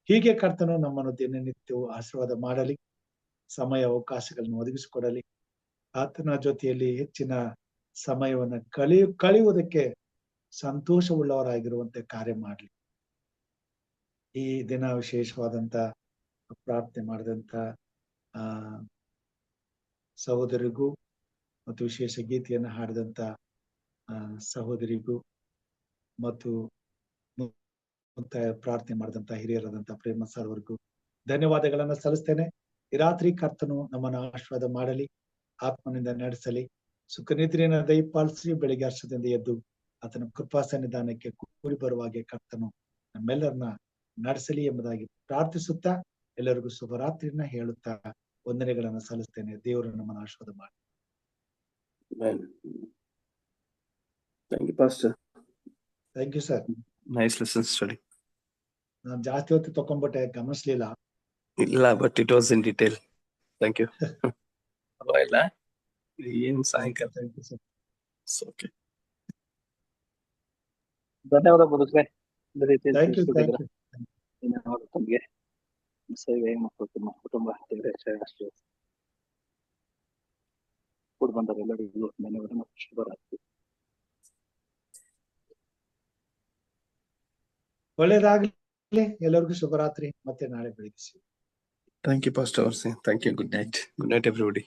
ಹೀಗೆ ಕರ್ತನು ನಮ್ಮನ್ನು ದಿನನಿತ್ಯವೂ ಆಶೀರ್ವಾದ ಮಾಡಲಿ, ಸಮಯ ಅವಕಾಶಗಳನ್ನು ಒದಗಿಸಿಕೊಡಲಿ, ಆತನ ಜೊತೆಯಲ್ಲಿ ಹೆಚ್ಚಿನ ಸಮಯವನ್ನ ಕಳೆಯುವುದಕ್ಕೆ ಸಂತೋಷವುಳ್ಳವರಾಗಿರುವಂತೆ ಕಾರ್ಯ ಮಾಡಲಿ. ಈ ದಿನ ವಿಶೇಷವಾದಂತ ಪ್ರಾರ್ಥನೆ ಮಾಡಿದಂತ ಸಹೋದರಿಗೂ ಮತ್ತು ವಿಶೇಷ ಗೀತೆಯನ್ನು ಹಾಡಿದಂತ ಸಹೋದರಿಗೂ ಮತ್ತು ಪ್ರಾರ್ಥನೆ ಮಾಡಿದಂತ ಹಿರಿಯರಾದಂತ ಪ್ರೇಮ ಸರ್ ಅವರಿಗೂ ಧನ್ಯವಾದಗಳನ್ನ ಸಲ್ಲಿಸ್ತೇನೆ. ಈ ರಾತ್ರಿ ಕರ್ತನು ನಮ್ಮನ್ನು ಆಶೀರ್ವಾದ ಮಾಡಲಿ, ಆತ್ಮನಿಂದ ನಡೆಸಲಿ, ಸುಖ ನಿದ್ರೆಯನ್ನು ದಯಪಾಲಿಸಿ ಬೆಳಿಗ್ಗೆ ಹರ್ಷದಿಂದ ಎದ್ದು ಆತನ ಕೃಪಾ ಸನ್ನಿಧಾನಕ್ಕೆ ಕೂಡಿ ಬರುವಾಗೆ ಕರ್ತನು ನಮ್ಮೆಲ್ಲರನ್ನ ನಡೆಸಲಿ ಎಂಬುದಾಗಿ ಪ್ರಾರ್ಥಿಸುತ್ತಾ ಎಲ್ಲರಿಗೂ ಶುಭರಾತ್ರಿಯನ್ನ ಹೇಳುತ್ತಾ ವಂದನೆಗಳನ್ನ ಸಲ್ಲಿಸ್ತೇನೆ. ದೇವರು ನಮ್ಮನ್ನು ಆಶೀರ್ವಾದ ಮಾಡಿ. Thank you, Pastor. Thank you sir. Nice lesson study. ನಾನು ಜಾಸ್ತಿ ಹೊತ್ತು ತಕೊಂಡ್ಬಿಟ್ಟೆ, ಗಮನಿಸ್ಲಿಲ್ಲ. ಇಲ್ಲ, but it was in detail. Thank you. ಪರವಾಗಿಲ್ಲ, ಏನು ಸಾಯಂಕಾಲ. Thank you sir. ಓಕೆ. ಧನ್ಯವಾದ ಬದುಕ್ರೆ. ಒಂದು ರೀತಿಯಲ್ಲಿ ಥ್ಯಾಂಕ್ ಯು ತಿಳಿಸ್ಕೊಟ್ಟಿದ್ದೀರಾ. Thank you. ಧನ್ಯವಾದ ತಮಗೆ. ಸೇವೆ ಮತ್ತು ನಿಮ್ಮ ಕುಟುಂಬ ದೇವರ ಆಶೀರ್ವಾದ. ಕೂಡಿ ಬಂದವರೆಲ್ಲರಿಗೂ ಧನ್ಯವಾದ ಮತ್ತು ಶುಭರಾತ್ರಿ. ಒಳ್ಳೇದಾಗ್ಲಿ ಎಲ್ಲರಿಗೂ ಶುಭರಾತ್ರಿ. ಮತ್ತೆ ನಾಳೆ ಬೆಳಿಗ್ಗೆ ಸಿಗೋಣ. Thank you, Pastor Orsi. Thank you. Good night. Good night, everybody.